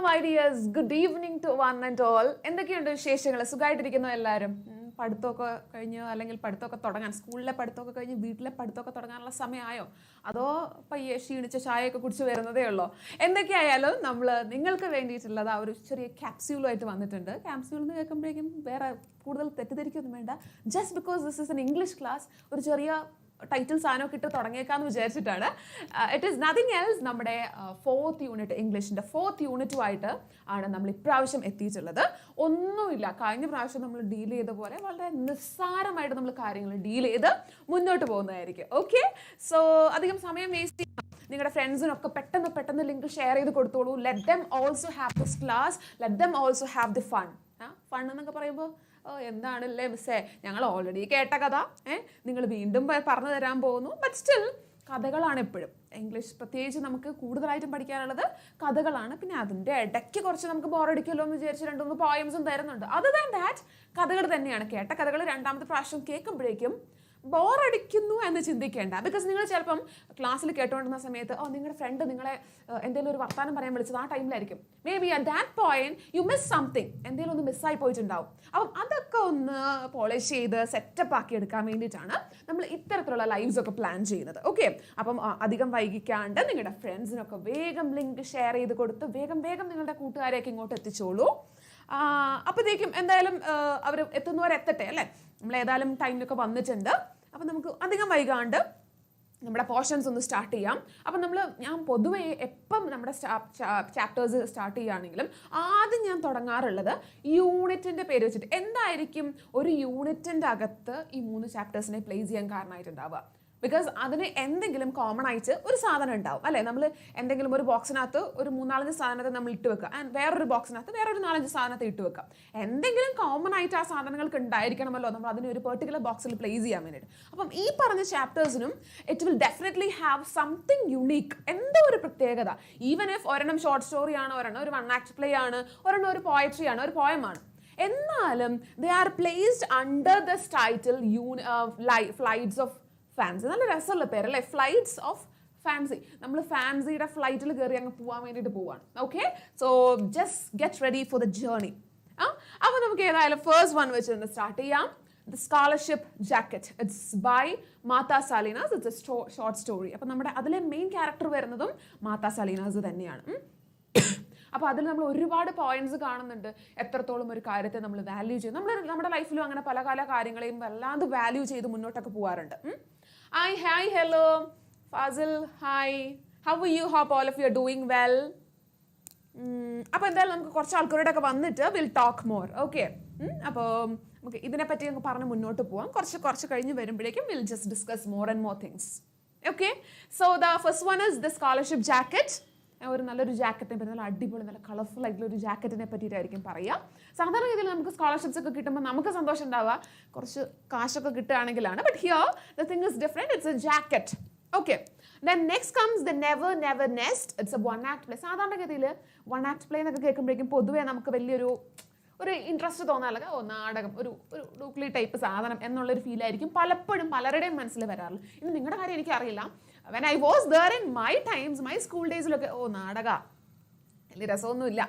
my dears. Good evening to one and all. എന്തൊക്കെയുണ്ട് വിശേഷങ്ങൾ? സുഖമായിട്ടിരിക്കുന്നു എല്ലാവരും? പഠിത്തമൊക്കെ കഴിഞ്ഞ് അല്ലെങ്കിൽ പഠിത്തമൊക്കെ തുടങ്ങാൻ സ്കൂളിലെ പഠിത്തമൊക്കെ കഴിഞ്ഞ് വീട്ടിലെ പഠിത്തമൊക്കെ തുടങ്ങാനുള്ള സമയമായോ? അതോ പയ്യെ ക്ഷീണിച്ച ചായയൊക്കെ കുടിച്ച് വരുന്നതേ ഉള്ളോ? എന്തൊക്കെയായാലും നമ്മൾ നിങ്ങൾക്ക് വേണ്ടിയിട്ടുള്ളത് ആ ഒരു ചെറിയ ക്യാപ്സ്യൂളുമായിട്ട് വന്നിട്ടുണ്ട്. ക്യാപ്സ്യൂൾ എന്ന് കേൾക്കുമ്പോഴേക്കും വേറെ കൂടുതൽ തെറ്റിദ്ധരിക്കൊന്നും വേണ്ട. Just because this is N English class, ഒരു ചെറിയ ടൈറ്റിൽ സാധനമൊക്കെ ഇട്ട് തുടങ്ങിയേക്കാന്ന് വിചാരിച്ചിട്ടാണ്. It is nothing else. നമ്മുടെ 4th യൂണിറ്റ് ഇംഗ്ലീഷിൻ്റെ 4th യൂണിറ്റുമായിട്ട് ആണ് നമ്മൾ ഇപ്രാവശ്യം എത്തിയിട്ടുള്ളത്. ഒന്നുമില്ല, കഴിഞ്ഞ പ്രാവശ്യം നമ്മൾ ഡീൽ ചെയ്ത പോലെ വളരെ നിസ്സാരമായിട്ട് നമ്മൾ കാര്യങ്ങൾ ഡീൽ ചെയ്ത് മുന്നോട്ട് പോകുന്നതായിരിക്കും. ഓക്കെ, സോ അധികം സമയം വേസ്റ്റ് ചെയ്യാം. നിങ്ങളുടെ ഫ്രണ്ട്സിനൊക്കെ പെട്ടെന്ന് ലിങ്ക് ഷെയർ ചെയ്ത് കൊടുത്തോളൂ. Let them also have this class, let them also have the fun. Fun എന്നൊക്കെ പറയുമ്പോൾ എന്താണല്ലേ മിസ്സേ, ഞങ്ങൾ ഓൾറെഡി കേട്ട കഥ നിങ്ങൾ വീണ്ടും പറഞ്ഞു തരാൻ പോകുന്നു. ബട്ട് സ്റ്റിൽ കഥകളാണ് എപ്പോഴും. ഇംഗ്ലീഷ് പ്രത്യേകിച്ച് നമുക്ക് കൂടുതലായിട്ടും പഠിക്കാനുള്ളത് കഥകളാണ്. പിന്നെ അതിൻ്റെ ഇടയ്ക്ക് കുറച്ച് നമുക്ക് ബോറടിക്കുമല്ലോ എന്ന് വിചാരിച്ച് 2-3 പോയംസും തരുന്നുണ്ട്. അതർ ദാൻ ദാറ്റ് കഥകൾ തന്നെയാണ്. കേട്ട കഥകൾ രണ്ടാമത്തെ പ്രാവശ്യം കേൾക്കുമ്പോഴേക്കും ബോറടിക്കുന്നു എന്ന് ചിന്തിക്കേണ്ട. ബിക്കോസ് നിങ്ങൾ ചിലപ്പം ക്ലാസ്സിൽ കേട്ടുകൊണ്ടിരുന്ന സമയത്ത് നിങ്ങളുടെ ഫ്രണ്ട് നിങ്ങളെ എന്തെങ്കിലും ഒരു വർത്താനം പറയാൻ വിളിച്ചത് ആ ടൈമിലായിരിക്കും. Maybe at that point you miss something, എന്തെങ്കിലും ഒന്ന് മിസ്സായി പോയിട്ടുണ്ടാവും. അപ്പം അതൊക്കെ ഒന്ന് പോളിഷ് ചെയ്ത് സെറ്റപ്പ് ആക്കി എടുക്കാൻ വേണ്ടിയിട്ടാണ് നമ്മൾ ഇത്തരത്തിലുള്ള ലൈവ്സ് ഒക്കെ പ്ലാൻ ചെയ്യുന്നത്. ഓക്കെ, അപ്പം അധികം വൈകിക്കാണ്ട് നിങ്ങളുടെ ഫ്രണ്ട്സിനൊക്കെ വേഗം ലിങ്ക് ഷെയർ ചെയ്ത് കൊടുത്ത് വേഗം നിങ്ങളുടെ കൂട്ടുകാരെയൊക്കെ ഇങ്ങോട്ട് എത്തിച്ചോളൂ. അപ്പോഴത്തേക്കും എന്തായാലും അവർ എത്തുന്നവരെത്തട്ടെ അല്ലേ. നമ്മൾ ഏതായാലും ടൈമിലൊക്കെ വന്നിട്ടുണ്ട്. അപ്പം നമുക്ക് അധികം വൈകാണ്ട് നമ്മുടെ പോർഷൻസ് ഒന്ന് സ്റ്റാർട്ട് ചെയ്യാം. അപ്പം ഞാൻ പൊതുവെ എപ്പം നമ്മുടെ ചാപ്റ്റേഴ്സ് സ്റ്റാർട്ട് ചെയ്യുകയാണെങ്കിലും ആദ്യം ഞാൻ തുടങ്ങാറുള്ളത് യൂണിറ്റിൻ്റെ പേര് വെച്ചിട്ട്. എന്തായിരിക്കും ഒരു യൂണിറ്റിൻ്റെ അകത്ത് ഈ 3 ചാപ്റ്റേഴ്സിനെ പ്ലേസ് ചെയ്യാൻ കാരണമായിട്ടുണ്ടാവുക? ബിക്കോസ് അതിന് എന്തെങ്കിലും കോമൺ ആയിട്ട് ഒരു സാധനം ഉണ്ടാവും അല്ലേ. നമ്മൾ എന്തെങ്കിലും ഒരു ബോക്സിനകത്ത് ഒരു 3-4 സാധനത്തെ നമ്മൾ ഇട്ട് വെക്കുക, ആൻഡ് വേറൊരു ബോക്സിനകത്ത് വേറൊരു 4-5 സാധനത്തെ ഇട്ട് വെക്കുക. എന്തെങ്കിലും കോമൺ ആയിട്ട് ആ സാധനങ്ങൾക്ക് ഉണ്ടായിരിക്കണമല്ലോ നമ്മൾ അതിന് ഒരു പെർട്ടിക്കുലർ ബോക്സിൽ പ്ലേസ് ചെയ്യാൻ വേണ്ടിയിട്ട്. അപ്പം ഈ പറഞ്ഞ ചാപ്റ്റേഴ്സിനും it will definitely have something unique, എന്തോ ഒരു പ്രത്യേകത. ഈവൻ ഇഫ് ഒരെണ്ണം ഷോർട്ട് സ്റ്റോറി ആണ്, ഒരെണ്ണം ഒരു 1 act പ്ലേ ആണ്, ഒരെണ്ണം ഒരു പോയട്രി ആണ്, ഒരു പോയമാണ്, എന്നാലും they are placed under this title flights of fancy. നല്ല രസമുള്ള പേരല്ലേ, ഫ്ലൈറ്റ്സ് ഓഫ് ഫാൻസി. നമ്മൾ ഫാൻസിയുടെ ഫ്ലൈറ്റിൽ കയറി അങ്ങ് പോകാൻ വേണ്ടിയിട്ട് പോവാണ്. Okay, so just get ready for the journey. അപ്പോൾ നമുക്ക് ഏതായാലും ഫസ്റ്റ് വൺ വെച്ചിട്ട് സ്റ്റാർട്ട് ചെയ്യാം. The scholarship jacket. It's by Marta Salinas. It's a short story. അപ്പം നമ്മുടെ അതിലെ മെയിൻ ക്യാരക്ടർ വരുന്നതും മാതാ സാലിനാസ് തന്നെയാണ്. അപ്പോൾ അതിൽ നമ്മൾ ഒരുപാട് പോയിന്റ്സ് കാണുന്നുണ്ട്. എത്രത്തോളം ഒരു കാര്യത്തെ നമ്മൾ വാല്യൂ ചെയ്യും. നമ്മുടെ ലൈഫിലും അങ്ങനെ പല കാര്യങ്ങളെയും വല്ലാതെ വാല്യൂ ചെയ്ത് മുന്നോട്ടൊക്കെ പോകാറുണ്ട്. Hi, hello, Fazil, hi. How are you? Hope all of you are doing well. അപ്പോൾ എന്തായാലും നമുക്ക് കുറച്ച് ആൾക്കാരുടെ ഒക്കെ വന്നിട്ട് വിൽ ടോക്ക് മോർ. ഓക്കെ, അപ്പോൾ നമുക്ക് ഇതിനെപ്പറ്റി നമുക്ക് പറഞ്ഞ് മുന്നോട്ട് പോവാം. കുറച്ച് കഴിഞ്ഞ് വരുമ്പോഴേക്കും will just discuss more and more things. Okay, so the first one is the scholarship jacket. ഒരു നല്ലൊരു ജാക്കറ്റിനെ പറ്റി, നല്ല അടിപൊളി നല്ല കളർഫുൾ ആയിട്ടുള്ള ഒരു ജാക്കറ്റിനെ പറ്റിയിട്ടായിരിക്കും പറയുക. സാധാരണ രീതിയിൽ നമുക്ക് സ്കോളർഷിപ്സ് ഒക്കെ കിട്ടുമ്പോൾ നമുക്ക് സന്തോഷം ഉണ്ടാവുക കുറച്ച് കാശൊക്കെ കിട്ടുകയാണെങ്കിലാണ്. But here the thing is different. It's a jacket. Okay, then next comes the never nest. It's a 1 act play. സാധാരണഗതിയിൽ 1 act പ്ലേ എന്നൊക്കെ കേൾക്കുമ്പോഴേക്കും പൊതുവേ നമുക്ക് വലിയൊരു ഇൻട്രസ്റ്റ് തോന്നാറില്ല. നാടകം, ഒരു ഡൂക്ലി ടൈപ്പ് സാധനം എന്നുള്ളൊരു ഫീലായിരിക്കും പലപ്പോഴും പലരുടെയും മനസ്സിൽ വരാറുള്ളൂ. ഇനി നിങ്ങളുടെ കാര്യം എനിക്കറിയില്ല. When I was there in my times, my school ഡേയ്സിലൊക്കെ നാടക വലിയ രസമൊന്നുമില്ല.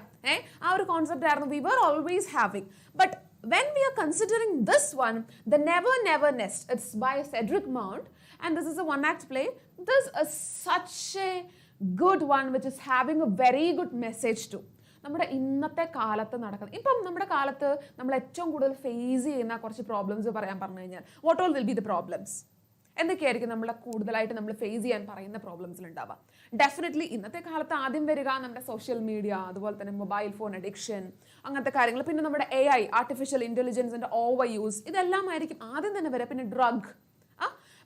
ആ ഒരു കോൺസെപ്റ്റ് ആയിരുന്നു we were always having. But when we are considering this one, the never nest, it's by Cedric Mount, and this is a 1 act play. This is such a good one which is having a very good message too. നമ്മുടെ ഇന്നത്തെ കാലത്ത് നടക്കുന്നത്, ഇപ്പം നമ്മുടെ കാലത്ത് നമ്മൾ ഏറ്റവും കൂടുതൽ ഫേസ് ചെയ്യുന്ന കുറച്ച് പ്രോബ്ലംസ് പറഞ്ഞു കഴിഞ്ഞാൽ what all will be the problems? എന്തൊക്കെയായിരിക്കും കൂടുതലായിട്ട് നമ്മൾ ഫേസ് ചെയ്യാൻ പറയുന്ന പ്രോബ്ലംസിൽ ഉണ്ടാവുക? ഡെഫിനറ്റ്ലി ഇന്നത്തെ കാലത്ത് ആദ്യം വരിക നമ്മുടെ സോഷ്യൽ മീഡിയ, അതുപോലെ തന്നെ മൊബൈൽ ഫോൺ അഡിക്ഷൻ, അങ്ങനത്തെ കാര്യങ്ങൾ. പിന്നെ നമ്മുടെ AI, ആർട്ടിഫിഷ്യൽ ഇൻ്റലിജൻസിൻ്റെ ഓവർ യൂസ്, ഇതെല്ലാം ആയിരിക്കും ആദ്യം തന്നെ വരിക. പിന്നെ ഡ്രഗ്.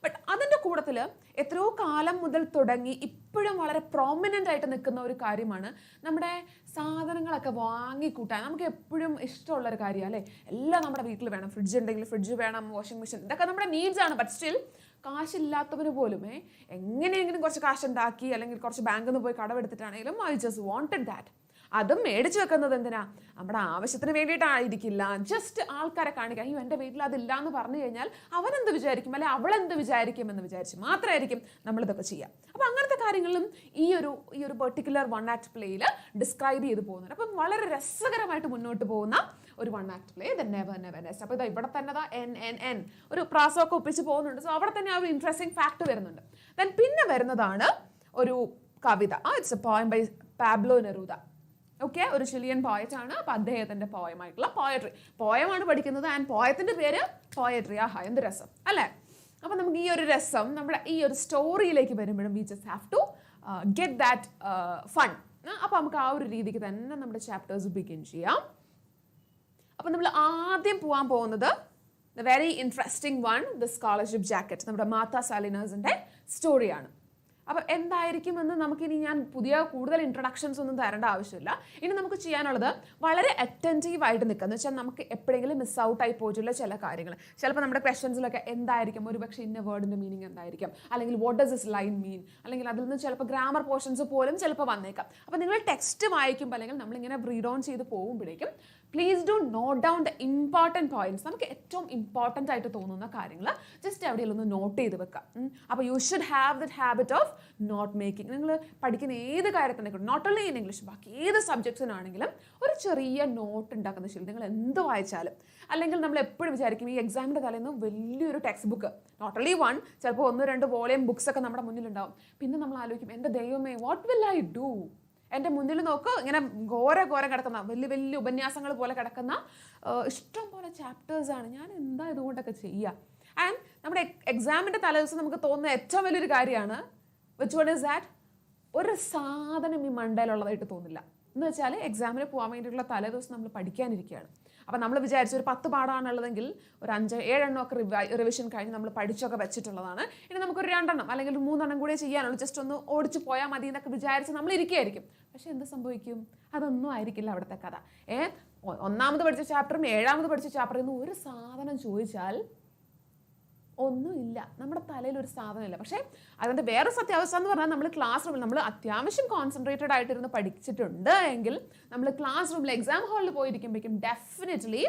ബട്ട് അതിൻ്റെ കൂട്ടത്തിൽ എത്രയോ കാലം മുതൽ തുടങ്ങി ഇപ്പോഴും വളരെ പ്രോമിനൻ്റ് ആയിട്ട് നിൽക്കുന്ന ഒരു കാര്യമാണ് നമ്മുടെ സാധനങ്ങളൊക്കെ വാങ്ങിക്കൂട്ടാൻ. നമുക്ക് എപ്പോഴും ഇഷ്ടമുള്ളൊരു കാര്യമാണ് അല്ലേ. എല്ലാം നമ്മുടെ വീട്ടിൽ വേണം. ഫ്രിഡ്ജ് ഉണ്ടെങ്കിൽ ഫ്രിഡ്ജ് വേണം, വാഷിംഗ് മെഷീൻ, ഇതൊക്കെ നമ്മുടെ നീഡ്സ് ആണ്. ബട്ട് സ്റ്റിൽ കാശില്ലാത്തവന് പോലും എങ്ങനെയെങ്കിലും കുറച്ച് കാശ് ഉണ്ടാക്കി അല്ലെങ്കിൽ കുറച്ച് ബാങ്കിൽ നിന്ന് പോയി കടമെടുത്തിട്ടാണെങ്കിലും ഐ ജസ്റ്റ് വാണ്ടഡ് ദാറ്റ്. അതും മേടിച്ചു വെക്കുന്നത് എന്തിനാ? നമ്മുടെ ആവശ്യത്തിന് വേണ്ടിയിട്ടായിരിക്കില്ല, ജസ്റ്റ് ആൾക്കാരെ കാണിക്കാം. അയ്യോ എൻ്റെ വീട്ടിൽ അതില്ല എന്ന് പറഞ്ഞു കഴിഞ്ഞാൽ അവനെന്ത് വിചാരിക്കും, അല്ലെ അവളെന്ത് വിചാരിക്കും എന്ന് വിചാരിച്ച് മാത്രമായിരിക്കും നമ്മളിതൊക്കെ ചെയ്യുക. അപ്പം അങ്ങനത്തെ കാര്യങ്ങളും ഈ ഒരു പെർട്ടിക്കുലർ വൺ ആക്ട് പ്ലേയിൽ ഡിസ്ക്രൈബ് ചെയ്ത് പോകുന്നുണ്ട്. അപ്പം വളരെ രസകരമായിട്ട് മുന്നോട്ട് പോകുന്ന ഒരു one act play, the never never nest. അപ്പോൾ ഇവിടെ തന്നെ എൻ ഒരു പ്രാസമൊക്കെ ഒപ്പിച്ച് പോകുന്നുണ്ട്. സോ അവിടെ തന്നെ ആ ഒരു ഇൻട്രസ്റ്റിംഗ് ഫാക്ട് വരുന്നുണ്ട്. ദെൻ പിന്നെ വരുന്നതാണ് ഒരു കവിത. It's a poem by Pablo Neruda. Okay, ഒരു ചിലിയൻ പോയറ്റ് ആണ്. അപ്പം അദ്ദേഹത്തിൻ്റെ പോയമായിട്ടുള്ള പോയമാണ് പഠിക്കുന്നത്. ആൻഡ് പോയത്തിൻ്റെ പേര് പോയട്രി. ആഹാ, എന്ത് രസം അല്ലേ? അപ്പം നമുക്ക് ഈ ഒരു രസം നമ്മുടെ ഈ ഒരു സ്റ്റോറിയിലേക്ക് വരുമ്പോഴും we just have to get that fun. അപ്പം നമുക്ക് ആ ഒരു രീതിക്ക് തന്നെ നമ്മുടെ ചാപ്റ്റേഴ്സ് ബിഗിൻ ചെയ്യാം. അപ്പം നമ്മൾ ആദ്യം പോകാൻ പോകുന്നത് the very interesting one, the scholarship jacket. നമ്മുടെ മാതാ സാലിനേഴ്സിൻ്റെ സ്റ്റോറിയാണ്. അപ്പം എന്തായിരിക്കുമെന്ന് നമുക്കിനി ഞാൻ കൂടുതൽ ഇൻട്രൊഡക്ഷൻസ് ഒന്നും തരേണ്ട ആവശ്യമില്ല. ഇനി നമുക്ക് ചെയ്യാനുള്ളത് വളരെ അറ്റൻറ്റീവായിട്ട് നിൽക്കുക. എന്ന് വെച്ചാൽ നമുക്ക് എപ്പോഴെങ്കിലും മിസ് ഔട്ട് ആയി പോയിട്ടുള്ള ചില കാര്യങ്ങൾ, ചിലപ്പോൾ നമ്മുടെ ക്വസ്റ്റ്യൻസിലൊക്കെ എന്തായിരിക്കും, ഒരു പക്ഷേ ഇന്ന വേർഡിൻ്റെ മീനിങ് എന്തായിരിക്കും, അല്ലെങ്കിൽ വാട്ട് ഡസ് ദിസ് ലൈൻ മീൻ, അല്ലെങ്കിൽ അതിൽ നിന്ന് ചിലപ്പോൾ ഗ്രാമർ പോർഷൻസ് പോലും ചിലപ്പോൾ വന്നേക്കാം. അപ്പോൾ നിങ്ങൾ ടെക്സ്റ്റ് വായിക്കുമ്പോൾ അല്ലെങ്കിൽ നമ്മളിങ്ങനെ റീഡ് ഓൺ ചെയ്ത് പോകുമ്പോഴേക്കും please do note down the important points. നമുക്ക് ഏറ്റവും ഇമ്പോർട്ടൻ്റ് ആയിട്ട് തോന്നുന്ന കാര്യങ്ങൾ ജസ്റ്റ് എവിടെയെങ്കിലും ഒന്ന് നോട്ട് ചെയ്ത് വെക്കാം. അപ്പോൾ you should have that habit of note making. നിങ്ങൾ പഠിക്കുന്ന ഏത് കാര്യത്തിനെ, നോട്ട് ഓൺലി ഇൻ ഇംഗ്ലീഷ്, ബാക്കി ഏത് സബ്ജക്ട്സിനാണെങ്കിലും ഒരു ചെറിയ നോട്ട് ഉണ്ടാക്കുന്ന ശീലം. നിങ്ങൾ എന്ത് വായിച്ചാലും, അല്ലെങ്കിൽ നമ്മൾ എപ്പോഴും വിചാരിക്കും ഈ എക്സാമിൻ്റെ തലേന്ന് വലിയൊരു text book, note only one, ചിലപ്പോൾ 1-2 വോളിയം ബുക്സ് ഒക്കെ നമ്മുടെ മുന്നിലുണ്ടാവും. പിന്നെ നമ്മൾ ആലോചിക്കും, എൻ്റെ ദൈവമേ, വാട്ട് വിൽ ഐ ഡു? എൻ്റെ മുന്നിൽ നോക്ക്, ഇങ്ങനെ ഘോര കിടക്കുന്ന വലിയ ഉപന്യാസങ്ങൾ പോലെ കിടക്കുന്ന ഇഷ്ടം പോലെ ചാപ്റ്റേഴ്സാണ്. ഞാൻ എന്താ ഇതുകൊണ്ടൊക്കെ ചെയ്യുക? ആൻഡ് നമ്മുടെ എക്സാമിൻ്റെ തലേദിവസം നമുക്ക് തോന്നുന്ന ഏറ്റവും വലിയൊരു കാര്യമാണ്, വിച്ച് വൺ ഇസ് ദാറ്റ്, ഒരു സാധനം ഈ മണ്ടയിലുള്ളതായിട്ട് തോന്നില്ല. എന്ന് വെച്ചാൽ എക്സാമിന് പോകാൻ വേണ്ടിയിട്ടുള്ള തലേദിവസം നമ്മൾ പഠിക്കാനിരിക്കുകയാണ്. അപ്പം നമ്മൾ വിചാരിച്ച ഒരു 10 പാഠമാണുള്ളതെങ്കിൽ ഒരു 5-7 എണ്ണമൊക്കെ റിവിഷൻ കഴിഞ്ഞ് നമ്മൾ പഠിച്ചൊക്കെ വെച്ചിട്ടുള്ളതാണ്. ഇനി നമുക്കൊരു 2 എണ്ണം അല്ലെങ്കിൽ 3 എണ്ണം കൂടെ ചെയ്യാനുള്ളൂ, ജസ്റ്റ് ഒന്ന് ഓടിച്ച് പോയാൽ മതി എന്നൊക്കെ വിചാരിച്ച് നമ്മൾ ഇരിക്കുകയായിരിക്കും. പക്ഷെ എന്ത് സംഭവിക്കും? അതൊന്നും ആയിരിക്കില്ല അവിടുത്തെ കഥ. ഒന്നാമത് പഠിച്ച ചാപ്റ്ററും 7ാമത് പഠിച്ച ചാപ്റ്ററിൽ നിന്ന് ഒരു സാധനം ചോദിച്ചാൽ ഒന്നുമില്ല, നമ്മുടെ തലയിൽ ഒരു സാധനമില്ല. പക്ഷേ അതിൻ്റെ വേറെ സത്യാവസ്ഥ എന്ന് പറഞ്ഞാൽ നമ്മൾ ക്ലാസ് റൂമിൽ നമ്മൾ അത്യാവശ്യം കോൺസെൻട്രേറ്റഡ് ആയിട്ടിരുന്ന് പഠിച്ചിട്ടുണ്ട് എങ്കിൽ നമ്മൾ ക്ലാസ് റൂമിൽ എക്സാം ഹാളിൽ പോയിരിക്കുമ്പോഴേക്കും ഡെഫിനറ്റ്ലി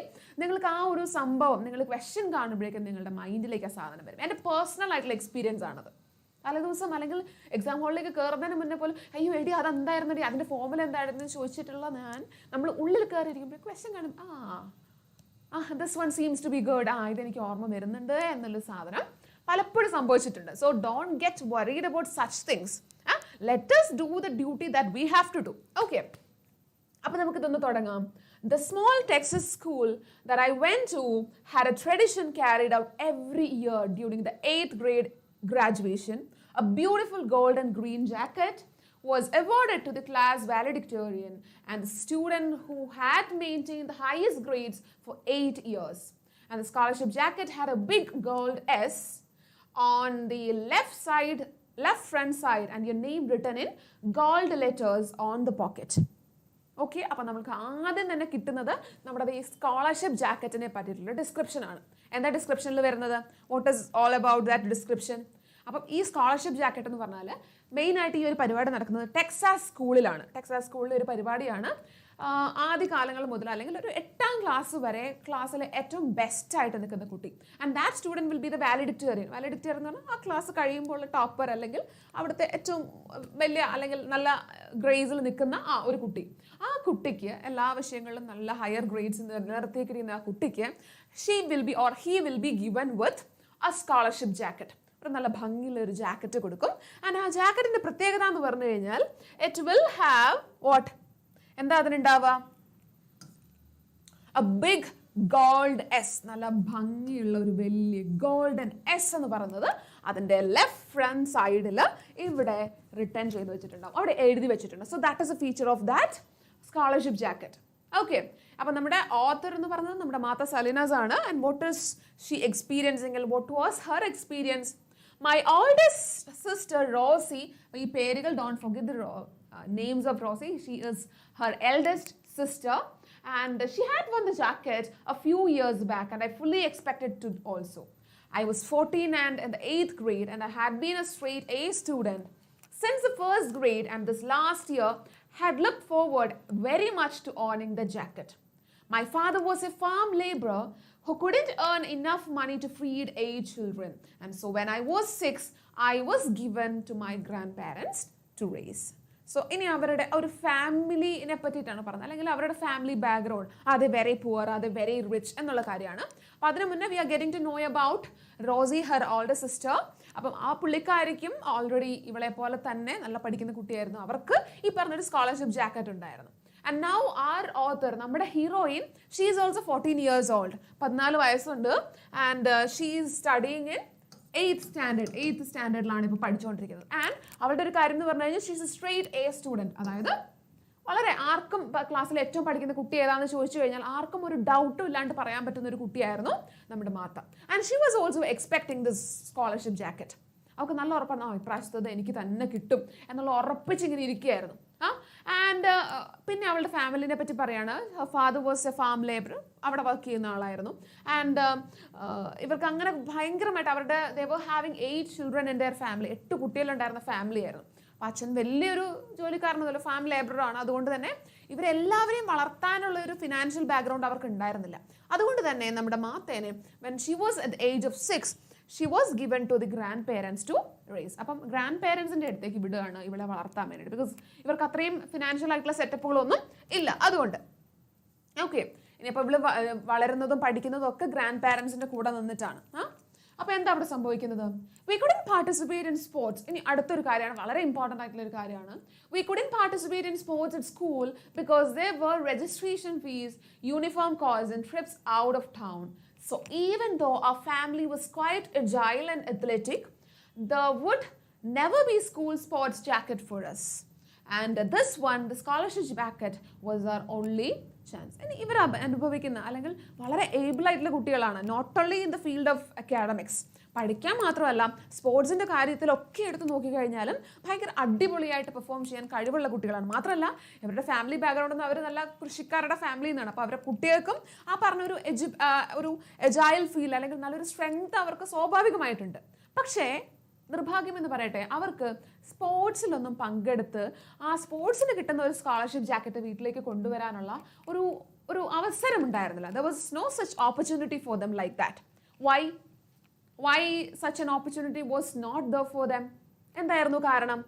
നിങ്ങൾക്ക് ആ ഒരു സംഭവം, നിങ്ങൾ ക്വസ്റ്റ്യൻ കാണുമ്പോഴേക്കും നിങ്ങളുടെ മൈൻഡിലേക്ക് ആ സാധനം വരും. എൻ്റെ പേഴ്സണൽ ആയിട്ടുള്ള എക്സ്പീരിയൻസ് ആണത്. തലേദിവസം അല്ലെങ്കിൽ എക്സാം ഹാളിലേക്ക് കയറുന്നതിന് മുന്നേ പോലും അയ്യോ എടി അതെന്തായിരുന്നു, അതിൻ്റെ ഫോമുല എന്തായിരുന്നു ചോദിച്ചിട്ടുള്ള നമ്മൾ ഉള്ളിൽ കയറിയിരിക്കുമ്പോൾ ക്വസ്റ്റ്യൻ കാണും, this one seems to be good, ഇതെനിക്ക് ഓർമ്മ വരുന്നുണ്ട് എന്നുള്ള സാധനം പലപ്പോഴും സംഭവിച്ചിട്ടുണ്ട്. So don't get worried about such things. Let us do the duty that we have to do. Okay. അപ്പോൾ നമുക്കിതൊന്ന് തുടങ്ങാം. The small Texas school that I went to had a tradition carried out every year during the 8th grade graduation. A beautiful gold and green jacket was awarded to the class valedictorian and the student who had maintained the highest grades for 8 years. And the scholarship jacket had a big gold S on the left front side and your name written in gold letters on the pocket. Okay, അപ്പം നമുക്ക് ആദ്യം തന്നെ കിട്ടുന്നത് നമ്മുടെ ഈ scholarship ജാക്കറ്റിനെ പറ്റിയിട്ടുള്ള ഡിസ്ക്രിപ്ഷനാണ്. എന്താ ഡിസ്ക്രിപ്ഷനിൽ വരുന്നത്? What is all about that description? അപ്പം ഈ സ്കോളർഷിപ്പ് ജാക്കറ്റ് എന്ന് പറഞ്ഞാൽ മെയിനായിട്ട് ഈ ഒരു പരിപാടി നടക്കുന്നത് ടെക്സാസ് സ്കൂളിലാണ്. ടെക്സാസ് സ്കൂളിലെ ഒരു പരിപാടിയാണ്. ആദ്യ കാലങ്ങൾ മുതൽ അല്ലെങ്കിൽ ഒരു 8ാം ക്ലാസ് വരെ ക്ലാസ്സിലെ ഏറ്റവും ബെസ്റ്റായിട്ട് നിൽക്കുന്ന കുട്ടി, and that student will be the valedictorian. Valedictorian എന്ന് പറഞ്ഞാൽ ആ ക്ലാസ് കഴിയുമ്പോൾ ടോപ്പർ അല്ലെങ്കിൽ അവിടുത്തെ ഏറ്റവും വലിയ അല്ലെങ്കിൽ നല്ല ഗ്രേഡ്സിൽ നിൽക്കുന്ന ഒരു കുട്ടി. ആ കുട്ടിക്ക് എല്ലാ വിഷയങ്ങളിലും നല്ല ഹയർ ഗ്രേഡ്സ് നിലനിർത്തിയിരിക്കുന്ന ആ കുട്ടിക്ക് he will be given with a scholarship jacket. ഒരു നല്ല ഭംഗിയുള്ള ഒരു ജാക്കറ്റ് കൊടുക്കും. ആൻഡ് ആ ജാക്കറ്റിൻ്റെ പ്രത്യേകത എന്ന് പറഞ്ഞു കഴിഞ്ഞാൽ ഇറ്റ് വിൽ ഹാവ് വാട്ട്, എന്താ അതിനുണ്ടാവുക? എ ബിഗ് ഗോൾഡ് എസ്, നല്ല ഭംഗിയുള്ള ഒരു വലിയ ഗോൾഡൻ എസ് എന്ന് പറയുന്നത് അതിൻ്റെ ലെഫ്റ്റ് ഫ്രണ്ട് സൈഡിൽ ഇവിടെ റിട്ടേൺ ചെയ്ത് വെച്ചിട്ടുണ്ടാവും, അവിടെ എഴുതി വെച്ചിട്ടുണ്ട്. So that is A feature of that scholarship jacket. Okay, അപ്പം നമ്മുടെ ഓത്തർ എന്ന് പറയുന്നത് നമ്മുടെ മാതാ സലീനാസ് ആണ്. And what is she experiencing, what was Har experience? My oldest sister Rosie, ഈ പേരുകൾ don't forget the names of Rosie. She is her eldest sister and she had won the jacket a few years back and I fully expected to also. I was 14 and in the 8th grade and I had been a straight A student since the 1st grade, and this last year had looked forward very much to owning the jacket. My father was a farm laborer who couldn't earn enough money to feed 8 children. And so when I was 6, I was given to my grandparents to raise. So ഇനി അവരുടെ ഒരു ഫാമിലിനെ പറ്റിയിട്ടാണ് പറഞ്ഞത്, അല്ലെങ്കിൽ അവരുടെ family background, അത് very poor, അത് വെരി റിച്ച് എന്നുള്ള കാര്യമാണ്. അപ്പം അതിനു മുന്നേ we are getting to know about Rosie, her older sister. അപ്പം ആ പുള്ളിക്കാരിക്കും ഓൾറെഡി ഇവളെ പോലെ തന്നെ നല്ല പഠിക്കുന്ന കുട്ടിയായിരുന്നു. അവർക്ക് ഈ പറഞ്ഞൊരു സ്കോളർഷിപ്പ് ജാക്കറ്റ് ഉണ്ടായിരുന്നു. ആൻഡ് നൗ ആർ ഓത്തർ, നമ്മുടെ heroine, she is also 14 years old, 14 വയസ്സുണ്ട്. And she is studying in 8th സ്റ്റാൻഡേർഡിലാണ് ഇപ്പോൾ പഠിച്ചുകൊണ്ടിരിക്കുന്നത്. ആൻഡ് അവളുടെ ഒരു കാര്യം എന്ന് പറഞ്ഞു കഴിഞ്ഞാൽ she is A straight A student. അതായത് വളരെ ആർക്കും ക്ലാസ്സിൽ ഏറ്റവും പഠിക്കുന്ന കുട്ടി ഏതാണെന്ന് ചോദിച്ചു കഴിഞ്ഞാൽ ആർക്കും ഒരു ഡൗട്ടും ഇല്ലാണ്ട് പറയാൻ പറ്റുന്ന ഒരു കുട്ടിയായിരുന്നു നമ്മുടെ Marta. And she was also expecting this scholarship jacket. അവൾക്ക് നല്ല ഉറപ്പാണ്, ഇപ്രാവശ്യത്തത് എനിക്ക് തന്നെ കിട്ടും എന്നുള്ള ഉറപ്പിച്ചിങ്ങനെ ഇരിക്കുകയായിരുന്നു. ആൻഡ് പിന്നെ അവളുടെ ഫാമിലിനെ പറ്റി പറയാണ്. Father was a farm labour, അവിടെ വർക്ക് ചെയ്യുന്ന ആളായിരുന്നു. ആൻഡ് ഇവർക്ക് അങ്ങനെ ഭയങ്കരമായിട്ട് അവരുടെ they were having 8 children in their family. 8 കുട്ടികളുണ്ടായിരുന്ന ഫാമിലി ആയിരുന്നു. അപ്പം അച്ഛൻ വലിയൊരു ജോലിക്കാരനൊന്നുമല്ല, ഫാം ലേബറാണ്. അതുകൊണ്ട് തന്നെ ഇവരെല്ലാവരെയും വളർത്താനുള്ള ഒരു ഫിനാൻഷ്യൽ ബാക്ക്ഗ്രൗണ്ട് അവർക്ക് ഉണ്ടായിരുന്നില്ല. അതുകൊണ്ട് തന്നെ നമ്മുടെ മാത്തേനെ when she was at the age of 6 she was given to the grandparents to raise. അപ്പം ഗ്രാൻഡ് പേരൻസിൻ്റെ അടുത്തേക്ക് വിടുകയാണ് ഇവളെ വളർത്താൻ വേണ്ടിയിട്ട്. ബിക്കോസ് ഇവർക്ക് അത്രയും ഫിനാൻഷ്യൽ ആയിട്ടുള്ള സെറ്റപ്പുകളൊന്നും ഇല്ല. അതുകൊണ്ട് ഓക്കെ, ഇനിയിപ്പോൾ ഇവള് വളരുന്നതും പഠിക്കുന്നതും ഒക്കെ ഗ്രാൻഡ് പേരൻസിൻ്റെ കൂടെ നിന്നിട്ടാണ്. അപ്പോൾ എന്താ അവിടെ സംഭവിക്കുന്നത്? We couldn't participate in sports. ഇനി അടുത്തൊരു കാര്യമാണ്, വളരെ ഇമ്പോർട്ടൻ്റ് ആയിട്ടുള്ള ഒരു കാര്യമാണ്. We couldn't participate in sports at school because there were registration fees, uniform costs and trips out of town. So even though our family was quite agile and athletic, there would never be school sports jacket for us. And this one, the scholarship jacket, was our only chance. ഇനി ഇവർ അനുഭവിക്കുന്ന അല്ലെങ്കിൽ വളരെ able ആയിട്ടുള്ള കുട്ടികളാണ്. Not only in the field of academics, പഠിക്കാൻ മാത്രമല്ല സ്പോർട്സിൻ്റെ കാര്യത്തിലൊക്കെ എടുത്ത് നോക്കിക്കഴിഞ്ഞാലും ഭയങ്കര അടിപൊളിയായിട്ട് പെർഫോം ചെയ്യാൻ കഴിവുള്ള കുട്ടികളാണ്. മാത്രമല്ല ഇവരുടെ ഫാമിലി ബാക്ക്ഗ്രൗണ്ട് എന്ന് അവർ നല്ല കൃഷിക്കാരുടെ ഫാമിലിയിൽ നിന്നാണ്. അപ്പോൾ അവരുടെ കുട്ടികൾക്കും ആ പറഞ്ഞൊരു ഒരു എജൈൽ ഫീൽ അല്ലെങ്കിൽ നല്ലൊരു സ്ട്രെങ്ത് അവർക്ക് സ്വാഭാവികമായിട്ടുണ്ട്. പക്ഷേ നിർഭാഗ്യം എന്ന് പറയട്ടെ, അവർക്ക് സ്പോർട്സിലൊന്നും പങ്കെടുത്ത് ആ സ്പോർട്സിന് കിട്ടുന്ന ഒരു സ്കോളർഷിപ്പ് ജാക്കറ്റ് വീട്ടിലേക്ക് കൊണ്ടുവരാനുള്ള ഒരു അവസരം ഉണ്ടായിരുന്നില്ല. There was no such opportunity for them like that. Why such an opportunity was not there for them? എന്തായിരുന്നു കാരണം?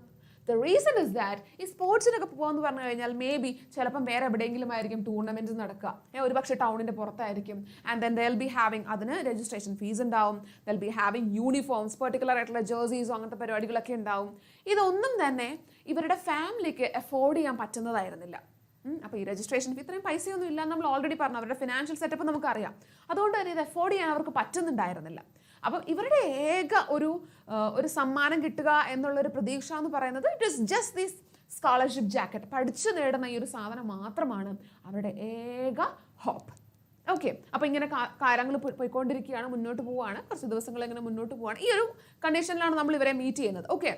The reason is that ഈ സ്പോർട്സിനൊക്കെ പോകുമെന്ന് പറഞ്ഞു കഴിഞ്ഞാൽ മേ ബി ചിലപ്പം വേറെ എവിടെയെങ്കിലും ആയിരിക്കും ടൂർണമെൻറ്റ്സ് നടക്കുക, ഒരു പക്ഷേ ടൗണിൻ്റെ പുറത്തായിരിക്കും. And then they'll be having, അതിന് രജിസ്ട്രേഷൻ ഫീസ് ഉണ്ടാവും. They'll be having uniforms, particular ആയിട്ടുള്ള ജേഴ്സീസോ അങ്ങനത്തെ പരിപാടികളൊക്കെ ഉണ്ടാവും. ഇതൊന്നും തന്നെ ഇവരുടെ ഫാമിലിക്ക് അഫോർഡ് ചെയ്യാൻ പറ്റുന്നതായിരുന്നില്ല. അപ്പോൾ ഈ രജിസ്ട്രേഷൻ ഫീ, ഇത്രയും പൈസയൊന്നും ഇല്ല നമ്മൾ ഓൾറെഡി പറഞ്ഞു. അവരുടെ ഫിനാൻഷ്യൽ സെറ്റപ്പ് നമുക്കറിയാം. അതുകൊണ്ട് തന്നെ ഇത് അഫോർഡ് ചെയ്യാൻ അവർക്ക് പറ്റുന്നുണ്ടായിരുന്നില്ല. അപ്പം ഇവരുടെ ഏക ഒരു സമ്മാനം കിട്ടുക എന്നുള്ളൊരു പ്രതീക്ഷ എന്ന് പറയുന്നത് it is just this scholarship jacket. പഠിച്ചു നേടുന്ന ഈ ഒരു സാധനം മാത്രമാണ് അവരുടെ ഏക ഹോപ്പ്. ഓക്കെ, അപ്പോൾ ഇങ്ങനെ കാര്യങ്ങൾ പോയിക്കൊണ്ടിരിക്കുകയാണ്, മുന്നോട്ട് പോവുകയാണ്. കുറച്ച് ദിവസങ്ങൾ ഇങ്ങനെ മുന്നോട്ട് പോവുകയാണ്. ഈ ഒരു കണ്ടീഷനിലാണ് നമ്മൾ ഇവരെ മീറ്റ് ചെയ്യുന്നത്. Okay,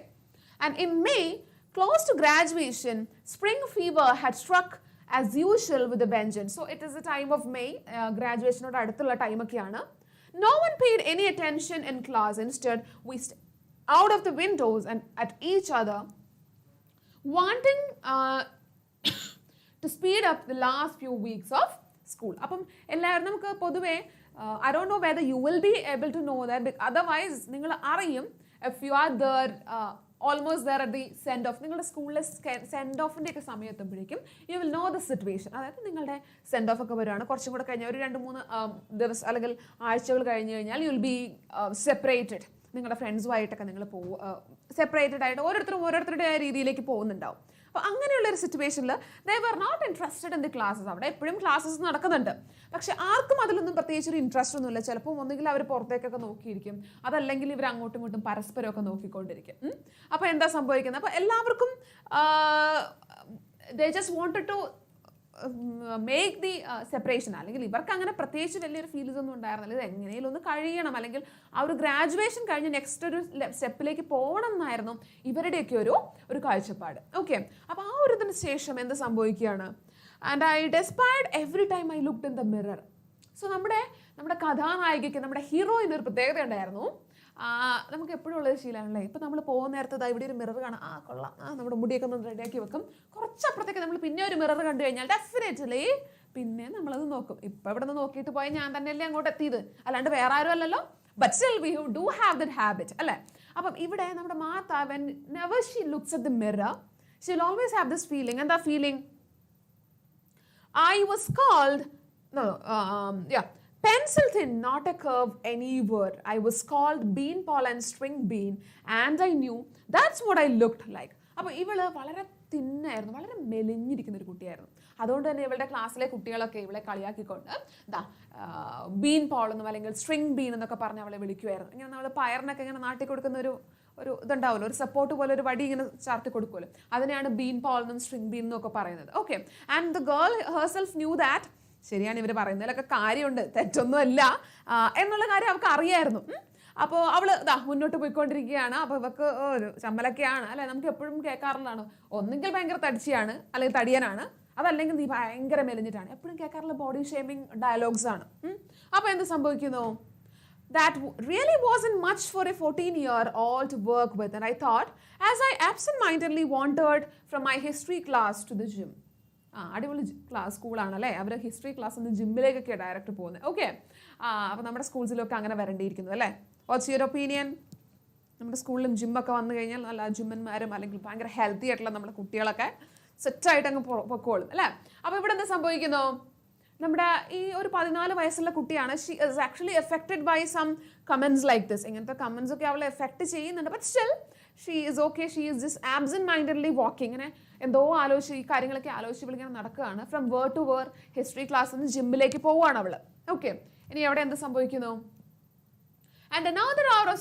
and in May, close to graduation, spring fever had struck as usual with a vengeance. So it is the time of May, graduation oda adulla time okkeyana. No one paid any attention in class. Instead, we out of the windows and at each other, wanting to speed up the last few weeks of school. Appam ellarum namukku poduve I don't know whether you will be able to know that, but otherwise ningal ariyum if you are there almost there at the send off. നിങ്ങളുടെ സ്കൂളിലെ send ഓഫിൻ്റെ ഒക്കെ സമയം എത്തുമ്പോഴേക്കും you will know the situation. അതായത് നിങ്ങളുടെ send off ഒക്കെ വരുവാണ്, കുറച്ചും കൂടെ കഴിഞ്ഞാൽ ഒരു 2-3 ദിവസം അല്ലെങ്കിൽ ആഴ്ചകൾ കഴിഞ്ഞ് കഴിഞ്ഞാൽ യു വിൽ ബി സെപ്പറേറ്റഡ്. നിങ്ങളുടെ ഫ്രണ്ട്സുമായിട്ടൊക്കെ നിങ്ങൾ സെപ്പറേറ്റഡ് ആയിട്ട് ഓരോരുത്തരുടെ രീതിയിലേക്ക് പോകുന്നുണ്ടാവും. അപ്പോൾ അങ്ങനെയുള്ളൊരു സിറ്റുവേഷനിൽ they were not interested in the classes. അവിടെ എപ്പോഴും ക്ലാസ്സസ് നടക്കുന്നുണ്ട്, പക്ഷെ ആർക്കും അതിലൊന്നും പ്രത്യേകിച്ചൊരു ഇൻട്രസ്റ്റ് ഒന്നുമില്ല. ചിലപ്പോൾ ഒന്നുകിൽ അവർ പുറത്തേക്കൊക്കെ നോക്കിയിരിക്കും, അതല്ലെങ്കിൽ ഇവർ അങ്ങോട്ടും ഇങ്ങോട്ടും പരസ്പരമൊക്കെ നോക്കിക്കൊണ്ടിരിക്കും. അപ്പോൾ എന്താ സംഭവിക്കുന്നത്? അപ്പോൾ എല്ലാവർക്കും they just wanted to make the separation. അല്ലെങ്കിൽ ഇവർക്ക് അങ്ങനെ പ്രത്യേകിച്ച് വലിയൊരു ഫീൽസ് ഒന്നും ഉണ്ടായിരുന്നില്ല. ഇത് എങ്ങനെയും ഒന്ന് കഴിയണം, അല്ലെങ്കിൽ ആ ഒരു ഗ്രാജുവേഷൻ കഴിഞ്ഞ് നെക്സ്റ്റ് ഒരു സ്റ്റെപ്പിലേക്ക് പോകണം എന്നായിരുന്നു ഇവരുടെയൊക്കെ ഒരു കാഴ്ചപ്പാട്. ഓക്കെ, അപ്പോൾ ആ ഒരു ഇതിന് ശേഷം എന്ത് സംഭവിക്കുകയാണ്? And I despaired every time I looked in the mirror. So നമ്മുടെ കഥാനായികയ്ക്ക്, നമ്മുടെ ഹീറോയിന് ഒരു പ്രത്യേകത ഉണ്ടായിരുന്നു. നമുക്ക് എപ്പോഴും ഉള്ളൊരു ശീലമാണല്ലേ. ഇപ്പം നമ്മൾ പോകുന്ന നേരത്തെ ഇവിടെ ഒരു മിറർ കാണാം, കൊള്ളാം, നമ്മുടെ മുടിയൊക്കെ ഒന്ന് റെഡിയാക്കി വെക്കും. കുറച്ചപ്പുറത്തേക്ക് നമ്മൾ പിന്നെ ഒരു മിറർ കണ്ടു കഴിഞ്ഞാൽ ഡെഫിനറ്റ്ലി പിന്നെ നമ്മളത് നോക്കും. ഇപ്പം ഇവിടെ നിന്ന് നോക്കിയിട്ട് പോയാൽ ഞാൻ തന്നെയല്ലേ അങ്ങോട്ട് എത്തിയത്, അല്ലാണ്ട് വേറെ ആരും അല്ലല്ലോ. But still we do have that habit അല്ലേ. അപ്പം ഇവിടെ നമ്മുടെ മാതാ whenever she looks at the mirror, she will always have this feeling. എന്താ feeling? I was called, pencil thin, not a curve anywhere. I was called bean Paul and string bean, and I knew that's what I looked like. അപ്പോൾ ഇവള് വളരെ തിന്നായിരുന്നു, വളരെ മെലിഞ്ഞിരിക്കുന്ന ഒരു കുട്ടിയായിരുന്നു. അതുകൊണ്ട് തന്നെ ഇവളുടെ ക്ലാസ്സിലെ കുട്ടികളൊക്കെ ഇവളെ കളിയാക്കിക്കൊണ്ട് ബീൻ പോൾ എന്നും അല്ലെങ്കിൽ സ്ട്രിങ് ബീൻ എന്നൊക്കെ പറഞ്ഞ് അവളെ വിളിക്കുമായിരുന്നു. ഇങ്ങനെ നമ്മൾ പയറിനൊക്കെ ഇങ്ങനെ നാട്ടി കൊടുക്കുന്ന ഒരു ഇതുണ്ടാവുമല്ലോ, ഒരു സപ്പോർട്ട് പോലെ ഒരു വടി ഇങ്ങനെ ചാർത്തി കൊടുക്കുമല്ലോ, അതിനെയാണ് ബീൻ പോൾ എന്നും സ്ട്രിങ് ബീൻ എന്നൊക്കെ പറയുന്നത്. Okay, and the girl herself knew that, ശരിയാണ് ഇവർ പറയുന്നതിലൊക്കെ കാര്യമുണ്ട്, തെറ്റൊന്നുമല്ല എന്നുള്ള കാര്യം അവൾക്ക് അറിയായിരുന്നു. അപ്പോൾ അവൾ മുന്നോട്ട് പോയിക്കൊണ്ടിരിക്കുകയാണ്. അപ്പോൾ ഇവർക്ക് ഒരു ചമ്മലൊക്കെയാണ് അല്ലെ, നമുക്ക് എപ്പോഴും കേൾക്കാറുള്ളതാണ്, ഒന്നുകിൽ ഭയങ്കര തടിച്ചിയാണ് അല്ലെങ്കിൽ തടിയനാണ്, അതല്ലെങ്കിൽ നീ ഭയങ്കര മെലിഞ്ഞിട്ടാണ്, എപ്പോഴും കേൾക്കാറുള്ള ബോഡി ഷേമിങ് ഡയലോഗ്സ് ആണ്. അപ്പോൾ എന്ത് സംഭവിക്കുന്നു? That really wasn't much for a 14-year-old to work with, and I thought, as I absent-mindedly wandered from my history class to the gym. അടിപൊളി സ്കൂളാണല്ലേ, അവർ ഹിസ്റ്ററി ക്ലാസ് നിന്ന് ജിമ്മിലേക്കൊക്കെ ഡയറക്റ്റ് പോകുന്നത്. ഓക്കെ, അപ്പോൾ നമ്മുടെ സ്കൂൾസിലൊക്കെ അങ്ങനെ വരേണ്ടിയിരിക്കുന്നു അല്ലേ. What's your opinion? നമ്മുടെ സ്കൂളിലും ജിമ്മൊക്കെ വന്നു കഴിഞ്ഞാൽ നല്ല ജിമ്മന്മാരും അല്ലെങ്കിൽ ഭയങ്കര ഹെൽത്തി ആയിട്ടുള്ള നമ്മുടെ കുട്ടികളൊക്കെ സെറ്റായിട്ട് അങ്ങ് പൊക്കോളും അല്ലേ. അപ്പോൾ ഇവിടെ എന്താ സംഭവിക്കുന്നു? നമ്മുടെ ഈ ഒരു 14 വയസ്സുള്ള കുട്ടിയാണ്. She is actually affected by some comments like this. ഇങ്ങനത്തെ കമൻസ് ഒക്കെ അവളെ എഫക്റ്റ് ചെയ്യുന്നുണ്ട്. But still she is okay, she is just absent mindedly walking. ഇങ്ങനെ എന്തോ ആലോചിച്ച് ഈ കാര്യങ്ങളൊക്കെ ആലോചിച്ച് ഇവളിങ്ങനെ നടക്കുകയാണ്. From where to where history ക്ലാസ്സിൽ നിന്ന് ജിമ്മിലേക്ക് പോവുകയാണ് അവൾ. ഓക്കെ, ഇനി അവിടെ എന്ത് സംഭവിക്കുന്നു? And another hour of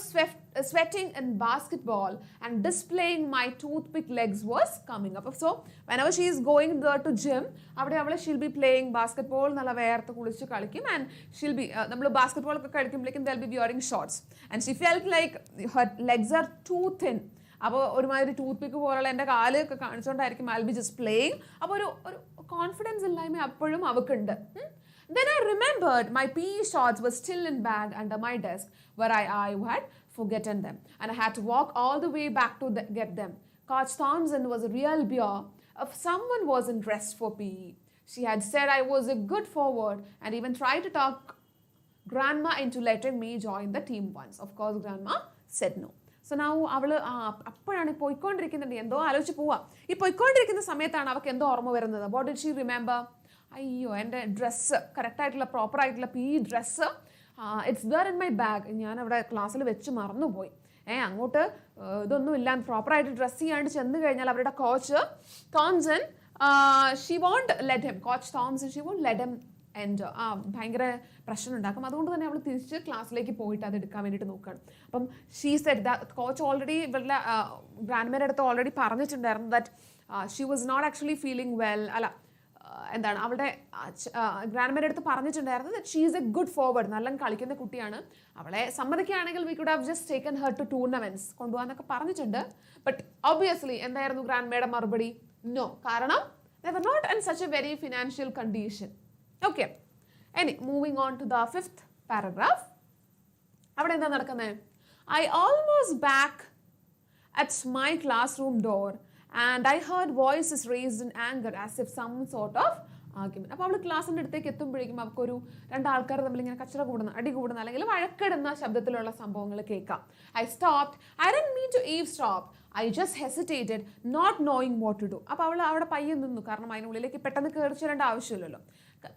sweating in basketball and displaying my toothpick legs was coming up. So whenever she is going there to gym, she'll be playing basketball, nalla veyarthu kulichu kalikum, and she'll be nammal basketball okke kalikumblekkum they'll be wearing shorts, and she felt like her legs are too thin. അപ്പോൾ ഒരുമാതിരി tooth പിക്ക് പോലുള്ള എൻ്റെ കാലൊക്കെ കാണിച്ചുകൊണ്ടായിരിക്കും I'll be just playing. അപ്പോൾ ഒരു confidence ഇല്ലായ്മ അപ്പോഴും അവൾക്കുണ്ട്. Then I remembered my PE shorts were still in bag under my desk where I had forgotten them, and I had to walk all the way back to get them. Coach Thompson was a real bear if someone wasn't dressed for PE. She had said I was a good forward and even tried to talk grandma into letting me join the team once. Of course, grandma said no. So now അവള് അപ്പോഴാണ് പോയിക്കൊണ്ടിരിക്കുന്നുണ്ട്, എന്തോ ആലോചിച്ച് പോവാ. ഈ പോയിക്കൊണ്ടിരിക്കുന്ന സമയത്താണ് അവൾക്ക് എന്തോ ഓർമ്മ വരുന്നത്. What did she remember? അയ്യോ, എൻ്റെ ഡ്രസ്സ്, കറക്റ്റായിട്ടുള്ള പ്രോപ്പറായിട്ടുള്ള PE dress, it's there in my bag. ഞാൻ അവിടെ ക്ലാസ്സിൽ വെച്ച് മറന്നുപോയി. അങ്ങോട്ട് ഇതൊന്നും ഇല്ല, പ്രോപ്പറായിട്ട് ഡ്രസ്സ് ചെയ്യാണ്ട് ചെന്ന് കഴിഞ്ഞാൽ അവരുടെ coach Thomson she won't let him, coach Thomson she won't let him end. ഭയങ്കര പ്രശ്നം ഉണ്ടാക്കും. അതുകൊണ്ട് തന്നെ അവൾ തിരിച്ച് ക്ലാസ്സിലേക്ക് പോയിട്ട് അത് എടുക്കാൻ വേണ്ടിയിട്ട് നോക്കുകയാണ്. അപ്പം she said that coach already ഇവരുടെ ഗ്രാൻഡ്മയുടെ അടുത്ത് ഓൾറെഡി പറഞ്ഞിട്ടുണ്ടായിരുന്നു that she was not actually feeling well. അല്ല, എന്താണ് അവളുടെ ഗ്രാൻഡ്മയുടെ അടുത്ത് പറഞ്ഞിട്ടുണ്ടായിരുന്നു that she is a good forward, നല്ല കളിക്കുന്ന കുട്ടിയാണ്, അവളെ സമ്മതിക്കുകയാണെങ്കിൽ we could have just taken her to tournaments കൊണ്ടുപോകാന്നൊക്കെ പറഞ്ഞിട്ടുണ്ട്. ബട്ട് ഒബ്വിയസ്ലി എന്തായിരുന്നു ഗ്രാൻഡ്മയുടെ മറുപടി? നോ. കാരണം they were not in such a very financial condition. Okay, ഇനി moving on to the 5th paragraph. അവിടെ എന്താ നടക്കുന്നത്? I almost back at my classroom door and I heard voices raised in anger as if some sort of argument. അപ്പോൾ അവൾ ക്ലാസ്സിൻ്റെ അടുത്തേക്ക് എത്തുമ്പോഴേക്കും അവൾക്കൊരു 2 ആൾക്കാർ തമ്മിൽ ഇങ്ങനെ കച്ചറ കൂടുന്ന, അടി കൂടുന്ന അല്ലെങ്കിൽ വഴക്കിടുന്ന ശബ്ദത്തിലുള്ള സംഭവങ്ങൾ കേൾക്കാം. I stopped. I didn't mean to eavesdrop. I just hesitated, not knowing what to do. അപ്പോൾ അവൾ അവിടെ പയ്യെ നിന്നു, കാരണം അതിനുള്ളിലേക്ക് പെട്ടെന്ന് കയറി ചെല്ലേണ്ട ആവശ്യമില്ലല്ലോ.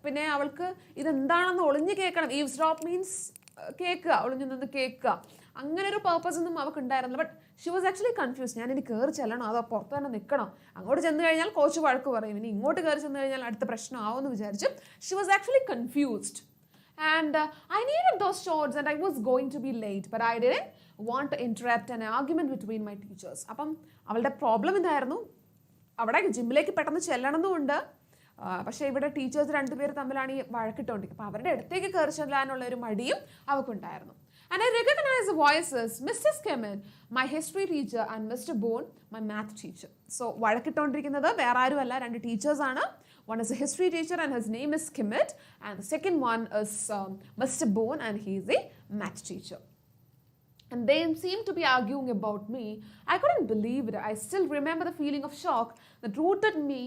പിന്നെ അവൾക്ക് ഇതെന്താണെന്ന് ഒളിഞ്ഞ് കേൾക്കണം. ഈവ്സ്ഡ്രോപ്പ് മീൻസ് കേൾക്കുക, ഒളിഞ്ഞു നിന്ന് കേൾക്കുക. അങ്ങനെ ഒരു പർപ്പസ് ഒന്നും അവൾക്ക് ഉണ്ടായിരുന്നില്ല. But she was actually confuse. ഞാൻ ഇനി കയറി ചെല്ലണോ അതോ പുറത്ത് തന്നെ നിൽക്കണോ? അങ്ങോട്ട് ചെന്ന് കഴിഞ്ഞാൽ കോച്ച് വഴക്ക് പറയും, ഇനി ഇങ്ങോട്ട് കയറി ചെന്ന് കഴിഞ്ഞാൽ അടുത്ത പ്രശ്നം ആവുമെന്ന് വിചാരിച്ചു. She was actually confused. And I needed those shorts and I was going to be late, but I didn't want to interrupt an argument between my teachers. അപ്പം അവളുടെ പ്രോബ്ലം ഇതായിരുന്നു, അവിടെ ജിമ്മിലേക്ക് പെട്ടെന്ന് ചെല്ലണമെന്നുണ്ട്, പക്ഷേ ഇവിടെ ടീച്ചേഴ്സ് 2 പേര് തമ്മിലാണ് ഈ വഴക്കിട്ടുകൊണ്ടിരിക്കുന്നത്. അപ്പോൾ അവരുടെ അടുത്തേക്ക് കയറി ചെല്ലാനുള്ള ഒരു മടിയും അവൾക്കുണ്ടായിരുന്നു. And I recognized the voices, Mr. Skimmett, my history teacher, and Mr. Bone, my math teacher. So വഴക്കിട്ടുകൊണ്ടിരിക്കുന്നത് വേറെ ആരുമല്ല, 2 ടീച്ചേഴ്സ് ആണ്. One is a history teacher and his name is Skimmett, and the second one is Mr. Bone and he is a math teacher. and they seemed to be arguing about me. I couldn't believe it. I still remember the feeling of shock that rooted me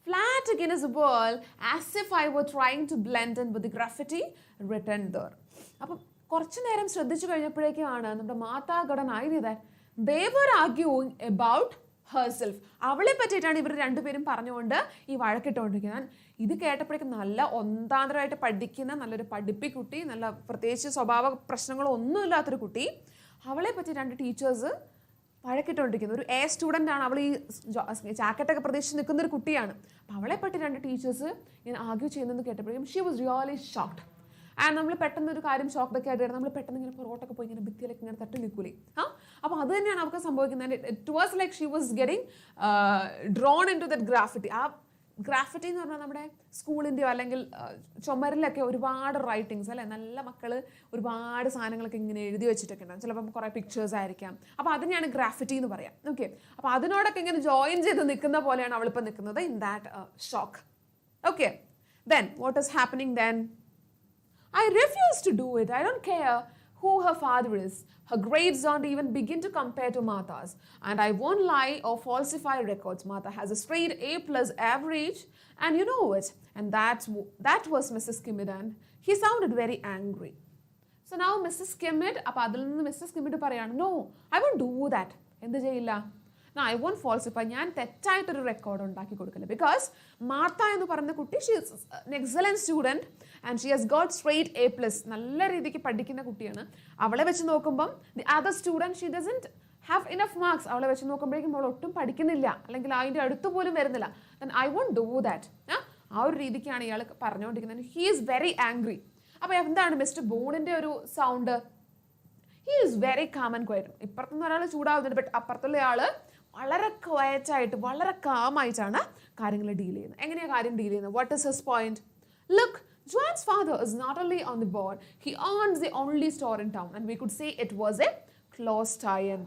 flat against the wall as if I were trying to blend in with the graffiti written there. അപ്പം കുറച്ചു നേരം ശ്രദ്ധിച്ചു കഴിഞ്ഞപ്പോഴേക്കാണ് നമ്മുടെ മാതാ ഘടനായി that they were arguing about herself. അവളെ പറ്റിയിട്ടാണ് ഇവർ രണ്ടുപേരും പറഞ്ഞുകൊണ്ട് ഈ വഴക്കിട്ടുകൊണ്ടിരിക്കുന്നത്. ഇത് കേട്ടപ്പോഴേക്കും നല്ല ഒന്നാന്തരമായിട്ട് പഠിക്കുന്ന നല്ലൊരു പഠിപ്പിക്കുട്ടി, നല്ല പ്രത്യേകിച്ച് സ്വഭാവ പ്രശ്നങ്ങളൊന്നുമില്ലാത്തൊരു കുട്ടി, അവളെ പറ്റി രണ്ട് ടീച്ചേഴ്സ് വഴക്കിട്ടുകൊണ്ടിരിക്കുന്നത്. ഒരു എ സ്റ്റുഡൻ്റ് ആണ്, അവൾ ഈ ജാക്കറ്റൊക്കെ പ്രതീക്ഷിച്ച് നിൽക്കുന്ന ഒരു കുട്ടിയാണ്. അപ്പോൾ അവളെ പറ്റി രണ്ട് ടീച്ചേഴ്സ് ഇങ്ങനെ ആർഗ്യൂ ചെയ്യുന്നതെന്ന് കേട്ടപ്പോഴേക്കും she was really shocked. And നമ്മൾ പെട്ടെന്ന് ഒരു കാര്യം ഷോക്കൊക്കെ ആയിട്ട് നമ്മൾ പെട്ടെന്ന് ഇങ്ങനെ പുറകോട്ടൊക്കെ പോയി ഇങ്ങനെ ഭിത്തിയിലേക്ക് ഇങ്ങനെ തട്ടി നിൽക്കൂലേ. അപ്പോൾ അത് തന്നെയാണ് അവർക്ക് സംഭവിക്കുന്നത്. It was like she was getting drawn in to that graffiti. ആ ഗ്രാഫിറ്റി എന്ന് പറഞ്ഞാൽ നമ്മുടെ സ്കൂളിൻ്റെയോ അല്ലെങ്കിൽ ചുമരിലൊക്കെ ഒരുപാട് റൈറ്റിങ്സ് അല്ലേ, നല്ല മക്കൾ ഒരുപാട് സാധനങ്ങളൊക്കെ ഇങ്ങനെ എഴുതി വെച്ചിട്ടൊക്കെ ഉണ്ടാകും. ചിലപ്പം കുറേ പിക്ചേഴ്സ് ആയിരിക്കാം. അപ്പോൾ അതിനെയാണ് ഗ്രാഫിറ്റി എന്ന് പറയാം. ഓക്കെ, അപ്പോൾ അതിനോടൊക്കെ ഇങ്ങനെ ജോയിൻ ചെയ്ത് നിൽക്കുന്ന പോലെയാണ് അവളിപ്പോൾ നിൽക്കുന്നത് in that shock. Okay, then what is happening then? I refuse to do it. I don't care who her father is. Her grades don't even begin to compare to Martha's. And I won't lie or falsify records. Martha has a straight A+ average, and you know it. And that was Mrs. Kimmid, and he sounded very angry. So now Mrs. Kimmid, അപ്പോൾ അതിൽ നിന്ന് Mrs. Kimmid പറയാണ്, no, I won't do that. എന്ത് ചെയ്യില്ല? No, I won't falsify. ഞാൻ തെറ്റായിട്ടൊരു record ഉണ്ടാക്കി കൊടുക്കില്ല. Because Martha എന്ന് പറയുന്ന കുട്ടി she is an excellent student and she has got straight A+. നല്ല രീതിക്ക് പഠിക്കുന്ന കുട്ടിയാണ്. അവളെ വെച്ച് നോക്കുമ്പം the other student she doesn't have enough marks. അവളെ വെച്ച് നോക്കുമ്പോഴേക്കും അവൾ ഒട്ടും പഠിക്കുന്നില്ല, അല്ലെങ്കിൽ അതിൻ്റെ അടുത്ത് പോലും വരുന്നില്ല. Then I won't do that. ആ ഒരു രീതിക്കാണ് ഇയാൾ പറഞ്ഞുകൊണ്ടിരിക്കുന്നത്. He is very angry. അപ്പോൾ എന്താണ് മിസ്റ്റർ ബോണിൻ്റെ ഒരു sound? He is very calm and quiet. ഇപ്പുറത്തുനിന്ന് ഒരാൾ ചൂടാവുന്നുണ്ട്, ബട്ട് അപ്പുറത്തുള്ള ആൾ വളരെ ക്വയറ്റായിട്ട് വളരെ കാമായിട്ടാണ് കാര്യങ്ങൾ ഡീൽ ചെയ്യുന്നത്. എങ്ങനെയാണ് കാര്യം ഡീൽ ചെയ്യുന്നത്? What is his point? Look, Joanne's father is not only on the board, he owns the only store in town, and we could say it was a close tie-in.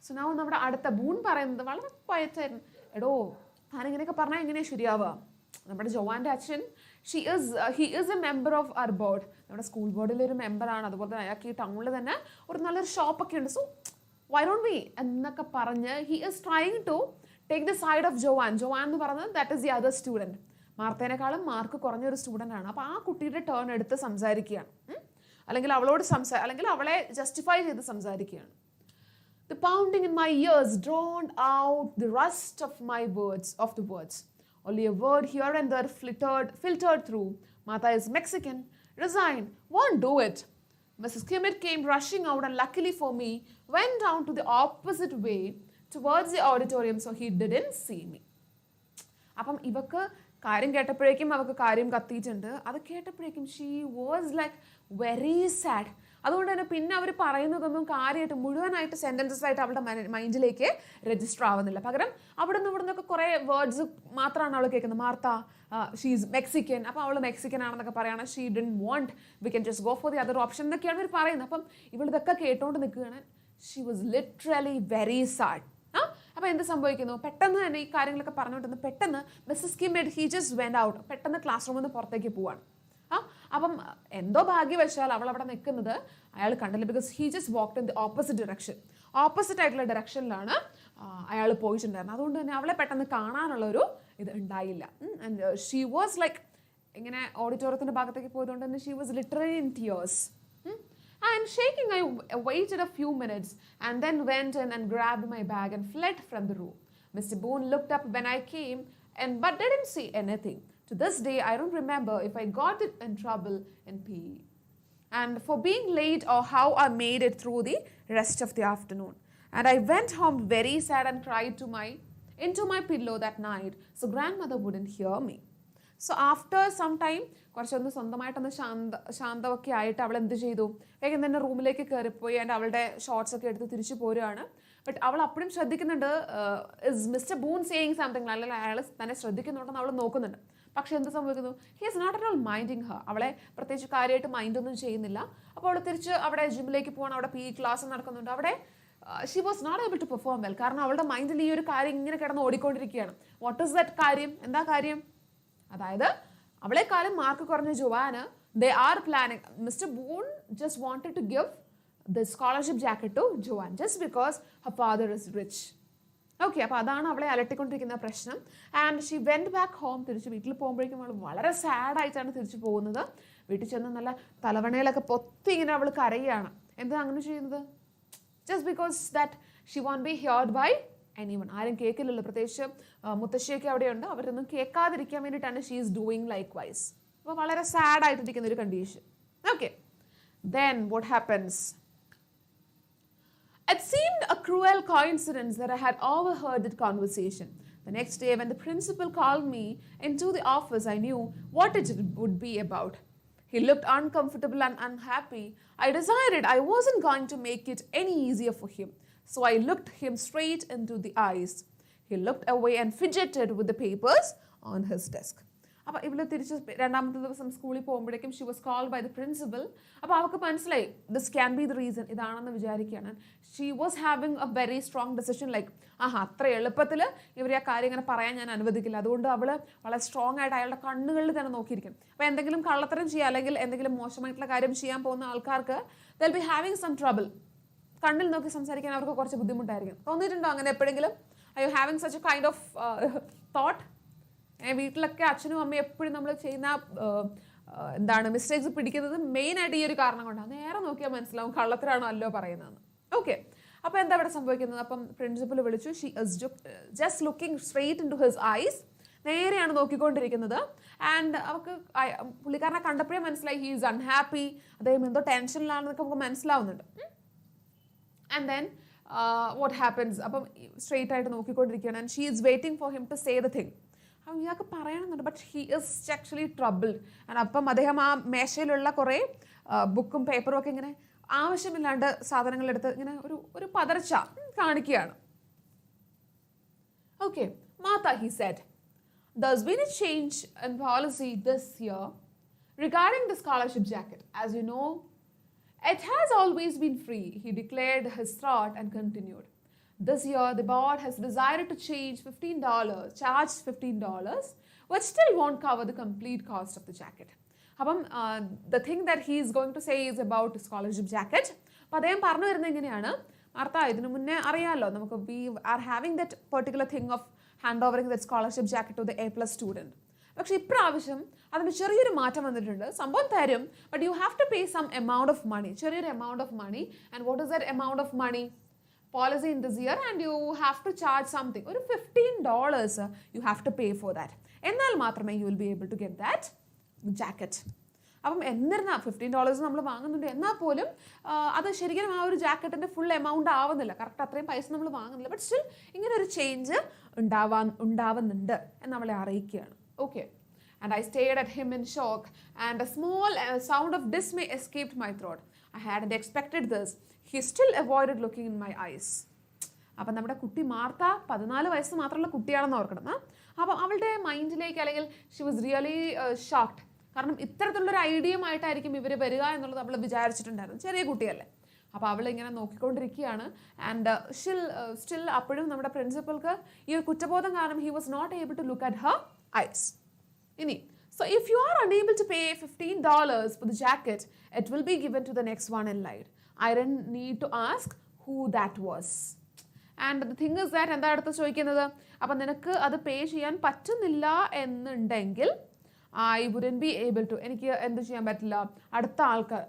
So now നമ്മുടെ അടുത്ത boon പറയുന്നത് വളരെ ക്വയറ്റായിരുന്നു. എടോ, താനിങ്ങനെയൊക്കെ പറഞ്ഞാൽ എങ്ങനെയാണ് ശരിയാവുക? നമ്മുടെ ജോവാൻ്റെ അച്ഛൻ he is a member of our board. നമ്മുടെ സ്കൂൾ ബോർഡിലെ ഒരു മെമ്പറാണ്. അതുപോലെ തന്നെ അയാൾക്ക് ഈ ടൗണിൽ തന്നെ ഒരു നല്ലൊരു ഷോപ്പൊക്കെ ഉണ്ട്. സോ why don't we എന്നൊക്കെ പറഞ്ഞ് he is trying to take the side of Joanne. Joanne എന്ന് പറയുന്നത് that is the other student. മാർത്തേനേക്കാളും മാർക്ക് കുറഞ്ഞൊരു സ്റ്റുഡൻ്റ് ആണ്. അപ്പോൾ ആ കുട്ടിയുടെ ടേൺ എടുത്ത് സംസാരിക്കുകയാണ്, അല്ലെങ്കിൽ അവളോട് അല്ലെങ്കിൽ അവളെ ജസ്റ്റിഫൈ ചെയ്ത് സംസാരിക്കുകയാണ്. The pounding in my ears drowned out the rest of the words. Only a word here and there filtered through. Martha is Mexican, resigned, won't do it. Mrs. Kimmid came rushing out and luckily for me went down to the opposite way towards the auditorium so he didn't see me. അപ്പം ഇവക്ക് കാര്യം കേട്ടപ്പോഴേക്കും അവൾക്ക് കാര്യം കത്തിയിട്ടുണ്ട്. അത് കേട്ടപ്പോഴേക്കും she was like very sad. അതുകൊണ്ട് തന്നെ പിന്നെ അവർ പറയുന്നതൊന്നും കാര്യമായിട്ട് മുഴുവനായിട്ട് സെൻറ്റൻസസ് ആയിട്ട് അവളുടെ മൈൻഡിലേക്ക് രജിസ്റ്റർ ആവുന്നില്ല. പകരം അവിടെ നിന്ന് ഇവിടെ നിന്നൊക്കെ കുറേ വേർഡ്സ് മാത്രമാണ് അവൾ കേൾക്കുന്നത്. മാർത്ത ഷീ ഈസ് മെക്സിക്കൻ, അപ്പോൾ അവൾ മെക്സിക്കൻ ആണെന്നൊക്കെ പറയുകയാണ്. She didn't want, we can just go for the other option എന്നൊക്കെയാണ് അവർ പറയുന്നത്. അപ്പം ഇവളിതൊക്കെ കേട്ടോണ്ട് നിൽക്കുകയാണ്. She was literally very sad. അപ്പോൾ എന്ത് സംഭവിക്കുന്നു? പെട്ടെന്ന് തന്നെ ഈ കാര്യങ്ങളൊക്കെ പറഞ്ഞുകൊണ്ടിരുന്നു. പെട്ടെന്ന് മിസ്സസ് കിമ്മിഡ് ഹി ജസ്റ്റ് വെന്റ് ഔട്ട്. പെട്ടെന്ന് ക്ലാസ് റൂമിൽ നിന്ന് പുറത്തേക്ക് പോവാണ്. അപ്പം എന്തോ ഭാഗ്യവശാൽ അവൾ അവിടെ നിൽക്കുന്നത് അയാൾ കണ്ടില്ല. Because he just walked in the opposite direction. Opposite ആയിട്ടുള്ള ഡയറക്ഷനിലാണ് അയാൾ പോയിട്ടുണ്ടായിരുന്നത്. അതുകൊണ്ട് തന്നെ അവളെ പെട്ടെന്ന് കാണാനുള്ളൊരു ഇത് ഉണ്ടായില്ല. ആൻഡ് ഷീ വാസ് ലൈക്ക് ഇങ്ങനെ ഓഡിറ്റോറിയത്തിൻ്റെ ഭാഗത്തേക്ക് പോയതുകൊണ്ട് തന്നെ she was literally in tears. And shaking, I waited a few minutes and then went in and grabbed my bag and fled from the room. Mr. Boone looked up when I came but didn't say anything. To this day, I don't remember if I got in trouble in PE and for being late or how I made it through the rest of the afternoon. And I went home very sad and cried into my pillow that night so grandmother wouldn't hear me. So after some time കുറച്ചൊന്ന് സ്വന്തമായിട്ടൊന്ന് ശാന്തമൊക്കെ ആയിട്ട് അവൾ എന്ത് ചെയ്തു? വേഗം തന്നെ റൂമിലേക്ക് കയറിപ്പോയി ആൻഡ് അവളുടെ ഷോർട്സ് ഒക്കെ എടുത്ത് തിരിച്ചു പോരുകയാണ്. ബട്ട് അവൾ അപ്പോഴും ശ്രദ്ധിക്കുന്നുണ്ട്, is mister Boone saying something, അല്ലെങ്കിൽ അയാൾ തന്നെ ശ്രദ്ധിക്കുന്നുണ്ടെന്ന് അവൾ നോക്കുന്നുണ്ട്. പക്ഷെ എന്ത് സംഭവിക്കുന്നു? He is not at all minding her. അവളെ പ്രത്യേകിച്ച് കാര്യമായിട്ട് മൈൻഡൊന്നും ചെയ്യുന്നില്ല. അപ്പോൾ അവൾ തിരിച്ച് അവിടെ ജിമ്മിലേക്ക് പോകണം. അവിടെ PE ക്ലാസ് നടക്കുന്നുണ്ട്. അവിടെ she was not able to perform well. കാരണം അവളുടെ മൈൻഡിൽ ഈ ഒരു കാര്യം ഇങ്ങനെ കിടന്ന് ഓടിക്കൊണ്ടിരിക്കുകയാണ്. വാട്ട് ഈസ് ദാറ്റ് കാര്യം? എന്താ കാര്യം? അതായത് അവളെക്കാളും മാർക്ക് കുറഞ്ഞ ജോവാന് they are planning. Mister Boone just wanted to give the scholarship jacket to Joanne just because her father is rich. Okay, അപ്പോൾ അതാണ് അവളെ അലട്ടിക്കൊണ്ടിരിക്കുന്ന പ്രശ്നം. And she went back home. തിരിച്ച് വീട്ടിൽ പോകുമ്പോഴേക്കും അവൾ വളരെ സാഡായിട്ടാണ് തിരിച്ചു പോകുന്നത്. വീട്ടിൽ ചെന്ന് നല്ല തലവണയിലൊക്കെ പൊത്തി ഇങ്ങനെ അവൾ കരയുകയാണ്. എന്താ അങ്ങനെ ചെയ്യുന്നത്? Just because that she won't be heard by anyone. ആരും കേൾക്കില്ലല്ലോ, പ്രത്യേകിച്ച് മുത്തശ്ശിയൊക്കെ അവിടെയുണ്ട്. അവരൊന്നും കേൾക്കാതിരിക്കാൻ വേണ്ടിയിട്ടാണ് she is doing likewise. അപ്പോൾ വളരെ സാഡായിട്ടിരിക്കുന്ന ഒരു condition. Okay, then what happens? It seemed a cruel coincidence that I had overheard that conversation. The next day, when the principal called me into the office, I knew what it would be about. He looked uncomfortable and unhappy. I decided I wasn't going to make it any easier for him. So I looked him straight into the eyes. He looked away and fidgeted with the papers on his desk. അപ്പോൾ ഇവള് തിരിച്ച് രണ്ടാമത്തെ ദിവസം സ്കൂളിൽ പോകുമ്പോഴേക്കും she was called by the principal. അപ്പോൾ അവൾക്ക് മനസ്സിലായി this can be the reason, ഇതാണെന്ന് വിചാരിക്കുകയാണ്. She was having a very strong decision like അത്ര എളുപ്പത്തിൽ ഇവരെ ആ കാര്യം ഇങ്ങനെ പറയാൻ ഞാൻ അനുവദിക്കില്ല. അതുകൊണ്ട് അവൾ വളരെ സ്ട്രോങ് ആയിട്ട് അയാളുടെ കണ്ണുകളിൽ തന്നെ നോക്കിയിരിക്കും. അപ്പോൾ എന്തെങ്കിലും കള്ളത്തരം ചെയ്യുക അല്ലെങ്കിൽ എന്തെങ്കിലും മോശമായിട്ടുള്ള കാര്യം ചെയ്യാൻ പോകുന്ന ആൾക്കാർക്ക് they'll be having some trouble. കണ്ണിൽ നോക്കി സംസാരിക്കാൻ അവർക്ക് കുറച്ച് ബുദ്ധിമുട്ടായിരിക്കും. തോന്നിയിട്ടുണ്ടോ അങ്ങനെ എപ്പോഴെങ്കിലും? I you having such a kind of thought? വീട്ടിലൊക്കെ അച്ഛനും അമ്മയും എപ്പോഴും നമ്മൾ ചെയ്യുന്ന എന്താണ് മിസ്റ്റേക്സ് പിടിക്കുന്നത് മെയിനായിട്ട് ഈ ഒരു കാരണം കൊണ്ടാണ്. നേരെ നോക്കിയാൽ മനസ്സിലാവും കള്ളത്തരാണോ അല്ലോ പറയുന്നതെന്ന്. ഓക്കെ, അപ്പോൾ എന്താ ഇവിടെ സംഭവിക്കുന്നത്? അപ്പം പ്രിൻസിപ്പൽ വിളിച്ചു. She is just looking straight in to his eyes. നേരെയാണ് നോക്കിക്കൊണ്ടിരിക്കുന്നത്. ആൻഡ് അവർക്ക് പുള്ളിക്കാരനെ കണ്ടപ്പോഴേ മനസ്സിലായി ഹീ ഈസ് അൺഹാപ്പി, അദ്ദേഹം എന്തോ ടെൻഷനിലാണെന്നൊക്കെ നമുക്ക് മനസ്സിലാവുന്നുണ്ട്. And then what happens? അപ്പം സ്ട്രെയിറ്റ് ആയിട്ട് നോക്കിക്കൊണ്ടിരിക്കുകയാണ്. And she is waiting for him to say the thing. അപ്പം ഇയാൾക്ക് പറയണമെന്നുണ്ട്, but he is actually troubled. And അപ്പം അദ്ദേഹം ആ മേശയിലുള്ള കുറേ ബുക്കും പേപ്പറും ഒക്കെ ഇങ്ങനെ ആവശ്യമില്ലാണ്ട് സാധനങ്ങളെടുത്ത് ഇങ്ങനെ ഒരു പതർച്ച കാണിക്കുകയാണ്. Okay, Martha, he said, there's been a change in policy this year regarding the scholarship jacket. As you know, it has always been free. He declared his thought and continued. This year, the board has decided to charge $15, which still won't cover the complete cost of the jacket. അപ്പം the thing that he is going to say is about scholarship jacket. അപ്പോൾ അദ്ദേഹം പറഞ്ഞു വരുന്നത് എങ്ങനെയാണ്? Martha, ഇതിനു മുന്നേ അറിയാമല്ലോ നമുക്ക് we are having that particular thing of hand overing that scholarship jacket to the A+ student. പക്ഷേ ഇപ്രാവശ്യം അതിന് ചെറിയൊരു മാറ്റം വന്നിട്ടുണ്ട്. സംഭവം തരും, but you have to pay some amount of money, ചെറിയൊരു amount of money. And what is that amount of money? Policy in this year, and you have to charge something. ഒരു $15 you have to pay for that. എന്നാൽ മാത്രമേ you will be able to get that jacket. അപ്പം എന്നിരുന്നാൽ $15 നമ്മൾ വാങ്ങുന്നുണ്ട്, എന്നാൽ പോലും അത് ശരിക്കും ആ ഒരു ജാക്കറ്റിൻ്റെ ഫുൾ എമൗണ്ട് ആവുന്നില്ല. കറക്റ്റ് അത്രയും പൈസ നമ്മൾ വാങ്ങുന്നില്ല. ബട്ട് സ്റ്റിൽ ഇങ്ങനെ ഒരു ചേഞ്ച് ഉണ്ടാവുന്നുണ്ട് എന്ന് നമ്മളെ അറിയിക്കുകയാണ്. Okay, and I stared at him in shock, and a small sound of dismay escaped my throat. I hadn't expected this. He still avoided looking in my eyes. അപ്പം നമ്മുടെ കുട്ടി Martha 14 വയസ്സ് മാത്രമുള്ള കുട്ടിയാണെന്ന് ഓർക്കണം. അപ്പം അവളുടെ മൈൻഡിലേക്ക് അല്ലെങ്കിൽ ഷി വാസ് റിയലി ഷോക്ക്ഡ്. കാരണം ഇത്തരത്തിലുള്ളൊരു ഐഡിയയുമായിട്ടായിരിക്കും ഇവർ വരിക എന്നുള്ളത് അവൾ വിചാരിച്ചിട്ടുണ്ടായിരുന്നു. ചെറിയ കുട്ടിയല്ലേ. അപ്പോൾ അവൾ ഇങ്ങനെ നോക്കിക്കൊണ്ടിരിക്കുകയാണ്. ആൻഡ് സ്റ്റിൽ അപ്പോഴും നമ്മുടെ പ്രിൻസിപ്പൾക്ക് ഈ ഒരു കുറ്റബോധം കാരണം he was not able to look at her eyes. ഇനി so if you are unable to pay $15 for the jacket, it will be given to the next one in line. I didn't need to ask who that was. And the thing is that എന്താ അടുത്ത് ചോദിക്കുന്നത്? അപ്പം നിനക്ക് അത് പേ ചെയ്യാൻ പറ്റുന്നില്ല എന്നുണ്ടെങ്കിൽ I wouldn't be able to, എനിക്ക് എന്ത് ചെയ്യാൻ പറ്റില്ല, അടുത്ത ആൾക്ക്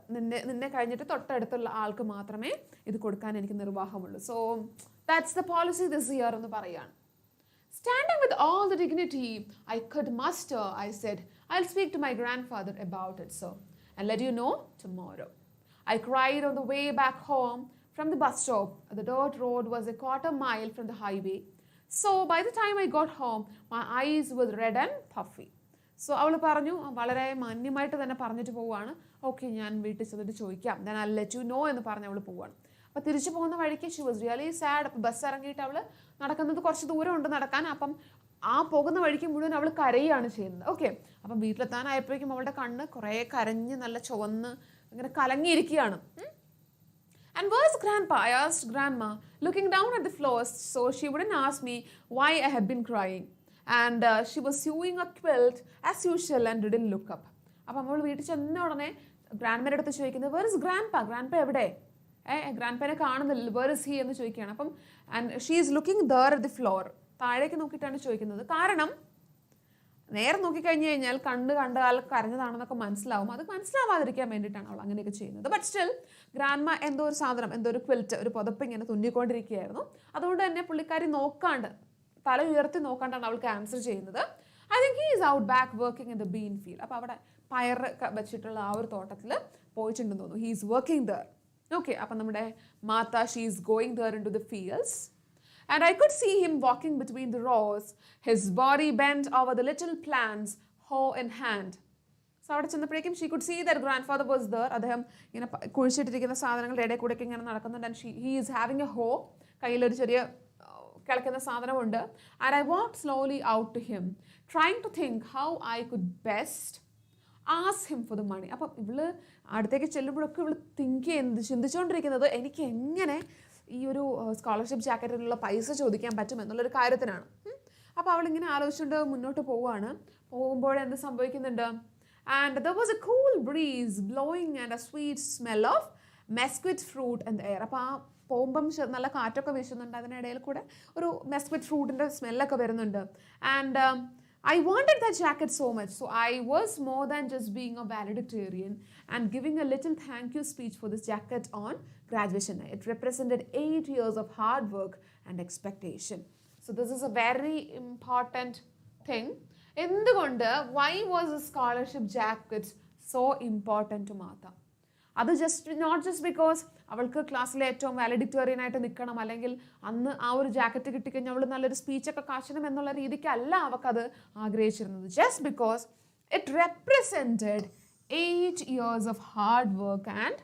നിന്നെ കഴിഞ്ഞിട്ട് തൊട്ടടുത്തുള്ള ആൾക്ക് മാത്രമേ ഇത് കൊടുക്കാൻ എനിക്ക് നിർവാഹമുള്ളൂ. So that's the policy this year എന്ന് പറയാണ്. Standing with all the dignity I could muster, I said, I'll speak to my grandfather about it, sir, and let you know tomorrow. I cried on the way back home from the bus stop. The dirt road was a quarter mile from the highway. So by the time I got home, my eyes were red and puffy. So അവൾ പറഞ്ഞു, വളരെ മാന്യമായിട്ട് തന്നെ പറഞ്ഞിട്ട് പോവുകയാണ്. Okay, ഞാൻ വീട്ടിൽ ചെന്നിട്ട് ചോദിക്കാം, then I'll let you know എന്ന് പറഞ്ഞ് അവൾ പോവുകയാണ്. അപ്പോൾ തിരിച്ചു പോകുന്ന വഴിക്ക് ഷി വാസ് റിയലി സാഡ്. അപ്പോൾ ബസ് ഇറങ്ങിയിട്ട് അവൾ നടക്കുന്നത് കുറച്ച് ദൂരമുണ്ട് നടക്കാൻ. അപ്പം ആ പോകുന്ന വഴിക്ക് മുഴുവൻ അവൾ കരയുകയാണ് ചെയ്യുന്നത്. ഓക്കെ, അപ്പം വീട്ടിലെത്താനായപ്പോഴേക്കും അവളുടെ കണ്ണ് കുറേ കരഞ്ഞ് നല്ല ചുവന്ന് ഇങ്ങനെ കലങ്ങിയിരിക്കുകയാണ്. And where's Grandpa? I asked Grandma, looking down at the floor so she wouldn't ask me why I had been crying. And she was sewing a quilt as usual and didn't look up. അപ്പം അവൾ വീട്ടിൽ ചെന്ന ഉടനെ ഗ്രാൻഡ്മയുടെ അടുത്ത് ചോദിക്കുന്നത്, where is Grandpa? Grandpa എവിടെ grand പാനെ കാണുന്നില്ല, where is he എന്ന് ചോദിക്കുകയാണ്. അപ്പം and she is looking there at the floor, താഴേക്ക് നോക്കിയിട്ടാണ് ചോദിക്കുന്നത്. കാരണം നേരെ നോക്കിക്കഴിഞ്ഞ് കഴിഞ്ഞാൽ കണ്ടാൽ കരഞ്ഞതാണെന്നൊക്കെ മനസ്സിലാവും. അത് മനസ്സിലാവാതിരിക്കാൻ വേണ്ടിയിട്ടാണ് അവൾ അങ്ങനെയൊക്കെ ചെയ്യുന്നത്. ബട്ട് സ്റ്റിൽ ഗ്രാൻഡ്മ എന്തോ ഒരു സാധനം, എന്തോ ഒരു ക്വിൽറ്റ്, ഒരു പുതപ്പ് ഇങ്ങനെ തുന്നിക്കൊണ്ടിരിക്കുകയായിരുന്നു. അതുകൊണ്ട് തന്നെ പുള്ളിക്കാരി നോക്കാണ്ട്, തല ഉയർത്തി നോക്കാണ്ടാണ് അവൾക്ക് ആൻസർ ചെയ്യുന്നത്. I think he is out back working in the bean field. അപ്പോൾ അവിടെ പയർ വെച്ചിട്ടുള്ള ആ ഒരു തോട്ടത്തിൽ പോയിട്ടുണ്ടെന്ന് തോന്നുന്നു. He is working there. Okay, അപ്പം നമ്മുടെ Marta, she is going there into the fields. And I could see him walking between the rows, his body bent over the little plants, hoe in hand. So അവിടെ ചെന്നപ്പോഴേക്കും she could see that grandfather was there. അദ്ദേഹം ഇങ്ങനെ കുഴിച്ചിട്ടിരിക്കുന്ന സാധനങ്ങളുടെ ഇടയിൽ കൂടെ ഇങ്ങനെ നടക്കുന്നുണ്ട്. And he is having a hoe, കയ്യിലൊരു ചെറിയ കിളക്കുന്ന സാധനമുണ്ട്. And I walked slowly out to him, trying to think how I could best ask him for the money. അപ്പം ഇവള് അടുത്തേക്ക് ചെല്ലുമ്പോഴൊക്കെ ഇവള് ചിന്തിച്ചുകൊണ്ടിരിക്കുന്നത് എനിക്ക് എങ്ങനെ ഈ ഒരു സ്കോളർഷിപ്പ് ജാക്കറ്റിനുള്ള പൈസ ചോദിക്കാൻ പറ്റും എന്നുള്ളൊരു കാര്യത്തിനാണ്. അപ്പോൾ അവളിങ്ങനെ ആലോചിച്ചുകൊണ്ട് മുന്നോട്ട് പോവുകയാണ്. പോകുമ്പോഴെന്ത് സംഭവിക്കുന്നുണ്ട്? And there was a cool breeze blowing and a sweet smell of mesquite fruit in the air. അപ്പോൾ ആ പോകുമ്പം നല്ല കാറ്റൊക്കെ വീശുന്നുണ്ട്, അതിനിടയിൽ കൂടെ ഒരു മെസ്ക്വിറ്റ് ഫ്രൂട്ടിൻ്റെ സ്മെല്ലൊക്കെ വരുന്നുണ്ട്. And I wanted that jacket so much, so I was more than just being a valedictorian and giving a little thank you speech for this jacket on graduation night. It represented 8 years of hard work and expectation. So this is a very important thing. എന്തുകൊണ്ട് why was a scholarship jacket so important to Martha? അത് not just because അവൾക്ക് ക്ലാസ്സിലെ ഏറ്റവും വാലഡിക്ടോറിയൻ ആയിട്ട് നിൽക്കണം, അല്ലെങ്കിൽ അന്ന് ആ ഒരു ജാക്കറ്റ് കിട്ടിക്കഴിഞ്ഞാൽ അവൾ നല്ലൊരു സ്പീച്ചൊക്കെ കാശണം എന്നുള്ള രീതിക്കല്ല അവൾക്കത് ആഗ്രഹിച്ചിരുന്നത്. Just because it represented 8 years of hard work and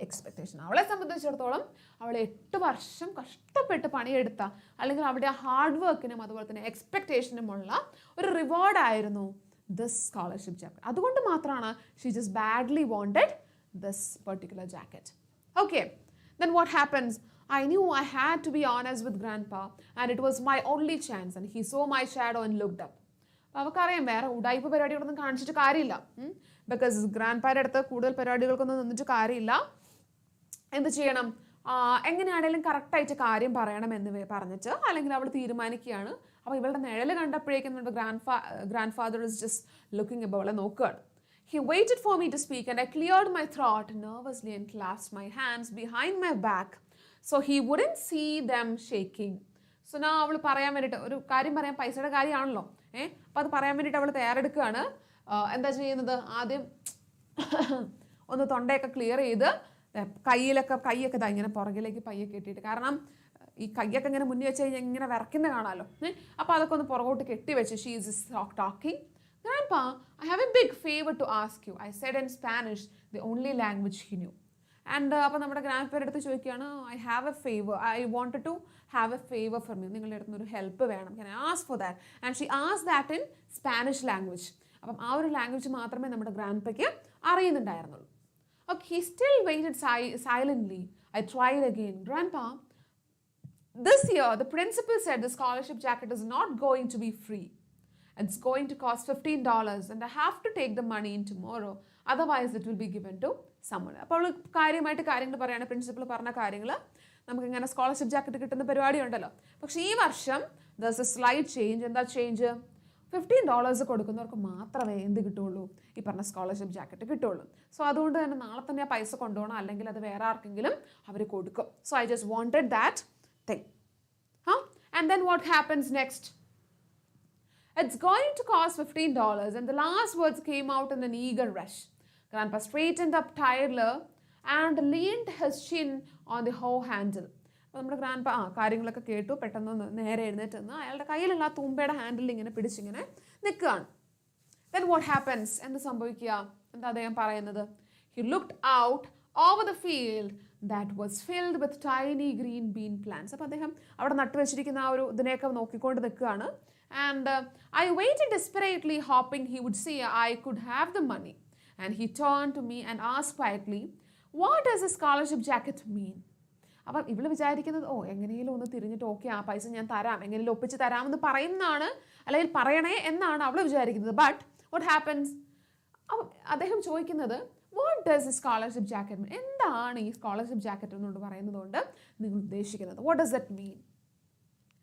expectation. അവളെ സംബന്ധിച്ചിടത്തോളം അവൾ 8 വർഷം കഷ്ടപ്പെട്ട് പണിയെടുത്ത, അല്ലെങ്കിൽ അവിടെ ആ ഹാർഡ് വർക്കിനും അതുപോലെ തന്നെ എക്സ്പെക്ടേഷനുമുള്ള ഒരു റിവാർഡായിരുന്നു ദിസ് സ്കോളർഷിപ്പ് ജാക്കറ്റ്. അതുകൊണ്ട് മാത്രമാണ് she just badly wanted this particular jacket. Okay, then what happens? I knew I had to be honest with grandpa and it was my only chance, and he saw my shadow and looked up. അവക്കറിയാം വേറെ ഉടായ്പ പരിപാടികളൊന്നും കാണിച്ചിട്ട് കാര്യമില്ല, because ഗ്രാൻഡ്പായുടെ അടുത്ത് കൂടുതൽ പരിപാടികൾക്കൊന്നും നിന്നിട്ട് കാര്യമില്ല. എന്ത് ചെയ്യണം? എങ്ങനെയാണെങ്കിലും കറക്റ്റായിട്ട് കാര്യം പറയണം എന്ന് പറഞ്ഞിട്ട് അല്ലെങ്കിൽ അവൾ തീരുമാനിക്കുകയാണ്. അപ്പോൾ ഇവളുടെ നിഴൽ കണ്ടപ്പോഴേക്കും നമ്മുടെ ഗ്രാൻഡ്ഫാദർ ഇസ് ജസ്റ്റ് ലുക്കിംഗ് അപ്പോൾ അവളെ നോക്കുകയാണ്. He waited for me to speak and I cleared my throat nervously and clasped my hands behind my back so he wouldn't see them shaking. So now അവൾ പറയാൻ വേണ്ടിയിട്ട് ഒരു കാര്യം പറയാൻ, പൈസയുടെ കാര്യമാണല്ലോ, അപ്പോൾ അത് പറയാൻ വേണ്ടിയിട്ട് അവൾ തയ്യാറെടുക്കുകയാണ്. എന്താ ചെയ്യുന്നത്? ആദ്യം ഒന്ന് തൊണ്ടയൊക്കെ ക്ലിയർ ചെയ്ത് കൈയൊക്കെ ഇങ്ങനെ പുറകിലേക്ക് പയ്യൊക്കെ കെട്ടിയിട്ട്, കാരണം ഈ കൈയൊക്കെ ഇങ്ങനെ മുന്നിൽ വെച്ച് കഴിഞ്ഞാൽ ഇങ്ങനെ വിറയ്ക്കുന്ന കാണാമല്ലോ. അപ്പോൾ അതൊക്കെ ഒന്ന് പുറകോട്ട് കെട്ടിവെച്ച് she is talking. Grandpa, I have a big favor to ask you, I said in Spanish, the only language he knew. And അപ്പോൾ നമ്മുടെ ഗ്രാൻഡ് പേരുടെ അടുത്ത് ചോദിക്കുകയാണ്, I have a favor, I wanted to have a favor for me. നിങ്ങളുടെ അടുത്ത് ഒരു help വേണം, can I ask for that? And she asked that in Spanish language. അപ്പം ആ ഒരു ലാംഗ്വേജ് മാത്രമേ നമ്മുടെ ഗ്രാൻഡ്പയ്ക്ക് അറിയുന്നുണ്ടായിരുന്നുള്ളൂ. Okay, he still waited silently. I tried again. Grandpa, this year the principal said the scholarship jacket is not going to be free. It's going to cost $15 and I have to take the money in tomorrow. Otherwise it will be given to someone. അപ്പോൾ അവൾ കാര്യമായിട്ട് കാര്യങ്ങൾ പറയുകയാണ്. Principal പറഞ്ഞ കാര്യങ്ങൾ, നമുക്കിങ്ങനെ scholarship jacket കിട്ടുന്ന പരിപാടി ഉണ്ടല്ലോ. പക്ഷേ ഈ വർഷം there's a slight change. എന്താ ചേഞ്ച്? $15 കൊടുക്കുന്നവർക്ക് മാത്രമേ എന്ത് കിട്ടുള്ളൂ? ഈ പറഞ്ഞ സ്കോളർഷിപ്പ് ജാക്കറ്റ് കിട്ടുള്ളൂ. സോ അതുകൊണ്ട് തന്നെ നാളെ തന്നെ ആ പൈസ കൊണ്ടുപോകണം, അല്ലെങ്കിൽ അത് വേറെ ആർക്കെങ്കിലും അവർ കൊടുക്കും. So I just wanted that thing. And then what happens next? It's going to cost $15, and the last words came out in an eager rush. Grandpa straightened up tiredly and leaned his chin on the hoe handle. അപ്പോൾ നമ്മുടെ grandpa കാര്യങ്ങളൊക്കെ കേട്ടു, പെട്ടെന്ന് നേരെ എഴുന്നേറ്റ് നിന്ന് അയാളുടെ കയ്യിലുള്ള ആ തൂമ്പയുടെ ഹാൻഡിൽ ഇങ്ങനെ പിടിച്ചിങ്ങനെ നിൽക്കുകയാണ്. Then what happens? എന്ത് സംഭവിക്കുക? എന്താ അദ്ദേഹം പറയുന്നത്? He looked out over the field that was filled with tiny green bean plants. അപ്പോൾ അദ്ദേഹം അവിടെ നട്ടുവെച്ചിരിക്കുന്ന ആ ഒരു ഇതിനെയൊക്കെ നോക്കിക്കൊണ്ട് നിൽക്കുകയാണ്. And I waited desperately, hoping he would say I could have the money. And he turned to me and asked quietly, what does a scholarship jacket mean? അപ്പം ഇവള് വിചാരിക്കുന്നത്, എങ്ങനെയും ഒന്ന് തിരിഞ്ഞിട്ട് ഓക്കെ ആ പൈസ ഞാൻ തരാം, എങ്ങനെയും ഒപ്പിച്ച് തരാമെന്ന് പറയുന്നതാണ്, അല്ലെങ്കിൽ പറയണേ എന്നാണ് അവൾ വിചാരിക്കുന്നത്. But what happens? അദ്ദേഹം ചോദിക്കുന്നത്, വാട്ട് ഡസ് സ്കോളർഷിപ്പ് ജാക്കറ്റ് മീൻ? എന്താണ് ഈ സ്കോളർഷിപ്പ് ജാക്കറ്റ് എന്നുകൊണ്ട് പറയുന്നതുകൊണ്ട് നിങ്ങൾ ഉദ്ദേശിക്കുന്നത്? What does that mean?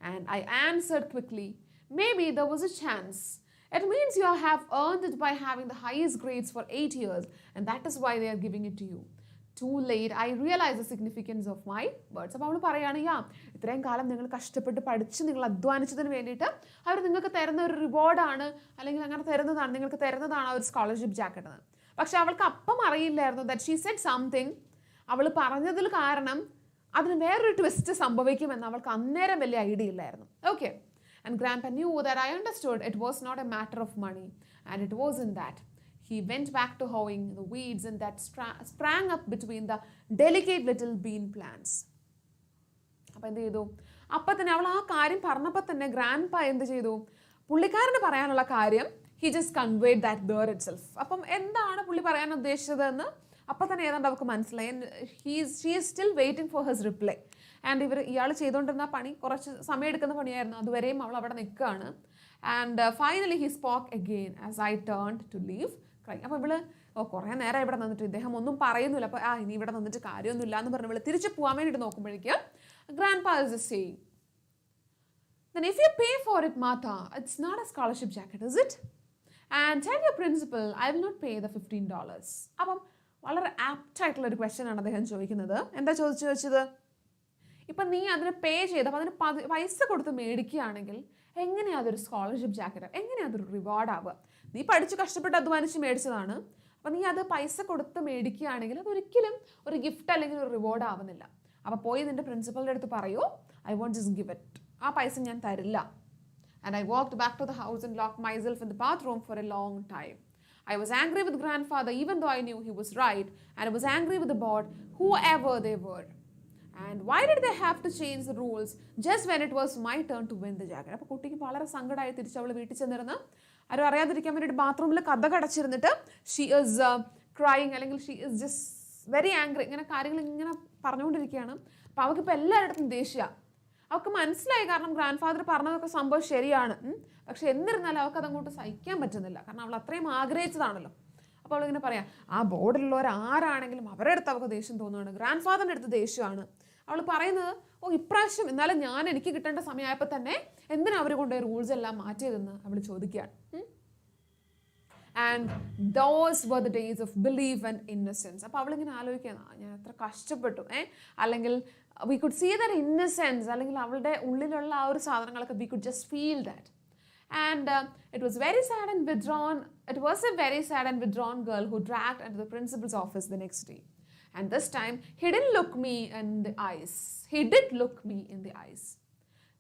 And I answered quickly, maybe there was a chance. It means you have earned it by having the highest grades for 8 years, and that is why they are giving it to you. Too late, I realized the significance of my words. അപ്പോൾ അവൾ പറയുകയാണ്, ഇത്രയും കാലം നിങ്ങൾ കഷ്ടപ്പെട്ട് പഠിച്ച് നിങ്ങൾ അധ്വാനിച്ചതിന് വേണ്ടിയിട്ട് അവർ നിങ്ങൾക്ക് തരുന്ന ഒരു റിവാർഡാണ്, അല്ലെങ്കിൽ അങ്ങനെ തരുന്നതാണ്, നിങ്ങൾക്ക് തരുന്നതാണ് ആ ഒരു സ്കോളർഷിപ്പ് ജാക്കറ്റ് എന്ന്. പക്ഷെ അവൾക്ക് അപ്പം അറിയില്ലായിരുന്നു ദാറ്റ് ഷീ സെഡ് സംതിങ്. അവൾ പറഞ്ഞതിൽ കാരണം അതിന് വേറൊരു ട്വിസ്റ്റ് സംഭവിക്കുമെന്ന് അവൾക്ക് അന്നേരം വലിയ ഐഡിയ ഇല്ലായിരുന്നു. Okay, and grandpa knew that I understood it was not a matter of money, and it wasn't that. He went back to hoeing the weeds and that sprang up between the delicate little bean plants. അപ്പോൾ എന്ത് ചെയ്തു? അപ്പം തന്നെ അവൾ ആ കാര്യം പറഞ്ഞപ്പോൾ തന്നെ ഗ്രാൻഡ്പ എന്ത് ചെയ്തു? പുള്ളിക്കാരന് പറയാനുള്ള കാര്യം he just conveyed that there itself. അപ്പം എന്താണ് പുള്ളി പറയാൻ ഉദ്ദേശിച്ചതെന്ന് അപ്പം തന്നെ ഏതാണ്ട് അവർക്ക് മനസ്സിലായി. She is still waiting for his reply. And ഇയാൾ ചെയ്തുകൊണ്ടിരുന്ന പണി കുറച്ച് സമയം എടുക്കുന്ന പണിയായിരുന്നു. അതുവരെയും അവൾ അവിടെ നിൽക്കുകയാണ്. And finally he spoke again as I turn to leave cry. അപ്പോൾ ഇവള് കുറേ നേരം ഇവിടെ നിന്നിട്ട് ഇദ്ദേഹം ഒന്നും പറയുന്നില്ല. അപ്പോൾ ഇനി ഇവിടെ നിന്നിട്ട് കാര്യമൊന്നുമില്ല എന്ന് പറഞ്ഞ് ഇവള് തിരിച്ച് പോകാൻ വേണ്ടിയിട്ട് നോക്കുമ്പോഴേക്കും grandpa is saying, then if you pay for it, Martha, it's not a scholarship jacket, is it? And tell your principal I will not pay the $15. അപ്പം വളരെ ആപ്റ്റായിട്ടുള്ള ഒരു ക്വസ്റ്റ്യൻ ആണ് അദ്ദേഹം ചോദിക്കുന്നത്. എന്താ ചോദിച്ചു വെച്ചത്? ഇപ്പം നീ അതിന് പേ ചെയ്ത് അപ്പം അതിന് പൈസ കൊടുത്ത് മേടിക്കുകയാണെങ്കിൽ എങ്ങനെയാണ് അതൊരു സ്കോളർഷിപ്പ് ജാക്കറ്റ്, എങ്ങനെയാണ് അതൊരു റിവാർഡ് ആവുക? നീ പഠിച്ച് കഷ്ടപ്പെട്ട് അധ്വാനിച്ച് മേടിച്ചതാണ്. അപ്പം നീ അത് പൈസ കൊടുത്ത് മേടിക്കുകയാണെങ്കിൽ അതൊരിക്കലും ഒരു ഗിഫ്റ്റ് അല്ലെങ്കിൽ ഒരു റിവാർഡ് ആവുന്നില്ല. അപ്പോൾ പോയി നിൻ്റെ പ്രിൻസിപ്പലിൻ്റെ അടുത്ത് പറയൂ, I won't just give it, ആ പൈസ ഞാൻ തരില്ല. And I walked back to the house and locked myself in the bathroom for a long time. I was angry with grandfather even though I knew he was right, and I was angry with the board, whoever they were. And why did they have to change the rules just when it was my turn to win the jacket? അപ്പോൾ കുട്ടിക്ക് വളരെ സങ്കടമായി തിരിച്ച് അവൾ വീട്ടിൽ ചെന്നിരുന്ന് ആരും അറിയാതിരിക്കാൻ വേണ്ടിയിട്ട് ബാത്റൂമിൽ കഥ കടച്ചിരുന്നിട്ട് ഷീ ഈസ് ക്രൈങ്, അല്ലെങ്കിൽ she is just very angry. ഇങ്ങനെ കാര്യങ്ങൾ ഇങ്ങനെ പറഞ്ഞുകൊണ്ടിരിക്കുകയാണ്. അപ്പോൾ അവൾക്കിപ്പോൾ എല്ലായിടത്തും ദേഷ്യ. അവൾക്ക് മനസ്സിലായി, കാരണം ഗ്രാൻഡ് ഫാദർ പറഞ്ഞതൊക്കെ സംഭവം ശരിയാണ്. പക്ഷെ എന്നിരുന്നാലും അവൾക്ക് അതങ്ങോട്ട് സഹിക്കാൻ പറ്റുന്നില്ല, കാരണം അവൾ അത്രയും ആഗ്രഹിച്ചതാണല്ലോ. അപ്പോൾ അവളിങ്ങനെ പറയാം, ആ ബോർഡിലുള്ളവർ ആരാണെങ്കിലും അവരുടെ അടുത്ത് അവൾക്ക് ദേഷ്യം തോന്നുകയാണ്, ഗ്രാൻഡ് ഫാദറിൻ്റെ അടുത്ത് ദേഷ്യമാണ്. അവൾ പറയുന്നത്, ഇപ്രാവശ്യം എന്നാലും ഞാൻ എനിക്ക് കിട്ടേണ്ട സമയമായപ്പോൾ തന്നെ എന്തിനാ അവർ കൊണ്ട് റൂൾസ് എല്ലാം മാറ്റിയതെന്ന് അവൾ ചോദിക്കുകയാണ്. And those were the days of believe and innocence. അപ്പോൾ അവളിങ്ങനെ ആലോചിക്കുകയാണ്, ഞാൻ എത്ര കഷ്ടപ്പെട്ടു, അല്ലെങ്കിൽ we could see that innocence, അല്ലെങ്കിൽ അവളുടെ ഉള്ളിലുള്ള ആ ഒരു സാധനങ്ങളൊക്കെ we could just feel that. And it was a very sad and withdrawn girl who dragged into the principal's office the next day. And this time he did look me in the eyes.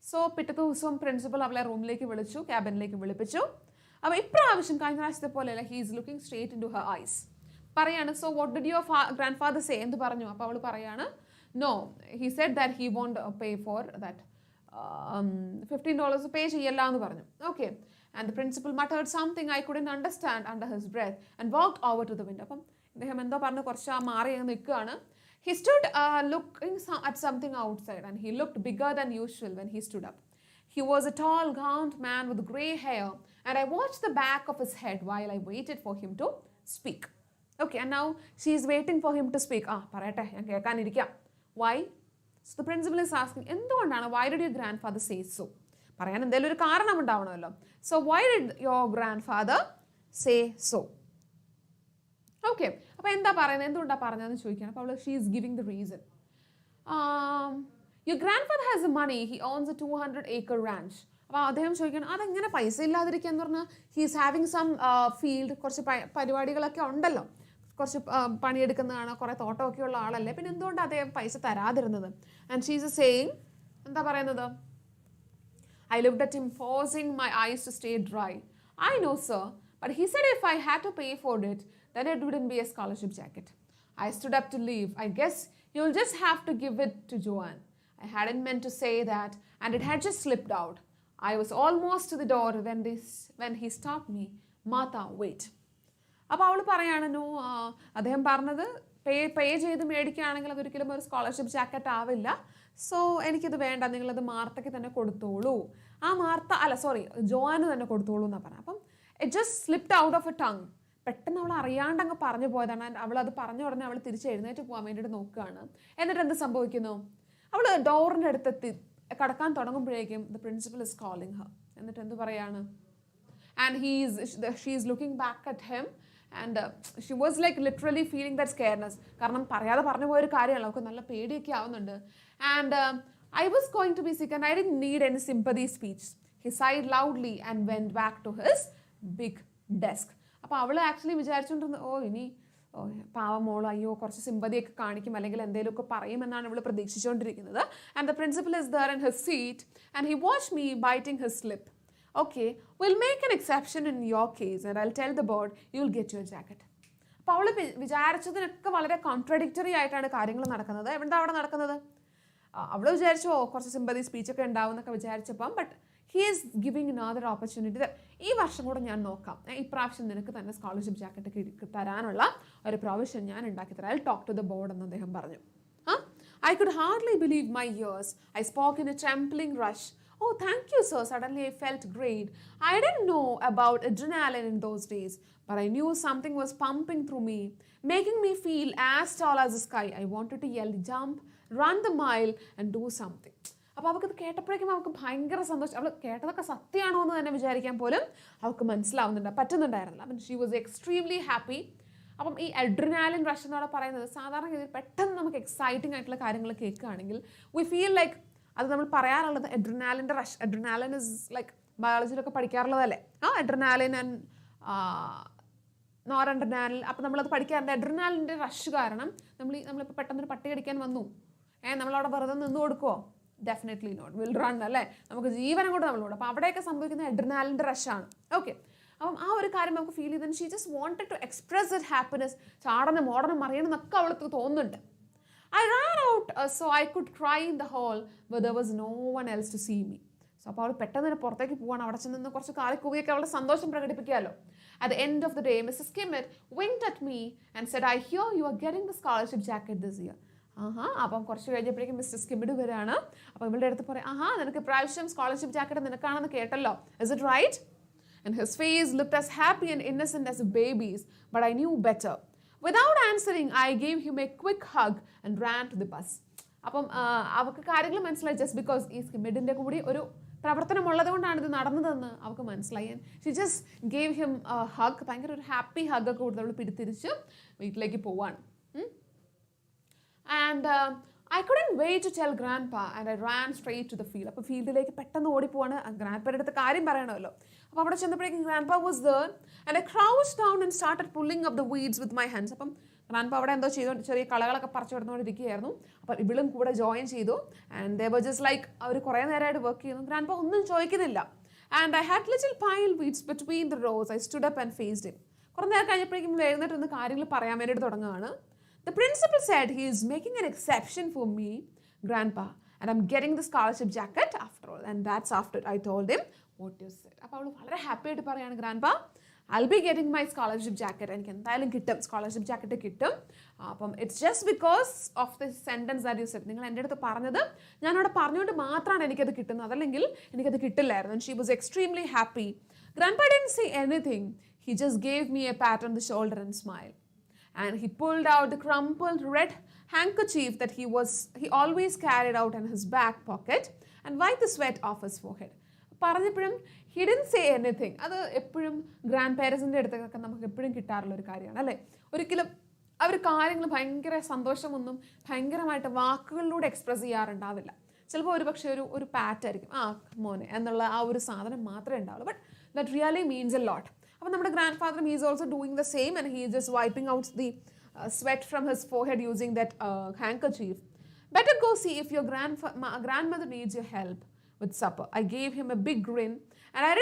So പിറ്റത്തെ ദിവസം principal അവളെ റൂമിലേക്ക് വിളിച്ചു, ക്യാബിനിലേക്ക് വിളിപ്പിച്ചു. അപ്പോൾ ഇപ്രാവശ്യം കഴിഞ്ഞ പ്രാവശ്യത്തെ പോലെയല്ല, he is looking straight into her eyes. പറയാണ്, so what did your grandfather say? എന്ത് പറഞ്ഞു? അപ്പോൾ അവൾ പറയാണ്, no, he said that he won't pay for that $15 pay ചെയ്യല്ല എന്ന് പറഞ്ഞു. Okay, and the principal muttered something I couldn't understand under his breath and walked over to the window. അപ്പം ഇദ്ദേഹം എന്തോ പറഞ്ഞ് കുറച്ച് മാറി നിൽക്കുകയാണ്. He stood looking at something outside, and he looked bigger than usual when he stood up. He was a tall, gaunt man with grey hair, and I watched the back of his head while I waited for him to speak. Okay, and now she is waiting for him to speak. പറയട്ടെ, ഞാൻ കേൾക്കാനിരിക്കാം. Why? So the principal is asking, എന്തുകൊണ്ടാണ്, why did your grandfather say so? പറയാൻ എന്തെങ്കിലും ഒരു കാരണം ഉണ്ടാവണമല്ലോ. So why did your grandfather say so? Okay, അപ്പോൾ എന്താ പറയുന്നത്, എന്തുകൊണ്ടാണ് പറഞ്ഞതെന്ന് ചോദിക്കുകയാണ്. അപ്പോൾ അവൾ she is giving the reason. Your grandfather has the money, he owns a 200-acre ranch. അപ്പോൾ അദ്ദേഹം ചോദിക്കണം, അതെങ്ങനെ പൈസ ഇല്ലാതിരിക്കുക എന്ന് പറഞ്ഞാൽ he is having some field, കുറച്ച് പരിപാടികളൊക്കെ ഉണ്ടല്ലോ, കുറച്ച് പണിയെടുക്കുന്നതാണ്, കുറേ തോട്ടമൊക്കെ ഉള്ള ആളല്ലേ, പിന്നെ എന്തുകൊണ്ട് അദ്ദേഹം പൈസ തരാതിരുന്നത്? ആൻഡ് ഷീ ഈസ് സേയിങ്, എന്താ പറയുന്നത്, I looked at him, forcing my eyes to stay dry. I know, sir, but he said if I had to pay for it, then it wouldn't be a scholarship jacket. I stood up to leave. I guess you'll just have to give it to Joanne. I hadn't meant to say that, and it had just slipped out. I was almost to the door when he stopped me. Martha, wait. അപ്പോൾ അവൾ പറയാണ്, no, അദ്ദേഹം പറഞ്ഞത് പേ ചെയ്ത് മേടിക്കുകയാണെങ്കിൽ അതൊരിക്കലും ഒരു scholarship jacket ആവില്ല. സോ എനിക്കിത് വേണ്ട, നിങ്ങളത് മാർത്തയ്ക്ക് തന്നെ കൊടുത്തോളൂ. ജോവാന് തന്നെ കൊടുത്തോളൂ എന്നാണ് പറഞ്ഞത്. അപ്പം it just slipped out of A tongue. പെട്ടെന്ന് അവൾ അറിയാണ്ട് അങ്ങ് പറഞ്ഞു പോയതാണ്. അവൾ അത് പറഞ്ഞ ഉടനെ അവൾ തിരിച്ച് എഴുന്നേറ്റ് പോകാൻ വേണ്ടിയിട്ട് നോക്കുകയാണ്. എന്നിട്ട് എന്ത് സംഭവിക്കുന്നു? അവൾ ഡോറിൻ്റെ അടുത്തെത്തി കടക്കാൻ തുടങ്ങുമ്പോഴേക്കും the principal is calling her. എന്നിട്ട് എന്ത് പറയാണ്? And she is looking back at him and she was like literally feeling that scareness. കാരണം പറയാതെ പറഞ്ഞു പോയൊരു കാര്യമാണ്, അവൾക്ക് നല്ല പേടിയൊക്കെ ആവുന്നുണ്ട്. And I was going to be sick and I didn't need any sympathy speech. He said loudly and went back to his big desk. അപ്പോൾ അവൾ ആക്ച്വലി വിചാരിച്ചുകൊണ്ടിരുന്നത്, ഇനി പാവം മോള് അയ്യോ കുറച്ച് സിമ്പതിയൊക്കെ കാണിക്കും അല്ലെങ്കിൽ എന്തെങ്കിലുമൊക്കെ പറയുമെന്നാണ് ഇവൾ പ്രതീക്ഷിച്ചുകൊണ്ടിരിക്കുന്നത്. And the principal is there in his seat and he watch me biting his lip. Okay, we'll make an exception in your case and I'll tell the board you'll get your jacket. അപ്പോൾ അവൾ വിചാരിച്ചതിനൊക്കെ വളരെ contradictory ആയിട്ടാണ് കാര്യങ്ങൾ നടക്കുന്നത്. എന്താ അവിടെ നടക്കുന്നത്? അവൾ വിചാരിച്ചു കുറച്ച് സിമ്പതി സ്പീച്ചൊക്കെ ഉണ്ടാവും എന്നൊക്കെ വിചാരിച്ചപ്പം, but he is giving another opportunity. ഈ വർഷം കൂടെ ഞാൻ നോക്കാം, ഇപ്രാവശ്യം നിനക്ക് തന്നെ സ്കോളർഷിപ്പ് ജാക്കറ്റ് തരാനുള്ള ഒരു പ്രൊവിഷൻ ഞാൻ ഉണ്ടാക്കി തരാം. I'll talk to the board എന്ന് അദ്ദേഹം പറഞ്ഞു. I could hardly believe my ears. I spoke in a trembling rush. Oh, thank you, sir. Suddenly I felt great. I didn't know about adrenaline in those days, but I knew something was pumping through me, making me feel as tall as the sky. I wanted to yell, jump, run the mile, and do something. അപ്പോൾ അവൾക്ക് കേട്ടപ്പോഴേക്കും അവൾക്ക് ഭയങ്കര സന്തോഷം. അവൾ കേട്ടതൊക്കെ സത്യമാണോ എന്ന് തന്നെ വിചാരിക്കാൻ പോലും അവൾക്ക് പറ്റുന്നുണ്ടായിരുന്നില്ല. അപ്പം ഷീ വാസ് എക്സ്ട്രീംലി ഹാപ്പി. അപ്പം ഈ അഡ്രിനാലിൻ റഷ് എന്നോട് പറയുന്നത് സാധാരണ രീതിയിൽ പെട്ടെന്ന് നമുക്ക് എക്സൈറ്റിംഗ് ആയിട്ടുള്ള കാര്യങ്ങൾ കേൾക്കുകയാണെങ്കിൽ വി ഫീൽ ലൈക്ക് അത് നമ്മൾ പറയാറുള്ളത് അഡ്രിനാലിൻ്റെ റഷ്. അഡ്രിനാലിൻ ഇസ് ലൈക്ക് ബയോളജിയിലൊക്കെ പഠിക്കാറുള്ളതല്ലേ, അഡ്രിനാലിൻ ആൻഡ് നോർ അഡ്രിനാലിൻ. അപ്പോൾ നമ്മളത് പഠിക്കാറുണ്ട്. അഡ്രിനാലിൻ്റെ റഷ് കാരണം നമ്മളിപ്പോൾ പെട്ടെന്നൊരു പട്ടി കടിക്കാൻ വന്നു, നമ്മളവിടെ വെറുതെ നിന്ന് കൊടുക്കുമോ? Definitely not. വിൽ റൺ അല്ലേ, നമുക്ക് ജീവനം കൊണ്ട് നമ്മളോട്. അപ്പോൾ അവിടെയൊക്കെ സംഭവിക്കുന്ന അഡ്രിനാലിൻ്റെ റഷാണ്. ഓക്കെ, അപ്പം ആ ഒരു കാര്യം നമുക്ക് ഫീൽ ചെയ്തതിന് she just wanted to express that happiness. ചാടണം ഓടണം മറിയണം എന്നൊക്കെ അവൾക്ക് തോന്നുന്നുണ്ട്. I ran out so I could cry in the hall where there was no one else to see me. So അപ്പോൾ അവൾ പെട്ടെന്ന് തന്നെ പുറത്തേക്ക് പോവാണ്. അവിടെ ചെന്ന് കുറച്ച് കാലിക്കൂവിയൊക്കെ അവളുടെ സന്തോഷം പ്രകടിപ്പിക്കാമല്ലോ. At the end of the day, Mrs. Kimmett winked at me and said, I hear you are getting the scholarship jacket this year. അപ്പം കുറച്ച് കഴിഞ്ഞപ്പോഴേക്കും മിസ്റ്റർ കിമ്മിഡ് വരികയാണ്. അപ്പോൾ ഇവളുടെ അടുത്ത് പറയാം, നിനക്ക് പ്രാവശ്യം സ്കോളർഷിപ്പ് ജാക്കറ്റ് നിനക്കാണെന്ന് കേട്ടല്ലോ, is it right? And his face looked as happy and innocent as a baby's, but I knew better. Without answering, I gave him a quick hug and ran to the bus. അപ്പം അവൾക്ക് കാര്യങ്ങൾ മനസ്സിലായി. Just because ഈ സ്കിമ്മിഡിൻ്റെ കൂടി ഒരു പ്രവർത്തനം ഉള്ളത് കൊണ്ടാണ് ഇത് നടന്നതെന്ന് അവൾക്ക് മനസ്സിലായി. She just gave him hug. ഭയങ്കര ഒരു ഹാപ്പി ഹഗ് ഒക്കെ കൊടുത്ത് അവൾ പിടിത്തിരിച്ച് വീട്ടിലേക്ക് പോവാണ്. And I couldn't wait to tell Grandpa and I ran straight to the field. അപ്പോൾ ഫീൽഡിലേക്ക് പെട്ടെന്ന് ഓടിപ്പോവാണ്. ഗ്രാൻഡ്പയുടെ അടുത്ത് കാര്യം പറയണമല്ലോ. അപ്പോൾ അവിടെ ചെന്നപ്പോഴേക്കും Grandpa was there and I crouched down and started pulling up the weeds with my hands. അപ്പം Grandpa അവിടെ എന്തോ ചെയ്തു, ചെറിയ കളകളൊക്കെ പറിച്ചു കൊടുത്തുകൊണ്ടിരിക്കുകയായിരുന്നു. അപ്പോൾ ഇവളും കൂടെ ജോയിൻ ചെയ്തു. And they were just like അവർ കുറേ നേരമായിട്ട് വർക്ക് ചെയ്യുന്നു. Grandpa ഒന്നും ചോദിക്കുന്നില്ല. And I had little pile weeds between the rows. I stood up and faced him. കുറേ നേരം കഴിഞ്ഞപ്പോഴേക്കും എഴുന്നേറ്റ് ഒന്ന് കാര്യങ്ങൾ പറയാൻ വേണ്ടിയിട്ട് തുടങ്ങുകയാണ്. The principal said he is making an exception for me, Grandpa, and I'm getting the scholarship jacket after all. And that's after I told him what you said. അപ്പോൾ അവൾ വളരെ ഹാപ്പി ആയിട്ട് പറയാണ്, Grandpa, I'll be getting my scholarship jacket. എനിക്ക് എന്തായാലും കിട്ടും, scholarship jacket കിട്ടും. അപ്പം it's just because of the sentence that you said. നിങ്ങൾ എൻ്റെ അടുത്ത് പറഞ്ഞത് ഞാനവിടെ പറഞ്ഞുകൊണ്ട് മാത്രമാണ് എനിക്കത് കിട്ടുന്നത്, അതല്ലെങ്കിൽ എനിക്കത് കിട്ടില്ലായിരുന്നു. And she was extremely happy. Grandpa didn't say anything. He just gave me a pat on the shoulder and smiled. And he pulled out the crumpled red handkerchief that he always carried out in his back pocket and wiped the sweat off his forehead. പറഞ്ഞപ്പോഴും he didn't say anything. അത് എപ്പോഴും grand പേരൻസിൻ്റെ അടുത്തൊക്കെ നമുക്ക് എപ്പോഴും കിട്ടാറുള്ള ഒരു കാര്യമാണ് അല്ലേ. ഒരിക്കലും അവർ കാര്യങ്ങൾ ഭയങ്കര സന്തോഷമൊന്നും ഭയങ്കരമായിട്ട് വാക്കുകളിലൂടെ എക്സ്പ്രസ് ചെയ്യാറുണ്ടാവില്ല. ചിലപ്പോൾ ഒരുപക്ഷെ ഒരു പാറ്റായിരിക്കും, മോനെ എന്നുള്ള ആ ഒരു സാധനം മാത്രമേ ഉണ്ടാവുള്ളൂ. But that really means a lot. അപ്പോൾ നമ്മുടെ ഗ്രാൻഡ് ഫാദറും he is also doing the same and he is just wiping out the sweat from his forehead using that handkerchief. Better go see if your grandmother needs your help with supper. I gave him a big grin and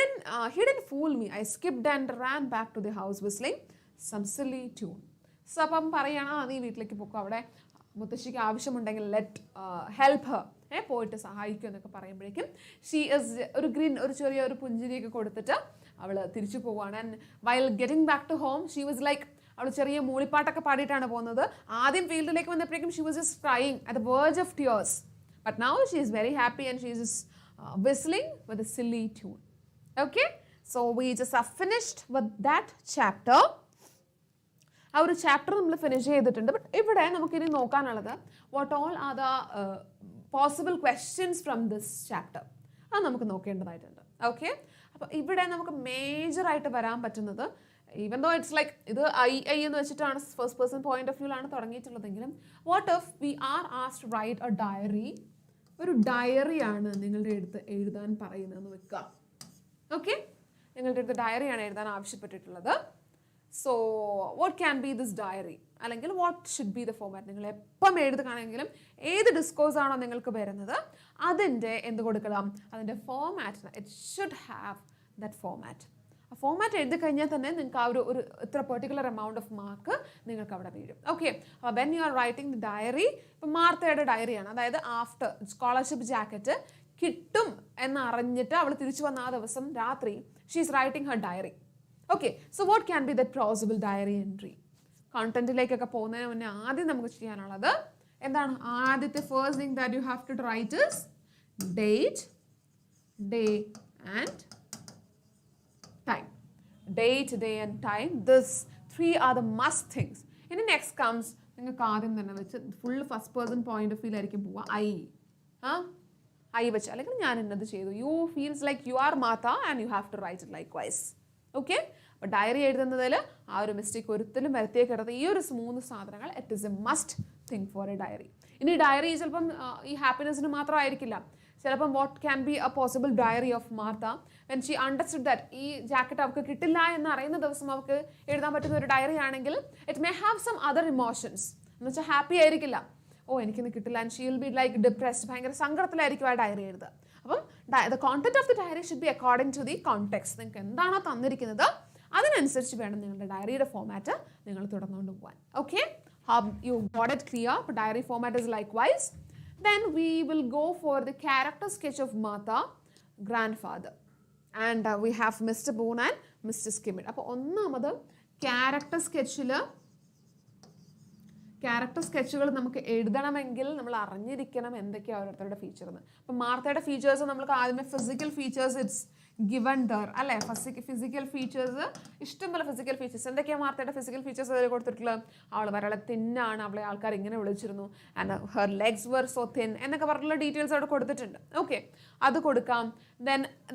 he didn't fool me. I skipped and ran back to the house whistling some silly tune. So അപ്പം പറയണം, നീ വീട്ടിലേക്ക് പോക്കോ, അവിടെ മുത്തശ്ശിക്ക് ആവശ്യമുണ്ടെങ്കിൽ help Har, പോയിട്ട് സഹായിക്കും എന്നൊക്കെ പറയുമ്പോഴേക്കും ഷീ ഇസ് ഒരു ഗ്രീൻ, ഒരു ചെറിയ പുഞ്ചിരിയൊക്കെ കൊടുത്തിട്ട് അവൾ തിരിച്ചു പോവുകയാണ്. And while getting back to home she was like, അവൾ ചെറിയ മൂളിപ്പാട്ടൊക്കെ പാടിയിട്ടാണ് പോകുന്നത്. ആദ്യം ഫീൽഡിലേക്ക് വന്നപ്പോഴേക്കും she was just crying at the verge of tears. But now she is very happy and she is just whistling with a silly tune. Okay, so we just are finished with that chapter. ആ ഒരു chapter നമ്മൾ finish ചെയ്തിട്ടുണ്ട്. But ഇവിടെ നമുക്കിനി നോക്കാനുള്ളത് what all are the possible questions from this chapter, അത് നമുക്ക് നോക്കേണ്ടതായിട്ടുണ്ട്. Okay, അപ്പോൾ ഇവിടെ നമുക്ക് മേജറായിട്ട് വരാൻ പറ്റുന്നത്, ഈവൻ ദോ ഇറ്റ്സ് ലൈക്ക് ഇത് ഐ എന്ന് വെച്ചിട്ടാണ് ഫസ്റ്റ് പേഴ്സൺ പോയിന്റ് ഓഫ് വ്യൂലാണ് തുടങ്ങിയിട്ടുള്ളതെങ്കിലും, what if we are asked write a diary, ഒരു ഡയറിയാണ് നിങ്ങളുടെ അടുത്ത് എഴുതാൻ പറയുന്നതെന്ന് വെക്കുക. ഓക്കെ, നിങ്ങളുടെ അടുത്ത് ഡയറിയാണ് എഴുതാൻ ആവശ്യപ്പെട്ടിട്ടുള്ളത്. So what can be this diary, അല്ലെങ്കിൽ what should be the format. നിങ്ങൾ എപ്പം എഴുതുകയാണെങ്കിലും ഏത് ഡിസ്കോഴ്സ് ആണോ നിങ്ങൾക്ക് വരുന്നത് അതിൻ്റെ എന്ത് കൊടുക്കണം, അതിൻ്റെ format, it should have that format. ആ ഫോമാറ്റ് എഴുതി കഴിഞ്ഞാൽ തന്നെ നിങ്ങൾക്ക് ആ ഒരു ഇത്ര പെർട്ടിക്കുലർ എമൗണ്ട് ഓഫ് മാർക്ക് നിങ്ങൾക്ക് അവിടെ വീഴും. ഓക്കെ, അപ്പോൾ when you are writing the diary, ഇപ്പം മാർത്തയുടെ ഡയറിയാണ്, അതായത് ആഫ്റ്റർ സ്കോളർഷിപ്പ് ജാക്കറ്റ് കിട്ടും എന്നറിഞ്ഞിട്ട് അവൾ തിരിച്ചു വന്ന ആ ദിവസം രാത്രി she is writing her diary. Okay, so what can be that possible diary entry. കണ്ടന്റിലേക്കൊക്കെ പോകുന്നതിന് മുന്നേ ആദ്യം നമുക്ക് ചെയ്യാനുള്ളത് എന്താണ്, ആദ്യത്തെ first thing that you have to write is date, day and time. Date, day and time. This 3 are the must things. ഇനി next comes, നിങ്ങൾക്ക് ആദ്യം തന്നെ വെച്ച് full first person point of view ആയിരിക്കും പോവുക. ഐ വെച്ച്, അല്ലെങ്കിൽ ഞാൻ എന്നത് ചെയ്തു. You feels like you are Martha and you have to write it likewise. Okay, അപ്പോൾ ഡയറി എഴുതുന്നതിൽ ആ ഒരു മിസ്റ്റേക്ക് ഒരിക്കലും വരുത്തിയേക്കരുത്. ഈ ഒരു 3 സാധനങ്ങൾ it is a must thing for a diary. ഇനി ഡയറി ചിലപ്പം ഈ ഹാപ്പിനെസ്സിന് മാത്രമായിരിക്കില്ല, ചിലപ്പം what can be a possible diary of Martha when she understood that ഈ ജാക്കറ്റ് അവർക്ക് കിട്ടില്ല എന്ന് അറിയുന്ന ദിവസം അവർക്ക് എഴുതാൻ പറ്റുന്ന ഒരു ഡയറി ആണെങ്കിൽ it may have some other emotions. എന്ന് വെച്ചാൽ ഹാപ്പി ആയിരിക്കില്ല, ഓ എനിക്കിന്ന് കിട്ടില്ല, and she will be like depressed, ഭയങ്കര സങ്കടത്തിലായിരിക്കും ആ ഡയറി എഴുതുക. അപ്പം the content of the diary should be according to the context. നിങ്ങൾക്ക് എന്താണോ തന്നിരിക്കുന്നത് അതിനനുസരിച്ച് വേണം നിങ്ങളുടെ ഡയറിയുടെ ഫോമാറ്റ് നിങ്ങൾ തുടർന്നുകൊണ്ട് പോകാൻ. Okay, you got it clear? Diary format is likewise. Then we will go for the character sketch of Martha, grandfather, and we have Mr. Boone and Mr. Skimmett. അപ്പോൾ ഒന്നാമത് ക്യാരക്ടർ സ്കെച്ചുകൾ നമുക്ക് എഴുതണമെങ്കിൽ നമ്മൾ അറിഞ്ഞിരിക്കണം എന്തൊക്കെയാണ് ഓരോരുത്തരുടെ ഫീച്ചർ എന്ന്. അപ്പം മാർത്തയുടെ ഫീച്ചേഴ്സ് നമുക്ക് ആദ്യമേ physical features it's given there അല്ലേ. ഫിസിക്കൽ ഫീച്ചേഴ്സ്, ഇഷ്ടംപോലെ ഫിസിക്കൽ ഫീച്ചേഴ്സ്. എന്തൊക്കെയാണ് മാർത്തയുടെ ഫിസിക്കൽ ഫീച്ചേഴ്സ് അതിൽ കൊടുത്തിട്ടുള്ളത്? അവൾ വളരെ തിന്നാണ്, അവളെ ആൾക്കാർ ഇങ്ങനെ വിളിച്ചിരുന്നു, and her legs were so thin എന്നൊക്കെ പറഞ്ഞിട്ടുള്ള ഡീറ്റെയിൽസ് അവിടെ കൊടുത്തിട്ടുണ്ട്. ഓക്കെ, അത് കൊടുക്കാം.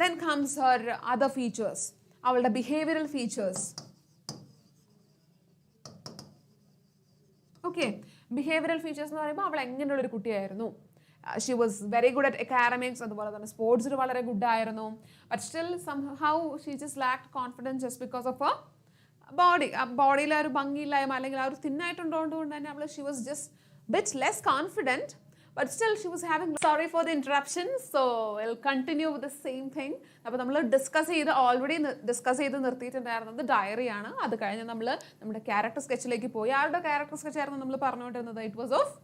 Then comes her other features, അവളുടെ behavioural features. Okay, behavioural features എന്ന് പറയുമ്പോൾ അവൾ എങ്ങനെയുള്ളൊരു കുട്ടിയായിരുന്നു. She was very good at academics, അതുപോലെ തന്നെ സ്പോർട്സിൽ വളരെ ഗുഡ് ആയിരുന്നു. But still somehow she just lacked confidence just because of body. ആ ബോഡിയിൽ ആ ഒരു ഭംഗിയില്ലായ്മ അല്ലെങ്കിൽ ആ ഒരു തിന്നായിട്ടുണ്ടോണ്ടുകൊണ്ട് തന്നെ അവൾ she was just bit less confident. But still she was having, sorry for the interruption, so we'll continue with the same thing. അപ്പോൾ നമ്മൾ ഓൾറെഡി ഡിസ്കസ് ചെയ്ത് നിർത്തിയിട്ടുണ്ടായിരുന്നത് ഡയറിയാണ്. അത് കഴിഞ്ഞ് നമ്മൾ നമ്മുടെ ക്യാരക്ടർ സ്കെച്ചിലേക്ക് പോയി. ആരുടെ ക്യാരക്ടർ സ്കെച്ച് ആയിരുന്നു നമ്മൾ പറഞ്ഞുകൊണ്ടിരുന്നത്? It was of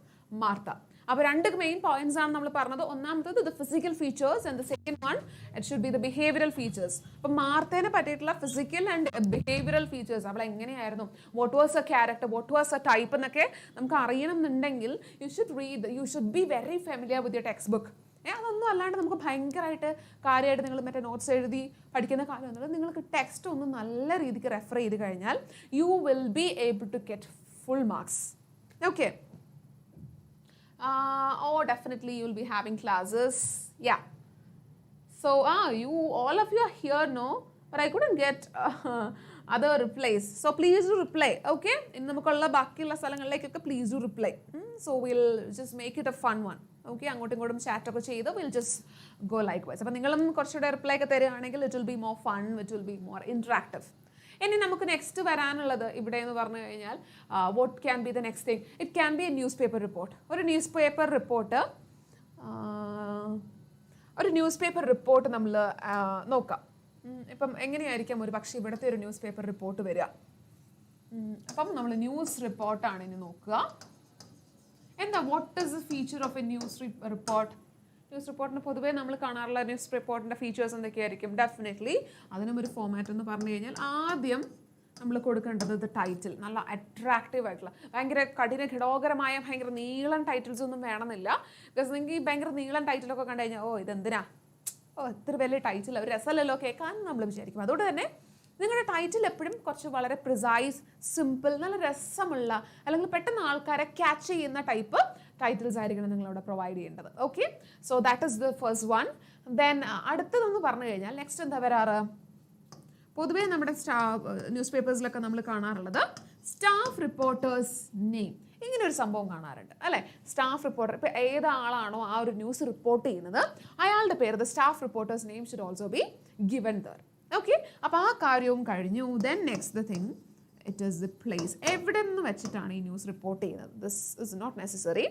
Martha. അപ്പോൾ 2 മെയിൻ പോയിന്റ്സ് ആണ് നമ്മൾ പറഞ്ഞത്. ഒന്നാമത്തത് the physical features and the second one it should be the behavioural features. അപ്പം മാർത്തേനെ പറ്റിയിട്ടുള്ള ഫിസിക്കൽ ആൻഡ് ബിഹേവിയറൽ ഫീച്ചേഴ്സ്, അവൾ എങ്ങനെയായിരുന്നു, what was A character, what was A type എന്നൊക്കെ നമുക്ക് അറിയണം എന്നുണ്ടെങ്കിൽ you should be very familiar with your text book. അതൊന്നും അല്ലാണ്ട് നമുക്ക് ഭയങ്കരമായിട്ട് കാര്യമായിട്ട് നിങ്ങൾ മറ്റേ നോട്ട്സ് എഴുതി പഠിക്കുന്ന കാര്യം എന്നുള്ളത് നിങ്ങൾക്ക് ടെക്സ്റ്റ് ഒന്ന് നല്ല രീതിക്ക് റെഫർ ചെയ്ത് കഴിഞ്ഞാൽ you will be able to get full marks. Okay. Definitely you will be having classes. Yeah. So, all of you are here, no? But I couldn't get other replies. So, please do reply. Okay? In namakkulla bakkiyulla sthalangalekku please do reply. So, we'll just make it a fun one. Okay? Angotum ingotum chat ഒക്കെ ചെയ്ത് we'll just go likewise. അപ്പോൾ നിങ്ങളും കുറച്ചുകൂടെ reply ഒക്കെ തരുകയാണെങ്കിൽ it will be more fun, it will be more interactive. ഇനി നമുക്ക് next വരാനുള്ളത് ഇവിടെ എന്ന് പറഞ്ഞു കഴിഞ്ഞാൽ what can be the next thing? It can be a newspaper report. ഒരു ന്യൂസ് പേപ്പർ റിപ്പോർട്ട് നമ്മൾ നോക്കാം. ഇപ്പം എങ്ങനെയായിരിക്കാം ഒരു പക്ഷേ ഇവിടുത്തെ ഒരു ന്യൂസ് പേപ്പർ റിപ്പോർട്ട് വരിക? അപ്പം നമ്മൾ ന്യൂസ് റിപ്പോർട്ടാണ് ഇനി നോക്കുക. എന്താ what is the feature of a news report? News റിപ്പോർട്ടിന് പൊതുവേ നമ്മൾ കാണാറുള്ള ന്യൂസ് റിപ്പോർട്ടിൻ്റെ ഫീച്ചേഴ്സ് എന്തൊക്കെയായിരിക്കും? ഡെഫിനറ്റ്ലി അതിനും ഒരു ഫോമാറ്റ് എന്ന് പറഞ്ഞു കഴിഞ്ഞാൽ ആദ്യം നമ്മൾ കൊടുക്കേണ്ടത് ടൈറ്റിൽ. നല്ല അട്രാക്റ്റീവ് ആയിട്ടുള്ള, ഭയങ്കര കഠിനഘടോകരമായ ഭയങ്കര നീളൻ ടൈറ്റിൽസ് ഒന്നും വേണമെന്നില്ല. ബിക്കോസ് നിങ്ങൾക്ക് ഈ ഭയങ്കര നീളൻ ടൈറ്റിലൊക്കെ കണ്ടു കഴിഞ്ഞാൽ ഇതെന്തിനാ, ഇത്ര വലിയ ടൈറ്റിൽ ഒരു രസമല്ലല്ലോ കേൾക്കാൻ നമ്മൾ വിചാരിക്കും. അതുകൊണ്ട് തന്നെ നിങ്ങളുടെ ടൈറ്റിൽ എപ്പോഴും കുറച്ച് വളരെ പ്രിസൈസ്, സിമ്പിൾ, നല്ല രസമുള്ള അല്ലെങ്കിൽ പെട്ടെന്ന് ആൾക്കാരെ ക്യാച്ച് ചെയ്യുന്ന ടൈപ്പ് ടൈറ്റിൽസ് ആയിരിക്കണം നിങ്ങളവിടെ പ്രൊവൈഡ് ചെയ്യേണ്ടത്. Okay, so that is the first one. Then അടുത്തതെന്ന് പറഞ്ഞു കഴിഞ്ഞാൽ നെക്സ്റ്റ് എന്താ വരാറ്? പൊതുവേ നമ്മുടെ ന്യൂസ് പേപ്പേഴ്സിലൊക്കെ നമ്മൾ കാണാറുള്ളത് സ്റ്റാഫ് റിപ്പോർട്ടേഴ്സ് നെയിം, ഇങ്ങനെ ഒരു സംഭവം കാണാറുണ്ട് അല്ലേ? സ്റ്റാഫ് റിപ്പോർട്ടർ, ഇപ്പോൾ ഏതാളാണോ ആ ഒരു ന്യൂസ് റിപ്പോർട്ട് ചെയ്യുന്നത് അയാളുടെ പേര്, the staff reporters name should also be given there. Okay, അപ്പോൾ ആ കാര്യവും കഴിഞ്ഞു. Then next the thing, it is the place. എവിടെ നിന്ന് വെച്ചിട്ടാണ് ഈ ന്യൂസ് റിപ്പോർട്ട് ചെയ്യുന്നത്? This is not necessary.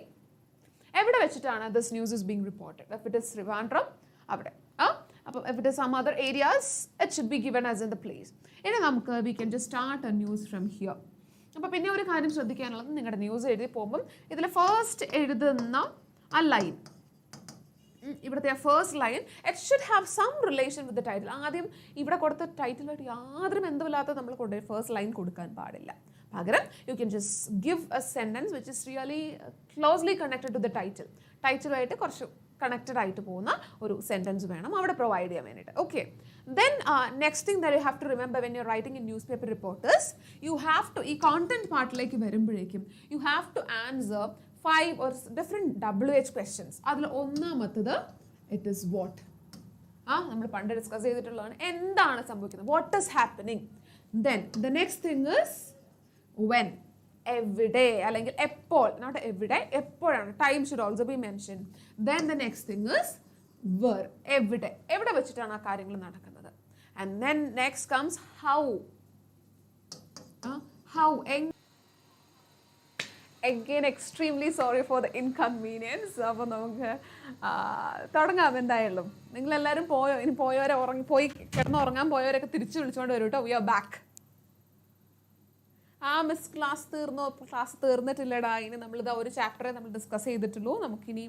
എവിടെ വെച്ചിട്ടാണ് this news is being reported? If it is Trivandrum, അവിടെ. അപ്പോൾ if it is some other areas it should be given as in the place. ഇനി നമുക്ക് we can just start A news from here. അപ്പോൾ പിന്നെ ഒരു കാര്യം ശ്രദ്ധിക്കാനുള്ളത്, നിങ്ങളുടെ ന്യൂസ് എഴുതി പോകുമ്പം ഇതിൽ ഫസ്റ്റ് എഴുതുന്ന ആ ലൈൻ, ഇവിടുത്തെ first line, it should have some relation with the title. ആദ്യം ഇവിടെ കൊടുത്ത ടൈറ്റിലായിട്ട് യാതൊരു ബന്ധമില്ലാത്ത നമ്മൾ കൊണ്ടുപോയി ഫസ്റ്റ് ലൈൻ കൊടുക്കാൻ പാടില്ല. പകരം you can just give a sentence which is really closely connected to the title. ടൈറ്റിലുമായിട്ട് കുറച്ച് കണക്റ്റഡ് ആയിട്ട് പോകുന്ന ഒരു സെൻറ്റൻസ് വേണം അവിടെ പ്രൊവൈഡ് ചെയ്യാൻ വേണ്ടിയിട്ട്. Okay, then next thing that you have to remember when you writing in news paper reporters, you have to, ഈ കോണ്ടന്റ് പാർട്ടിലേക്ക് വരുമ്പോഴേക്കും you have to answer 5 or different WH questions. അതിൽ ഒന്നാമത്തത് ഇറ്റ് ഇസ് വാട്ട്. നമ്മൾ പണ്ട് discuss ചെയ്തിട്ടുള്ളതാണ്, എന്താണ് സംഭവിക്കുന്നത്, what is happening. Then the next thing is when, എവിടെ അല്ലെങ്കിൽ എപ്പോൾ, നോട്ട് എവിടെ, എപ്പോഴാണ്, time should also be mention. Then the next thing is where, എവിടെ വെച്ചിട്ടാണ് ആ കാര്യങ്ങൾ നടക്കുന്നത്. And then next comes how. Again, extremely sorry for the inconvenience. അപ്പോൾ നമുക്ക് തുടങ്ങാം. എന്തായാലും നിങ്ങളെല്ലാവരും പോയോ? ഇനി പോയവരെ കിടന്നുറങ്ങാൻ പോയവരൊക്കെ തിരിച്ചു വിളിച്ചുകൊണ്ട് വരും കേട്ടോ. We are back. Miss class തീർന്നോ? ക്ലാസ് തീർന്നിട്ടില്ലടാ. ഇനി നമ്മളിതാ ഒരു ചാപ്റ്ററെ നമ്മൾ ഡിസ്കസ് ചെയ്തിട്ടുള്ളൂ. നമുക്കിനി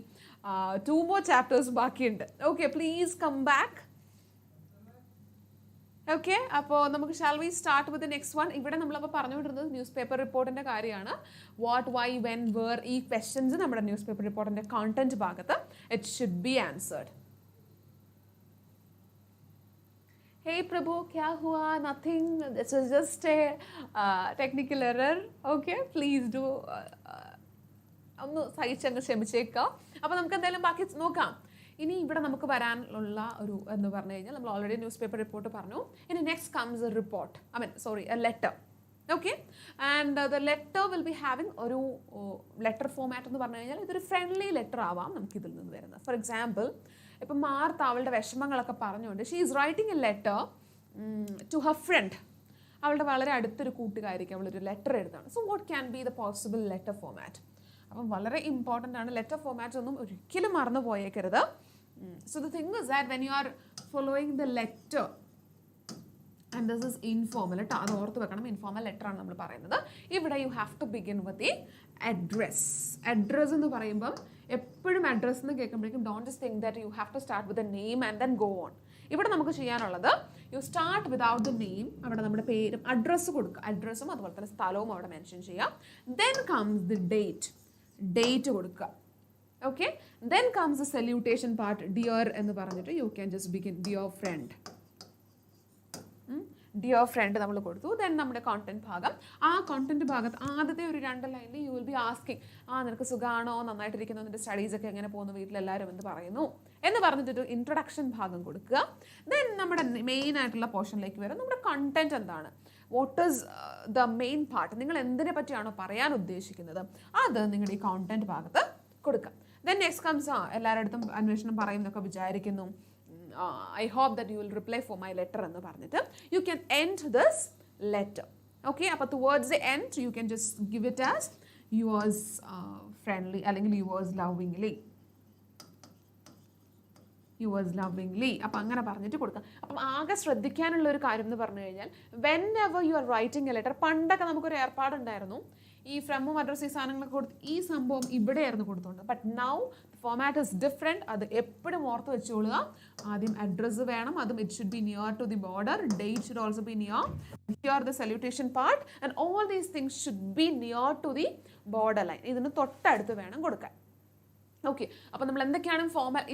2 more chapters ബാക്കിയുണ്ട്. Okay, please come back. Okay, അപ്പോൾ നമുക്ക് shall we start with next one. ഇവിടെ നമ്മളപ്പോൾ പറഞ്ഞുകൊണ്ടിരുന്നത് ന്യൂസ് പേപ്പർ റിപ്പോർട്ടിൻ്റെ കാര്യമാണ്. വാട്ട്, വൈ, വെൻ, വേർ, ഈ ക്വസ്റ്റ്യൻസ് നമ്മുടെ ന്യൂസ് പേപ്പർ റിപ്പോർട്ടിൻ്റെ കോണ്ടന്റ് ഭാഗത്ത് it should be answered. Hey Prabhu, kya hua? Nothing. This is just a technical error. Okay, please do ഒന്ന് സഹിച്ചങ്ങ് ക്ഷമിച്ചേക്കാം. അപ്പോൾ നമുക്ക് എന്തായാലും ബാക്കി നോക്കാം. ഇനി ഇവിടെ നമുക്ക് വരാനുള്ള ഒരു എന്ന് പറഞ്ഞു കഴിഞ്ഞാൽ നമ്മൾ ഓൾറെഡി ന്യൂസ് പേപ്പർ റിപ്പോർട്ട് പറഞ്ഞു. ഇനി next comes A report, A letter. Okay, and the letter will be having ഒരു ലെറ്റർ ഫോമാറ്റ് എന്ന് പറഞ്ഞു കഴിഞ്ഞാൽ ഇതൊരു ഫ്രണ്ട്ലി ലെറ്റർ ആവാം നമുക്ക് ഇതിൽ നിന്ന് വരുന്നത്. ഫോർ എക്സാമ്പിൾ, ഇപ്പം മാർത്ത അവളുടെ വിഷമങ്ങളൊക്കെ പറഞ്ഞുകൊണ്ട് she is writing a letter to her friend. അവളുടെ വളരെ അടുത്തൊരു കൂട്ടുകാരിക്ക് അവളൊരു ലെറ്റർ എഴുതാണ്. So what can be the possible letter format? അപ്പം വളരെ ഇമ്പോർട്ടൻ്റ് ആണ്. ലെറ്റർ ഫോമാറ്റ് ഒന്നും ഒരിക്കലും മറന്നു പോയേക്കരുത്. So the thing is that when you are following the letter and this is informal കേട്ടോ, അത് ഓർത്ത് വെക്കണം. ഇൻഫോർമൽ ലെറ്റർ ആണ് നമ്മൾ പറയുന്നത്. ഇവിടെ you have to begin with the address. Address എന്ന് പറയുമ്പം എപ്പോഴും അഡ്രസ് എന്ന് കേൾക്കുമ്പോഴേക്കും don't just think that you have to start with a name and then go on. ഇവിടെ നമുക്ക് ചെയ്യാനുള്ളത് you start without the name. അവിടെ നമ്മുടെ പേരും അഡ്രസ്സ് കൊടുക്കുക, അഡ്രസ്സും അതുപോലെ തന്നെ സ്ഥലവും അവിടെ മെൻഷൻ ചെയ്യാം. ദെൻ കംസ് ദി ഡേറ്റ് കൊടുക്കുക. Okay, then comes the salutation part. Dear എന്ന് പറഞ്ഞിട്ട് you can just begin dear friend. Dear friend നമ്മൾ കൊടുത്തു. ദെൻ നമ്മുടെ കോണ്ടന്റ് ഭാഗം, ആ കോണ്ടന്റ് ഭാഗത്ത് ആദ്യത്തെ ഒരു 2 ലൈനിൽ യു വിൽ ബി ആസ്കിങ്, നിനക്ക് സുഖമാണോ, നന്നായിട്ടിരിക്കുന്നു, നിന്റെ സ്റ്റഡീസൊക്കെ എങ്ങനെ പോകുന്നു, വീട്ടിലെല്ലാവരും എന്ത് പറയുന്നു എന്ന് പറഞ്ഞിട്ടൊരു ഇൻട്രൊഡക്ഷൻ ഭാഗം കൊടുക്കുക. ദെൻ നമ്മുടെ മെയിൻ ആയിട്ടുള്ള പോർഷനിലേക്ക് വരും. നമ്മുടെ കണ്ടന്റ് എന്താണ്, what is the main part, നിങ്ങൾ എന്തിനെ പറ്റിയാണോ പറയാൻ ഉദ്ദേശിക്കുന്നത് അത് നിങ്ങളുടെ ഈ കോണ്ടന്റ് ഭാഗത്ത് കൊടുക്കുക. ദെൻ നെക്സ്റ്റ് കംസ്, എല്ലാവരുടെ അടുത്തും അന്വേഷണം പറയുന്നൊക്കെ വിചാരിക്കുന്നു, I hope that you will reply for my letter എന്ന് പറഞ്ഞിട്ട് you can end this letter. Okay, അപ്പോൾ towards the end you can just give it as yours friendly അല്ലെങ്കിൽ yours lovingly. അപ്പം അങ്ങനെ പറഞ്ഞിട്ട് കൊടുക്കാം. അപ്പം ആകെ ശ്രദ്ധിക്കാനുള്ള ഒരു കാര്യം എന്ന് പറഞ്ഞു കഴിഞ്ഞാൽ whenever you are writing a letter, പണ്ടൊക്കെ നമുക്കൊരു ഏർപ്പാടുണ്ടായിരുന്നു, ഈ ഫ്രമും അഡ്രസ് ഈ സാധനങ്ങളൊക്കെ കൊടുത്ത് ഈ സംഭവം ഇവിടെയായിരുന്നു കൊടുത്തോണ്ട്. But now format is different. അത് എപ്പോഴും ഓർത്ത് വെച്ചോളുക. ആദ്യം അഡ്രസ്സ് വേണം, അതും it should be near to the border. Date should also be near. Here the salutation part and all these things should be near to the border line. ഇതിന് തൊട്ടടുത്ത് വേണം കൊടുക്കാൻ. ഓക്കെ, അപ്പോൾ നമ്മൾ എന്തൊക്കെയാണ്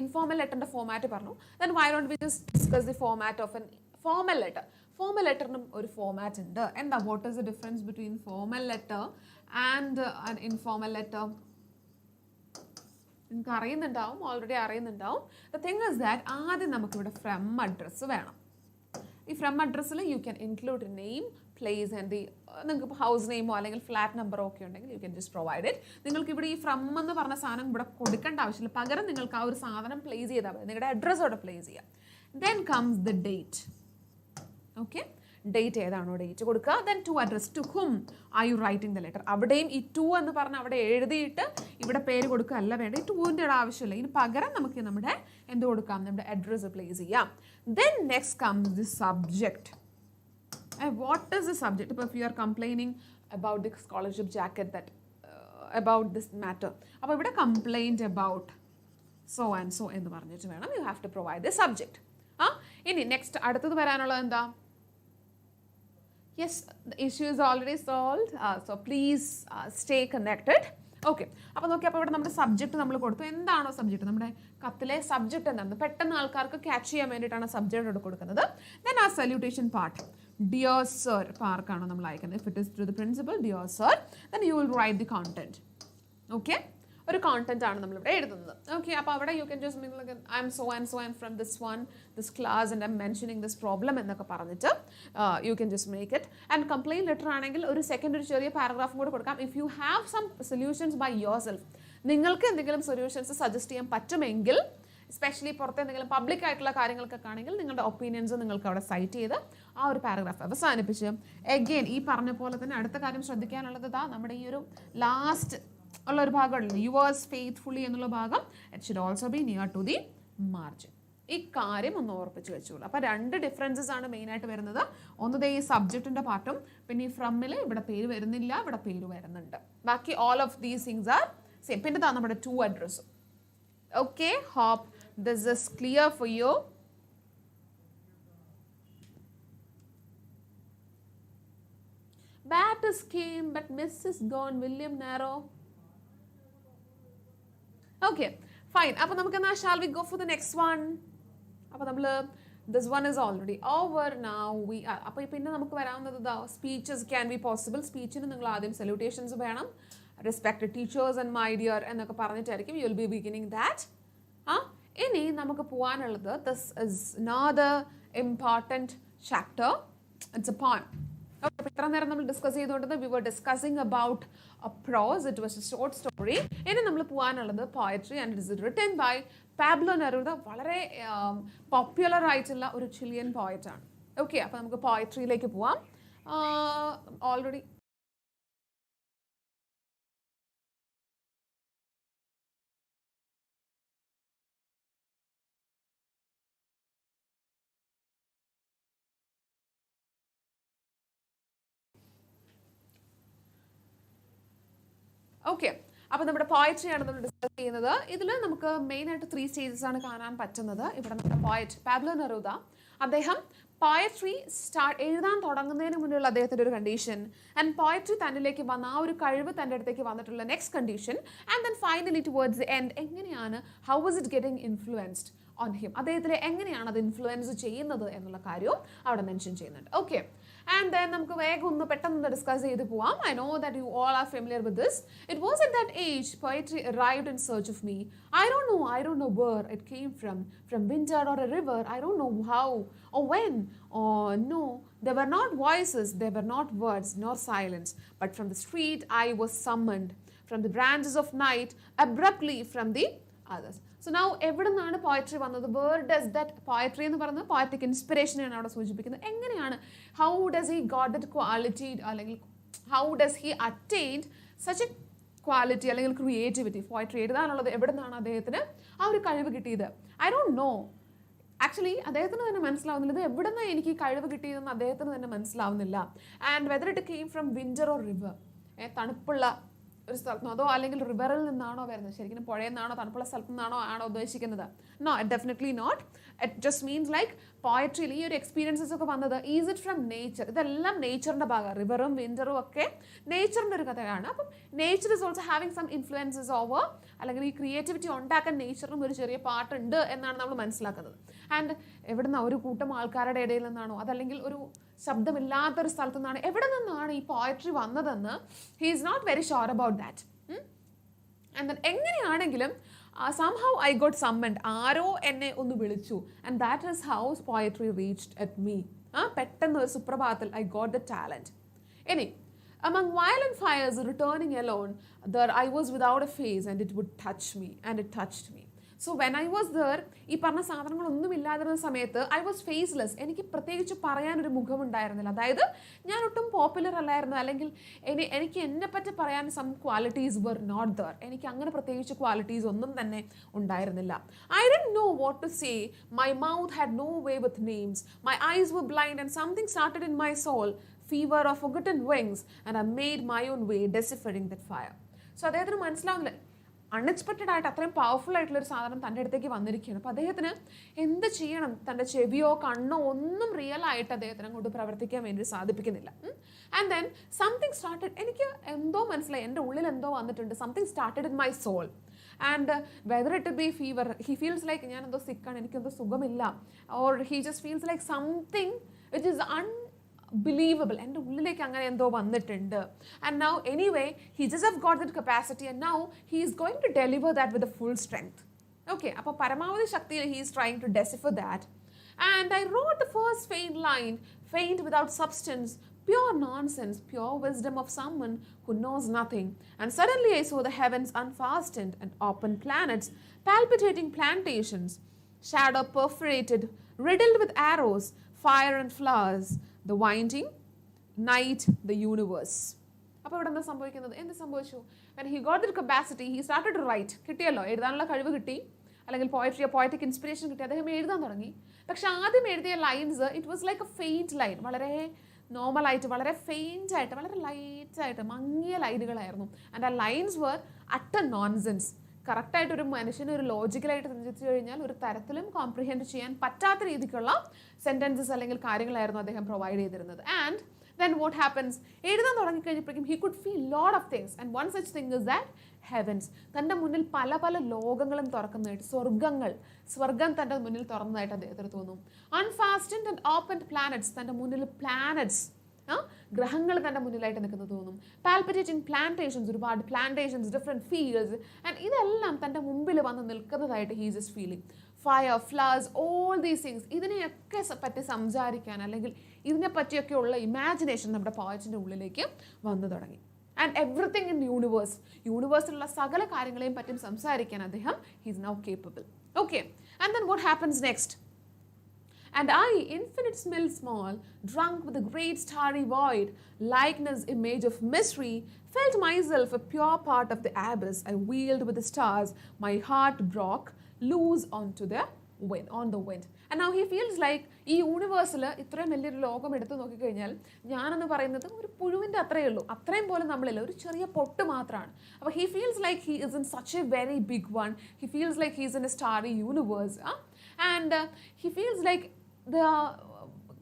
ഇൻഫോർമൽ ലെറ്ററിൻ്റെ ഫോമാറ്റ് പറഞ്ഞു. Then why don't we just discuss the format of an formal letter. Formal ലെറ്ററിനും ഒരു ഫോമാറ്റ് ഉണ്ട്. എന്താ, what is the difference between formal letter and informal letter? നിങ്ങൾക്ക് അറിയുന്നുണ്ടാവും, ഓൾറെഡി അറിയുന്നുണ്ടാവും. ദ തിങ് ഇസ് ദാറ്റ് ആദ്യം നമുക്കിവിടെ ഫ്രം അഡ്രസ്സ് വേണം. ഈ ഫ്രം അഡ്രസ്സിൽ you can include name, place and the, നിങ്ങൾക്ക് ഹൗസ് നെയിമോ അല്ലെങ്കിൽ ഫ്ലാറ്റ് നമ്പറോ ഒക്കെ ഉണ്ടെങ്കിൽ you can just provide it. നിങ്ങൾക്ക് ഇവിടെ ഈ ഫ്രം എന്ന് പറഞ്ഞ സാധനം ഇവിടെ കൊടുക്കേണ്ട ആവശ്യമില്ല, പകരം നിങ്ങൾക്ക് ആ ഒരു സാധനം പ്ലേസ് ചെയ്താൽ മതി, നിങ്ങളുടെ അഡ്രസ്സ് അവിടെ പ്ലേസ് ചെയ്യാം. Then comes the date. Okay, date ഏതാണോ ഡേറ്റ് കൊടുക്കുക. Then to address, to whom are you writing the letter. അവിടെയും ഈ ടു എന്ന് പറഞ്ഞ് അവിടെ എഴുതിയിട്ട് ഇവിടെ പേര് കൊടുക്കുക അല്ല വേണ്ട, ഈ ടൂവിൻ്റെ ആവശ്യമില്ല. ഇതിന് പകരം നമുക്ക് നമ്മുടെ എന്ത് കൊടുക്കാം, നമ്മുടെ അഡ്രസ്സ് പ്ലേസ് ചെയ്യാം. Then next comes the subject. What is the subject? ഇപ്പോൾ if you are complaining about the scholarship jacket that about this matter, അപ്പോൾ ഇവിടെ complaint about so and so എന്ന് പറഞ്ഞിട്ട് വേണം you have to provide the subject. ഇനി next അടുത്തത് വരാനുള്ളത് എന്താ? Yes, the issue is already solved, so please stay connected. Okay, അപ്പോൾ നോക്കി, അപ്പോൾ ഇവിടെ നമ്മുടെ സബ്ജക്റ്റ് നമ്മൾ കൊടുത്തു. എന്താണോ സബ്ജക്റ്റ്, നമ്മുടെ കത്തിലെ സബ്ജക്റ്റ് എന്താണ്, പെട്ടെന്ന് ആൾക്കാർക്ക് ക്യാച്ച് ചെയ്യാൻ വേണ്ടിയിട്ടാണ് സബ്ജക്റ്റ് ഇവിടെ കൊടുക്കുന്നത്. ദെൻ ആ സല്യൂട്ടേഷൻ പാർട്ട്, ഡിയർ സർ, ഇപ്പോൾ ആർക്കാണോ നമ്മൾ അയക്കുന്നത്, if it is to the principal, dear sir, then you will write the content. Okay, ഒരു കോണ്ടന്റ് ആണ് നമ്മളിവിടെ എഴുതുന്നത്. ഓക്കെ, അപ്പോൾ അവിടെ you can just mean like I'm so and from this class and I'm mentioning this problem എന്നൊക്കെ പറഞ്ഞിട്ട് you can just make it. And complaint letter ആണെങ്കിൽ ഒരു സെക്കൻഡ് ഒരു ചെറിയ പാരഗ്രാഫും കൂടെ കൊടുക്കാം. If you have some solutions by your self, നിങ്ങൾക്ക് എന്തെങ്കിലും സൊല്യൂഷൻസ് സജസ്റ്റ് ചെയ്യാൻ പറ്റുമെങ്കിൽ, എസ്പെഷ്യലി പുറത്തെ എന്തെങ്കിലും പബ്ലിക് ആയിട്ടുള്ള കാര്യങ്ങൾക്കൊക്കെ ആണെങ്കിൽ നിങ്ങളുടെ ഒപ്പീനിയൻസ് നിങ്ങൾക്ക് അവിടെ സൈറ്റ് ചെയ്ത് ആ ഒരു പാരഗ്രാഫ് അവസാനിപ്പിച്ച് എഗെയിൻ ഈ പറഞ്ഞ പോലെ തന്നെ അടുത്ത കാര്യം ശ്രദ്ധിക്കാനുള്ളത് നമ്മുടെ ഈ ഒരു ലാസ്റ്റ് ഉള്ള ഒരു ഭാഗമുണ്ട്, യുവേഴ്സ് ഫെയ്ത്ത്ഫുള്ളി എന്നുള്ള ഭാഗം, it should also be near to the margin. ഈ കാര്യം ഒന്ന് ഓർപ്പിച്ച് വെച്ചോളൂ. അപ്പോൾ രണ്ട് ഡിഫറൻസസ് ആണ് മെയിനായിട്ട് വരുന്നത്. ഒന്ന് ഈ സബ്ജക്റ്റിൻ്റെ പാർട്ടും, പിന്നെ ഈ ഫ്രമ്മിൽ ഇവിടെ പേര് വരുന്നില്ല, ഇവിടെ പേര് വരുന്നുണ്ട്. ബാക്കി all of these things are same. പിന്നെ നമ്മുടെ ടു അഡ്രസ്സും. Okay, hope this is clear for you. Bat is came but miss is gone. William Narrow. Okay, fine. അപ്പോൾ നമുക്ക് എന്നാ shall we go for the next one? അപ്പോൾ നമ്മൾ this one is already over now. അപ്പോൾ പിന്നെ നമുക്ക് വരാവുന്നത് speeches can be possible. സ്പീച്ചിന് നിങ്ങൾ ആദ്യം സല്യൂട്ടേഷൻസ് വേണം, respected teachers and my dear എന്നൊക്കെ പറഞ്ഞിട്ടായിരിക്കും you will be beginning that. ഇനി നമുക്ക് പോകാനുള്ളത് this is another important chapter. It's a poem. ഇത്ര നേരം നമ്മൾ ഡിസ്കസ് ചെയ്തുകൊണ്ടത് we were discussing about a prose, it was a short story. ഇനി നമ്മൾ പോകാനുള്ളത് poetry and it is written by Pablo Neruda. വളരെ പോപ്പുലർ ആയിട്ടുള്ള ഒരു ചിലിയൻ പോയറ്റാണ്. ഓക്കെ, അപ്പോൾ നമുക്ക് പോയട്രിയിലേക്ക് പോവാം. ഓൾറെഡി ഓക്കെ, അപ്പോൾ നമ്മുടെ പോയട്രിയാണ് നമ്മൾ ഡിസ്കസ് ചെയ്യുന്നത്. ഇതിൽ നമുക്ക് മെയിനായിട്ട് 3 സ്റ്റേജസ് ആണ് കാണാൻ പറ്റുന്നത്. ഇവിടെ നമ്മുടെ പോയറ്റ് പാബ്ലോ നെരൂദ, അദ്ദേഹം പോയട്രി എഴുതാൻ തുടങ്ങുന്നതിന് മുന്നുള്ള അദ്ദേഹത്തിൻ്റെ ഒരു കണ്ടീഷൻ, ആൻഡ് പോയട്രി തന്നിലേക്ക് വന്ന ആ ഒരു കഴിവ് തൻ്റെ അടുത്തേക്ക് വന്നിട്ടുള്ള next condition, and then finally towards the end എങ്ങനെയാണ്, how was it getting influenced on him, അദ്ദേഹത്തിലെ എങ്ങനെയാണ് അത് ഇൻഫ്ലുവൻസ് ചെയ്യുന്നത് എന്നുള്ള കാര്യവും അവിടെ മെൻഷൻ ചെയ്യുന്നുണ്ട്. ഓക്കെ, ആൻഡ് ദെൻ നമുക്ക് വേഗം ഒന്ന് പെട്ടെന്ന് ഡിസ്കസ് ചെയ്ത് പോവാം. I know that you all are familiar with this. It was at that age poetry arrived in search of me. I don't know where it came from winter or a river. I don't know how or when. Oh no, there were not voices, there were not words nor silence, but from the street I was summoned, from the branches of night, abruptly from the others. So now എവിടെ നിന്നാണ് poetry വന്നത്? Where does that poetry എന്ന് പറയുന്നത് poetic ഇൻസ്പിറേഷനെയാണ് അവിടെ സൂചിപ്പിക്കുന്നത്. എങ്ങനെയാണ്, how does he got that quality, അല്ലെങ്കിൽ how does he attained such a quality അല്ലെങ്കിൽ ക്രിയേറ്റിവിറ്റി? പോയട്രി എഴുതാനുള്ളത് എവിടെ നിന്നാണ് അദ്ദേഹത്തിന് ആ ഒരു കഴിവ് കിട്ടിയത്? I don't know. ആക്ച്വലി അദ്ദേഹത്തിന് തന്നെ മനസ്സിലാവുന്നില്ല ഇത് എവിടെ നിന്നാണ് എനിക്ക് ഈ കഴിവ് കിട്ടിയതെന്ന് അദ്ദേഹത്തിന് തന്നെ മനസ്സിലാവുന്നില്ല. And whether it came from winter or river, തണുപ്പുള്ള ഒരു സ്ഥലത്ത് നിന്നോ അതോ അല്ലെങ്കിൽ റിവറിൽ നിന്നാണോ വരുന്നത്, ശരിക്കും പുഴയിൽ നിന്നാണോ തണുപ്പുള്ള സ്ഥലത്തു നിന്നാണോ ആണോ ഉദ്ദേശിക്കുന്നത്? No, definitely not. It just means like പോയട്രിയിൽ ഈ ഒരു എക്സ്പീരിയൻസസ് ഒക്കെ വന്നത് ഈസ് ഇറ്റ് ഫ്രം നേച്ചർ. ഇതെല്ലാം നേച്ചറിൻ്റെ ഭാഗമാണ്. റിവറും വിന്ററും ഒക്കെ നേച്ചറിൻ്റെ ഒരു കഥയാണ്. അപ്പം nature is also having some influences over, അല്ലെങ്കിൽ ഈ ക്രിയേറ്റിവിറ്റി ഉണ്ടാക്കാൻ നേച്ചറിനും ഒരു ചെറിയ പാർട്ടുണ്ട് എന്നാണ് നമ്മൾ മനസ്സിലാക്കുന്നത്. ആൻഡ് എവിടുന്ന ഒരു കൂട്ടം ആൾക്കാരുടെ ഇടയിൽ നിന്നാണോ അതല്ലെങ്കിൽ ഒരു ശബ്ദമില്ലാത്തൊരു സ്ഥലത്തു നിന്നാണ്, എവിടെ നിന്നാണ് ഈ പോയട്രി വന്നതെന്ന് he is not very sure about that. And then എങ്ങനെയാണെങ്കിലും somehow I got summoned, ആരോ എന്നെ ഒന്ന് വിളിച്ചു, and that is how poetry reached at me. പെട്ടെന്ന് ഒരു സുപ്രഭാതത്തിൽ I got the talent. ഇനി among violent fires returning alone, there I was without a face and it would touch me, and it touched me. So when I was there, ഈ പറഞ്ഞ സാധനങ്ങളൊന്നും ഇല്ലാതിരുന്ന സമയത്ത് I was faceless. എനിക്ക് പ്രത്യേകിച്ച് പറയാനൊരു മുഖമുണ്ടായിരുന്നില്ല. അതായത് ഞാൻ ഒട്ടും പോപ്പുലർ അല്ലായിരുന്നു, അല്ലെങ്കിൽ എനിക്ക് എന്നെപ്പറ്റി പറയാൻ some qualities were not there. എനിക്ക് അങ്ങനെ പ്രത്യേകിച്ച് ക്വാളിറ്റീസ് ഒന്നും തന്നെ ഉണ്ടായിരുന്നില്ല. I didn't know what to say, my mouth had no way with names, my eyes were blind and something started in my soul, fever of forgotten wings, and I made my own way deciphering that fire. So അദ്ദേഹത്തിന് മനസ്സിലാവുന്നില്ല, unexpected ആയിട്ട് അത്രയും powerful ആയിട്ടുള്ളൊരു സാധനം തൻ്റെ അടുത്തേക്ക് വന്നിരിക്കുകയാണ്. അപ്പോൾ അദ്ദേഹത്തിന് എന്ത് ചെയ്യണം, തൻ്റെ ചെവിയോ കണ്ണോ ഒന്നും റിയൽ ആയിട്ട് അദ്ദേഹത്തിന് അങ്ങോട്ട് പ്രവർത്തിക്കാൻ വേണ്ടി സാധിപ്പിക്കുന്നില്ല. ആൻഡ് ദെൻ സംതിങ് സ്റ്റാർട്ടഡ്, എനിക്ക് എന്തോ മനസ്സിലായി, എൻ്റെ ഉള്ളിൽ എന്തോ വന്നിട്ടുണ്ട്. Something started in my soul, and whether it be fever, he feels like ഞാൻ എന്തോ സിക്കാണ്, എനിക്കെന്തോ സുഖമില്ല, or he just feels like something which is unbelievable. എൻ്റെ ഉള്ളിലേക്ക് അങ്ങനെ എന്തോ വന്നിട്ടുണ്ട്. And now anyway he just have got that capacity, and now he is going to deliver that with full strength. Okay, അപ്പോൾ പരമാവധി ശക്തിയിൽ he is trying to decipher that. And I wrote the first faint line, faint without substance, pure nonsense, pure wisdom of someone who knows nothing. And suddenly I saw the heavens unfastened and open planets, palpitating plantations, shadow perforated, riddled with arrows, fire and flowers, the winding night, the universe. അപ്പോൾ ഇവിടെ എന്താ സംഭവിക്കുന്നത്, എന്ത് സംഭവിച്ചു? when he got the capacity, he started to write. കിട്ടിയല്ലോ, എഴുതാനുള്ള കഴിവ് കിട്ടി, അല്ലെങ്കിൽ പോയറ്റിക് ഇൻസ്പിറേഷൻ കിട്ടി, അദ്ദേഹം എഴുതാൻ തുടങ്ങി. പക്ഷെ ആദ്യം എഴുതിയ lines it was like A faint line, വളരെ നോർമലായിട്ട്, വളരെ ഫെയിൻ്റ് ആയിട്ട്, വളരെ ലൈറ്റായിട്ട് മങ്ങിയ ലൈനുകളായിരുന്നു. ആൻഡ് ആ ലൈൻസ് വർ അട്ടർ നോൺസെൻസ്. കറക്റ്റായിട്ട് ഒരു മനുഷ്യന് ഒരു ലോജിക്കലായിട്ട് ചിന്തിച്ചു കഴിഞ്ഞാൽ ഒരു തരത്തിലും കോംപ്രിഹെൻഡ് ചെയ്യാൻ പറ്റാത്ത രീതിക്കുള്ള സെൻറ്റൻസസ് അല്ലെങ്കിൽ കാര്യങ്ങളായിരുന്നു അദ്ദേഹം പ്രൊവൈഡ് ചെയ്തിരുന്നത്. ആൻഡ് then what happens, എഴുതാൻ തുടങ്ങിക്കഴിഞ്ഞപ്പോഴേക്കും he could feel lot of things, and one such thing is that heavens, തൻ്റെ മുന്നിൽ പല പല ലോകങ്ങളും തുറക്കുന്നതായിട്ട്, സ്വർഗം തൻ്റെ മുന്നിൽ തുറന്നതായിട്ട് അദ്ദേഹത്തിന് തോന്നും. unfastened and opened planets, തൻ്റെ മുന്നിൽ പ്ലാനറ്റ്സ്, ഗ്രഹങ്ങൾ തൻ്റെ മുന്നിലായിട്ട് നിൽക്കുന്നത് തോന്നും. പാൽപിറ്റേറ്റിംഗ് പ്ലാന്റേഷൻസ്, ഒരുപാട് പ്ലാന്റേഷൻസ്, ഡിഫറെൻറ്റ് ഫീൽഡ്സ്, ആൻഡ് ഇതെല്ലാം തൻ്റെ മുമ്പിൽ വന്ന് നിൽക്കുന്നതായിട്ട് he is feeling. Fire, flowers, all these things, ഇതിനെയൊക്കെ പറ്റി സംസാരിക്കാൻ അല്ലെങ്കിൽ ഇതിനെപ്പറ്റിയൊക്കെയുള്ള ഇമാജിനേഷൻ നമ്മുടെ പോയറ്റിൻ്റെ ഉള്ളിലേക്ക് വന്നു തുടങ്ങി. ആൻഡ് എവറിത്തിങ് ഇൻ യൂണിവേഴ്സിലുള്ള സകല കാര്യങ്ങളെയും പറ്റിയും സംസാരിക്കാൻ അദ്ദേഹം he is now capable. Okay, and then what happens next? And I, infinite small, drunk with the great starry void, likeness, image of mystery, felt myself a pure part of the abyss. I wheeled with the stars, my heart broke loose on the wind. And now he feels like ഈ യൂണിവേഴ്സിൽ ഇത്രയും വലിയൊരു ലോകം എടുത്തു നോക്കിക്കഴിഞ്ഞാൽ ഞാനെന്ന് പറയുന്നത് ഒരു പുഴുവിൻ്റെ അത്രയേ ഉള്ളൂ, അത്രയും പോലും നമ്മളില്ല, ഒരു ചെറിയ പൊട്ട് മാത്രമാണ്. അപ്പോൾ he feels like he is in such a very big one. He feels like he is in a starry universe. And he feels like the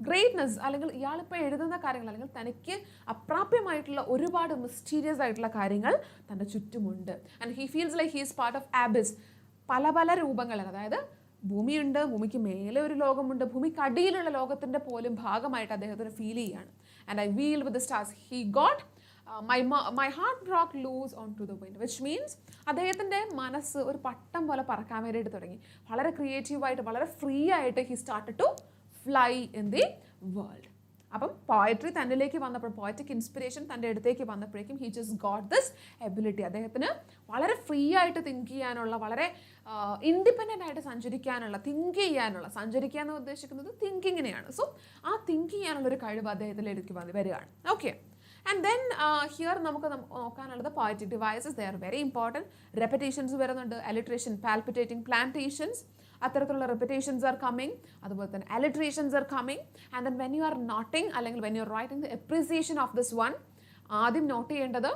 greatness, അല്ലെങ്കിൽ ഇയാളിപ്പോൾ എഴുതുന്ന കാര്യങ്ങൾ, അല്ലെങ്കിൽ തനിക്ക് അപ്രാപ്യമായിട്ടുള്ള ഒരുപാട് മിസ്റ്റീരിയസ് ആയിട്ടുള്ള കാര്യങ്ങൾ തൻ്റെ ചുറ്റുമുണ്ട്. And he feels like he is part of abyss, പല പല രൂപങ്ങളിൽ, അതായത് ഭൂമിയുണ്ട്, ഭൂമിക്ക് മേലെ ഒരു ലോകമുണ്ട്, ഭൂമിക്കടിയിലുള്ള ലോകത്തിൻ്റെ പോലും ഭാഗമായിട്ട് അദ്ദേഹത്തിന് ഫീൽ ചെയ്യുകയാണ്. And I wheel with the stars, he got my heart broke loose on to the wind, which means അദ്ദേഹത്തിൻ്റെ മനസ്സ് ഒരു പട്ടം പോലെ പറക്കാൻ വേണ്ടിയിട്ട് തുടങ്ങി. വളരെ ക്രിയേറ്റീവായിട്ട്, വളരെ ഫ്രീ ആയിട്ട് he started to fly in the world. അപ്പം പോയട്രി തന്നിലേക്ക് വന്നപ്പോൾ, പോയറ്റിക് ഇൻസ്പിറേഷൻ തൻ്റെ അടുത്തേക്ക് വന്നപ്പോഴേക്കും he just got this ability. അദ്ദേഹത്തിന് വളരെ ഫ്രീ ആയിട്ട് തിങ്ക് ചെയ്യാനുള്ള, വളരെ ഇൻഡിപെൻഡൻ്റ് ആയിട്ട് സഞ്ചരിക്കാനുള്ള, തിങ്ക് ചെയ്യാനുള്ള, സഞ്ചരിക്കുക എന്ന് ഉദ്ദേശിക്കുന്നത് തിങ്കിങ്ങിനെയാണ്. സോ ആ തിങ്ക് ചെയ്യാനുള്ള ഒരു കഴിവ് അദ്ദേഹത്തിലേക്ക് വരികയാണ്. ഓക്കെ, ആൻഡ് ദെൻ ഹിയർ നമുക്ക് നോക്കാനുള്ളത് poetic devices. They are very important. Repetitions വരുന്നുണ്ട്, അലിട്രേഷൻ, പാൽപിറ്റേറ്റിംഗ് പ്ലാന്റേഷൻസ്, അത്തരത്തിലുള്ള റെപ്പിറ്റേഷൻസ് ആർ കമ്മിങ്. അതുപോലെ തന്നെ alliterations are coming. And then when you are noting, അല്ലെങ്കിൽ when you are writing the appreciation of this one, ആദ്യം note ചെയ്യേണ്ടത്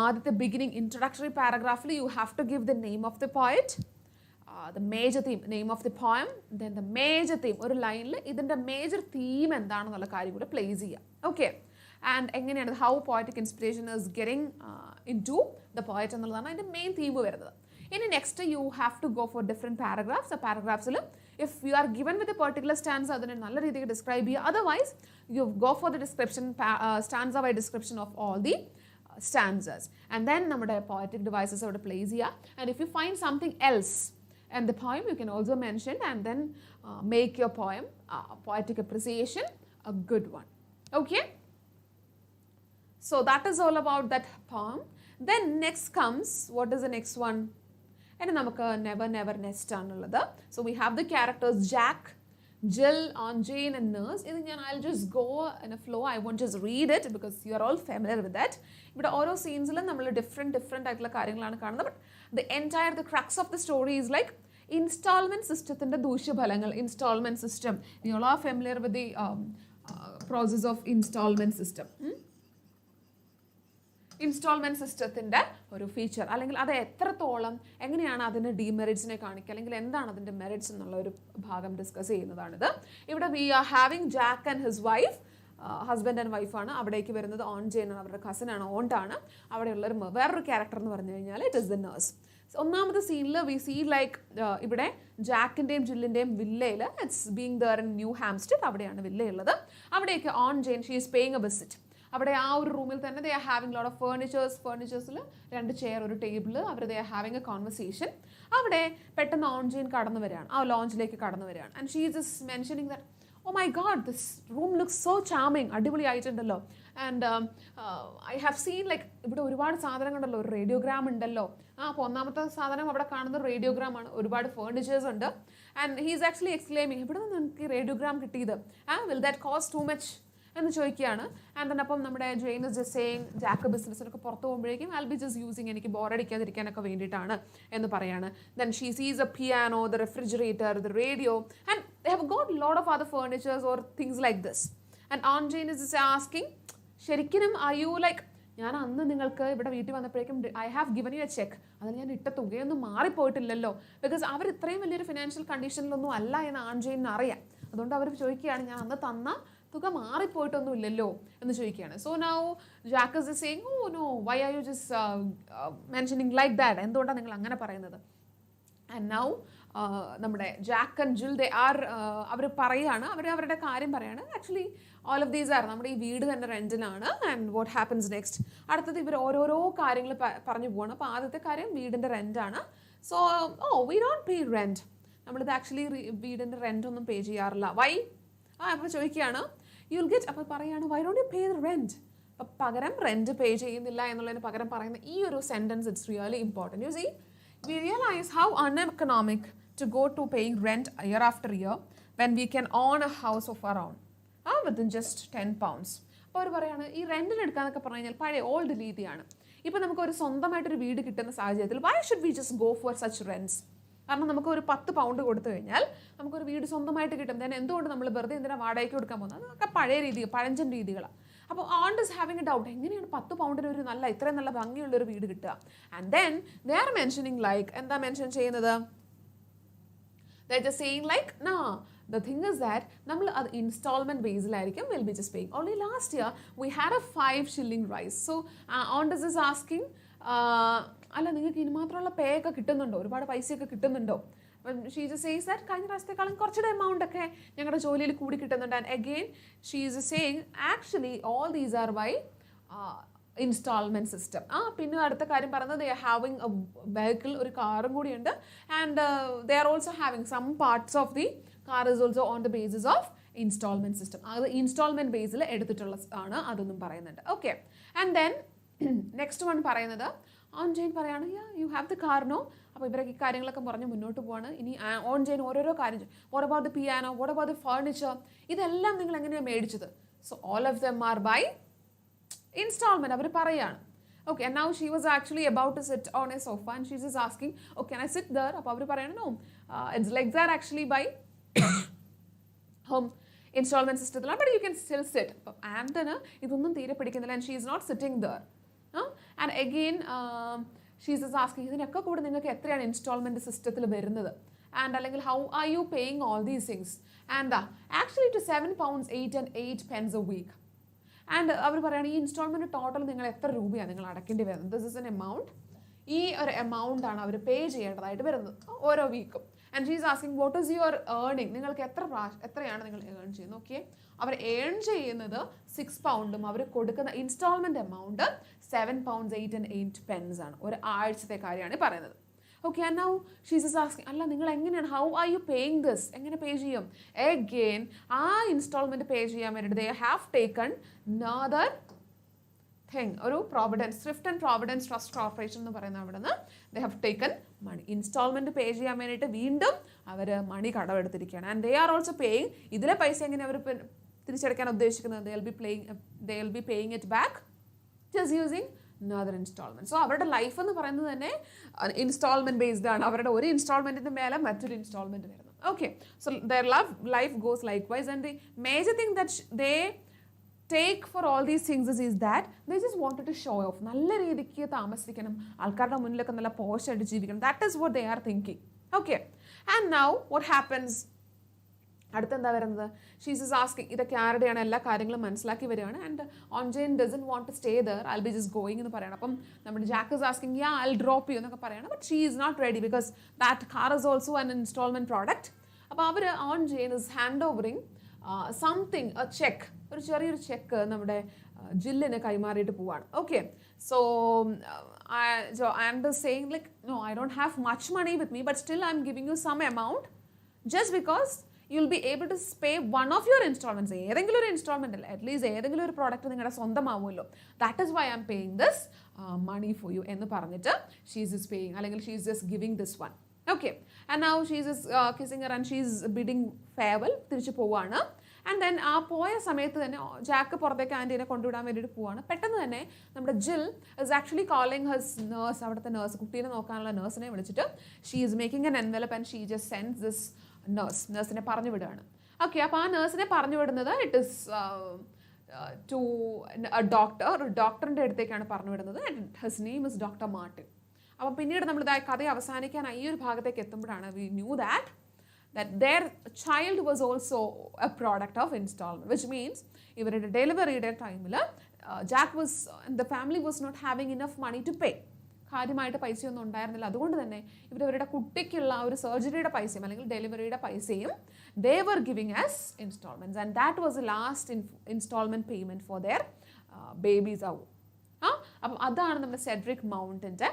ആദ്യത്തെ beginning introductory പാരഗ്രാഫിൽ you have to give the name of the poet, the major theme, name of the poem, then the major theme. ഒരു ലൈനിൽ ഇതിൻ്റെ major theme എന്താണെന്നുള്ള കാര്യം കൂടെ പ്ലേസ് ചെയ്യുക. ഓക്കെ, ആൻഡ് എങ്ങനെയാണ് how poetic inspiration is getting into the poet എന്നുള്ളതാണ് അതിൻ്റെ മെയിൻ തീം വരുന്നത്. ഇനി next you have to go for different paragraphs. ആ പാരഗ്രാഫ്സിൽ If you are given with a particular stanza, അതിനെ നല്ല രീതിയിൽ describe ചെയ്യുക. Otherwise, you go for the description, stanza by description of all the stanzas. And then നമ്മുടെ poetic devices അവിടെ place ചെയ്യുക. And if you find something else in the poem, you can also mention and then make your poem poetic appreciation a good one. Okay? So that is all about that poem. Then next comes, what is the next one? And നമുക്ക് never never nest ആണുള്ളത്. So we have the characters Jack, Jill, Aunt Jane and Nurse. I'll just go in a flow. I won't just read it because you are all familiar with that. But ഓരോ സീൻസിലും നമ്മൾ different ആയിട്ടുള്ള കാര്യങ്ങളാണ് കാണുന്നത്. But the crux of the story is like instalment സിസ്റ്റത്തിൻ്റെ ദൂഷ്യഫലങ്ങൾ. Instalment system, you all are familiar with the process of installment system. Instalment സിസ്റ്റത്തിൻ്റെ ഒരു feature, അല്ലെങ്കിൽ അത് എത്രത്തോളം എങ്ങനെയാണ് അതിൻ്റെ ഡീമെറിറ്റ്സിനെ കാണിക്കുക, അല്ലെങ്കിൽ എന്താണ് അതിൻ്റെ മെറിറ്റ്സ് എന്നുള്ള ഒരു ഭാഗം ഡിസ്കസ് ചെയ്യുന്നതാണിത്. ഇവിടെ we are having Jack and his wife, husband and വൈഫാണ്. അവിടേക്ക് വരുന്നത് ഓൺ ജെയിൻ, അവരുടെ കസിനാണ്, ഓണ്ടാണ്. അവിടെയുള്ളൊരു വേറൊരു ക്യാരക്ടർ എന്ന് പറഞ്ഞു കഴിഞ്ഞാൽ ഇറ്റ് ഇസ് ദ നേഴ്സ്. ഒന്നാമത്തെ സീനിൽ വി സീ ലൈക്ക് ഇവിടെ ജാക്കിൻ്റെയും ജില്ലിൻ്റെയും വില്ലയിൽ, it's being there in new Hampstead, അവിടെയാണ് വില്ലയുള്ളത്. അവിടേക്ക് aunt Jane she is paying a visit. അവിടെ ആ ഒരു റൂമിൽ തന്നെ they are having lot of ഫേർണിച്ചേഴ്സിൽ 2 ചെയർ, ഒരു ടേബിൾ, അവർ they are having a conversation. അവിടെ പെട്ടെന്ന് ഓൺ ജെയിൻ കടന്നു വരികയാണ്, ആ ലോഞ്ചിലേക്ക് കടന്നു വരികയാണ്. And she is just mentioning that, oh my God, this room looks so charming, അടിപൊളിയായിട്ടുണ്ടല്ലോ. And I have seen like ഇവിടെ ഒരുപാട് സാധനങ്ങളുണ്ടല്ലോ, ഒരു റേഡിയോഗ്രാം ഉണ്ടല്ലോ. അപ്പോൾ ഒന്നാമത്തെ സാധനം അവിടെ കാണുന്നത് റേഡിയോഗ്രാം ആണ്, ഒരുപാട് ഫേർണിച്ചേഴ്സ് ഉണ്ട്. And he is actually exclaiming, ഇവിടെ നിന്ന് എനിക്ക് റേഡിയോഗ്രാം കിട്ടിയത്, will that cost too much എന്ന് ചോദിക്കുകയാണ്. ആൻഡ് ദെൻ അപ്പം നമ്മുടെ Jane is just saying, Jack ബിസിനസ്സിനൊക്കെ പുറത്ത് പോകുമ്പോഴേക്കും ഐ ബി ജസ്റ്റ് യൂസിങ്, എനിക്ക് ബോറടിക്കാതിരിക്കാനൊക്കെ വേണ്ടിയിട്ടാണ് എന്ന് പറയാണ്. ദെൻ ഷീ സീസ് A piano, the refrigerator, the radio, and they have got lot of other furnitures or things like this. And on Jain is just asking, ശരിക്കും are you like, ഞാൻ അന്ന് നിങ്ങൾക്ക് ഇവിടെ വീട്ടിൽ വന്നപ്പോഴേക്കും I have given U a cheque, അതിൽ ഞാൻ ഇട്ട തുകയൊന്നും മാറിപ്പോയിട്ടില്ലല്ലോ. ബിക്കോസ് അവർ ഇത്രയും വലിയൊരു ഫിനാൻഷ്യൽ കണ്ടീഷനിലൊന്നും അല്ല എന്ന് ഓൺ ജെയിൻ അറിയാം. അതുകൊണ്ട് അവർ ചോദിക്കുകയാണ്, ഞാൻ അന്ന് തന്ന തുക മാറിപ്പോയിട്ടൊന്നും ഇല്ലല്ലോ എന്ന് ചോദിക്കുകയാണ്. So now Jack is saying, oh no, why are you just mentioning like that, എന്തുകൊണ്ടാണ് നിങ്ങൾ അങ്ങനെ പറയുന്നത്? ആൻഡ് നൗ നമ്മുടെ Jack and Jill they are, അവർ പറയുകയാണ്, അവരുടെ കാര്യം പറയാണ്. Actually all of these are, നമ്മുടെ ഈ വീട് തന്നെ റെൻറ്റിനാണ്. ആൻഡ് വാട്ട് ഹാപ്പൻസ് നെക്സ്റ്റ്, അടുത്തത് ഇവർ ഓരോരോ കാര്യങ്ങൾ പറഞ്ഞു പോവാണ്. അപ്പോൾ ആദ്യത്തെ കാര്യം വീടിൻ്റെ റെൻറ്റാണ്. So we don't pay rent, നമ്മളിത് ആക്ച്വലി വീടിൻ്റെ റെൻറ്റ് ഒന്നും പേ ചെയ്യാറില്ല. വൈ? അപ്പോൾ ചോദിക്കുകയാണ്, യുൽ ഗെറ്റ്, അപ്പോൾ പറയുകയാണ്, why don't you pay the rent? അപ്പോൾ പകരം റെൻറ്റ് പേ ചെയ്യുന്നില്ല എന്നുള്ളതിന് പകരം പറയുന്ന ഈ ഒരു sentence, it's really important. You see, we realise how uneconomic to go to paying rent year after year when we can own a house of our own within just 10 pounds. അപ്പോൾ അവർ പറയുകയാണ്, ഈ റെൻറ്റിന് എടുക്കാന്നൊക്കെ പറഞ്ഞു കഴിഞ്ഞാൽ പഴയ ഓൾഡ് രീതിയാണ്. ഇപ്പോൾ നമുക്കൊരു സ്വന്തമായിട്ടൊരു വീട് കിട്ടുന്ന സാഹചര്യത്തിൽ why should we just go for such rents? കാരണം നമുക്ക് ഒരു 10 പൗണ്ട് കൊടുത്തു കഴിഞ്ഞാൽ നമുക്കൊരു വീട് സ്വന്തമായിട്ട് കിട്ടും. then എന്തുകൊണ്ട് നമ്മൾ വെറുതെ എന്തിനാ വാടകയ്ക്ക് കൊടുക്കാൻ പോകുന്നത്? അതൊക്കെ പഴയ രീതി, പഴഞ്ചൻ രീതികളാണ്. അപ്പോൾ on is having A doubt, എങ്ങനെയാണ് 10 പൗണ്ടിന് ഒരു ഇത്രയും നല്ല ഭംഗിയുള്ളൊരു വീട് കിട്ടുക? And then they are mentioning like, എന്താ മെൻഷൻ ചെയ്യുന്നത്? They're just saying like, nah, the thing is that നമ്മൾ അത് ഇൻസ്റ്റാൾമെൻറ്റ് ബേസിലായിരിക്കും will be just paying. Only last year we had a 5 shilling raise. So aunt this is asking, അല്ല നിങ്ങൾക്ക് ഇനി മാത്രമുള്ള പേ ഒക്കെ കിട്ടുന്നുണ്ടോ, ഒരുപാട് പൈസയൊക്കെ കിട്ടുന്നുണ്ടോ? ഷീ ജസ്റ്റ് സേസ് ദാറ്റ് കഴിഞ്ഞ പ്രാവശ്യത്തെക്കാളും കുറച്ചുകൂടെ എമൗണ്ട് ഒക്കെ ഞങ്ങളുടെ ജോലിയിൽ കൂടി കിട്ടുന്നുണ്ട്. And again she is saying, actually all these are by instalment system. പിന്നെ അടുത്ത കാര്യം പറയുന്നത്, they are having a vehicle, ഒരു കാറും കൂടിയുണ്ട്. And they are also having some parts of the car is also on the basis of instalment system. അത് instalment ബേസിൽ എടുത്തിട്ടുള്ള ആണ്, അതൊന്നും പറയുന്നുണ്ട്. Okay, and then next one പറയുന്നത്, ഓൺ ജെയിൻ പറയാണ്, you have the car no. അപ്പോൾ ഇവരൊക്കെ ഈ കാര്യങ്ങളൊക്കെ പറഞ്ഞ് മുന്നോട്ട് പോവാണ്. ഇനി ഓൺ ജെയിൻ ഓരോരോ കാര്യം, what about the piano, what about the furniture, ഇതെല്ലാം നിങ്ങൾ എങ്ങനെയാണ് മേടിച്ചത്? So all of them are by installment. അവർ പറയാണ്. Okay, and now she was actually about to sit on a sofa and she's just asking, oh, can I sit there? അപ്പോൾ അവർ പറയാണ്, no, its legs are actually by home installment system, but you can still sit. അപ്പോൾ ആൻഡന് ഇതൊന്നും തീരെ പിടിക്കുന്നില്ല, and she is not sitting there. And again she is just asking, ഇതിനൊക്കെ കൂടെ നിങ്ങൾക്ക് എത്രയാണ് ഇൻസ്റ്റാൾമെൻറ്റ് സിസ്റ്റത്തിൽ വരുന്നത്? ആൻഡ് അല്ലെങ്കിൽ how are you paying all these things? And actually to 7 pounds 8 and 8 pence a week. And അവർ പറയുകയാണ്, ഈ ഇൻസ്റ്റാൾമെൻറ്റ് ടോട്ടൽ നിങ്ങൾ എത്ര രൂപയാണ് നിങ്ങൾ അടയ്ക്കേണ്ടി വരുന്നത്? This is an amount. ഈ ഒരു എമൗണ്ടാണ് അവർ പേ ചെയ്യേണ്ടതായിട്ട് വരുന്നത് ഓരോ വീക്കും. And she is asking what is your earning, നിങ്ങൾക്ക് എത്രയാണ് നിങ്ങൾ ഏൺ ചെയ്യുന്നത്. ഓക്കെ, അവർ ഏൺ ചെയ്യുന്നത് 6 പൗണ്ടും അവർ കൊടുക്കുന്ന ഇൻസ്റ്റാൾമെന്റ് എമൗണ്ട് 7 pounds 8 ആണ്. ഒരു ആഴ്ചത്തെ കാര്യമാണ് പറയുന്നത്. Okay, and now she's is asking, അല്ല നിങ്ങൾ എങ്ങനെയാണ്, how are you paying this, എങ്ങനെ പേ ചെയ്യും. എഗെയിൻ ആ ഇൻസ്റ്റാൾമെന്റ് പേ ചെയ്യാൻ വേണ്ടിയിട്ട് they have taken another thing, ഒരു providence, Thrift and Providence Trust Corporation എന്ന് പറയുന്ന അവിടെ നിന്ന് they have taken money. Installment pay ചെയ്യാൻ വേണ്ടിയിട്ട് വീണ്ടും അവർ മണി കടമെടുത്തിരിക്കുകയാണ്. And they are also paying, ഇതിലെ പൈസ എങ്ങനെ അവർ തിരിച്ചടയ്ക്കാൻ ഉദ്ദേശിക്കുന്നത്, they will be paying it back just using another installment. So അവരുടെ ലൈഫ് എന്ന് പറയുന്നത് തന്നെ ഇൻസ്റ്റാൾമെന്റ് ബേസ്ഡ് ആണ്. അവരുടെ ഒരു ഇൻസ്റ്റാൾമെന്റിന് മേലെ മറ്റൊരു ഇൻസ്റ്റാൾമെന്റ് വരുന്നു. Okay, so their life goes likewise, and the major thing that they take for all these things is that they just wanted to show off. നല്ല രീതിക്ക് താമസിക്കണം, ആൾക്കാരുടെ മുന്നിലൊക്കെ നല്ല പോഷായിട്ട് ജീവിക്കണം. That is what they are thinking. Okay, and now what happens, അടുത്തെന്താ വരുന്നത്, she's is asking, ഇതൊക്കെ ആരുടെയാണ്, എല്ലാ കാര്യങ്ങളും മനസ്സിലാക്കി വരികയാണ്. And aunt Jane doesn't want to stay there, I be just going എന്ന് പറയണം. അപ്പം നമ്മുടെ Jack is asking, yeah I drop you എന്നൊക്കെ പറയണം. But she is not ready because that car is also an installment product. അപ്പോൾ അവർ aunt Jane is hand overing something, a cheque, ഒരു ചെറിയൊരു ചെക്ക് നമ്മുടെ ജില്ലിന് കൈമാറിയിട്ട് പോവാണ്. Okay, so and saying like, no I don't have much money with me, but still I am giving you some amount just because you'll be able to pay one of your installments. ഏതെങ്കിലും ഒരു instalment അല്ല, at least ഏതെങ്കിലും ഒരു product നിങ്ങളുടെ സ്വന്തമാവുമല്ലോ. That is why I am paying this money for you എന്ന് പറഞ്ഞിട്ട് she's is paying, അല്ലെങ്കിൽ she's just giving this one. Okay, and now she's is kissing her and she's bidding farewell, തിരിച്ച് പോവാണ്. And then ആ പോയ സമയത്ത് തന്നെ Jack പുറത്തേക്ക് ആൻറ്റീനെ കൊണ്ടുവിടാൻ വേണ്ടിയിട്ട് പോവാണ്. പെട്ടെന്ന് തന്നെ നമ്മുടെ Jill is actually calling his nurse, അവിടുത്തെ നേഴ്സ്, കുട്ടീനെ നോക്കാനുള്ള നേഴ്സിനെ വിളിച്ചിട്ട് she is making an envelope and she just sends this നേഴ്സിനെ പറഞ്ഞു വിടുകയാണ്. ഓക്കെ, അപ്പോൾ ആ നേഴ്സിനെ പറഞ്ഞു വിടുന്നത് ഇറ്റ് ഇസ് ടു ഡോക്ടർ, ഒരു ഡോക്ടറിൻ്റെ അടുത്തേക്കാണ് പറഞ്ഞു വിടുന്നത്. His name is doctor Martin. അപ്പോൾ പിന്നീട് നമ്മൾ കഥ അവസാനിക്കാൻ ഈ ഒരു ഭാഗത്തേക്ക് എത്തുമ്പോഴാണ് we knew that their child was also a product of installment, which means ഇവരുടെ ഡെലിവറിയുടെ ടൈമിൽ Jack was, the family was not having enough money to pay. കാര്യമായിട്ട് പൈസയൊന്നും ഉണ്ടായിരുന്നില്ല. അതുകൊണ്ട് തന്നെ ഇവരവരുടെ കുട്ടിക്കുള്ള ഒരു സർജറിയുടെ പൈസയും അല്ലെങ്കിൽ ഡെലിവറിയുടെ പൈസയും they were giving as installments, and that was the last installment payment for their babies out. അപ്പം അതാണ് നമ്മുടെ സെഡ്രിക് മൗണ്ടിൻ്റെ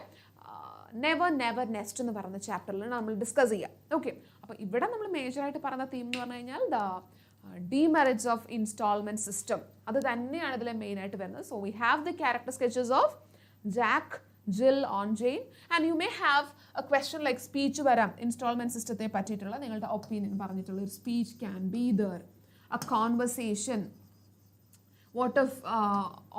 നെവർ നെസ്റ്റ് എന്ന് പറയുന്ന ചാപ്റ്ററിൽ നമ്മൾ ഡിസ്കസ് ചെയ്യാം. ഓക്കെ, അപ്പോൾ ഇവിടെ നമ്മൾ മേജറായിട്ട് പറയുന്ന തീം എന്ന് പറഞ്ഞു കഴിഞ്ഞാൽ the demerits of installment system. അത് തന്നെയാണ് ഇതിലെ മെയിനായിട്ട് വരുന്നത്. So we have the character sketches of Jack, Jill, aunt Jane, and you may have a question like speech വരാം ഇൻസ്റ്റാൾമെൻറ്റ് സിസ്റ്റത്തെ പറ്റിയിട്ടുള്ള നിങ്ങളുടെ ഒപ്പീനിയൻ പറഞ്ഞിട്ടുള്ള ഒരു speech can be there, a conversation. What if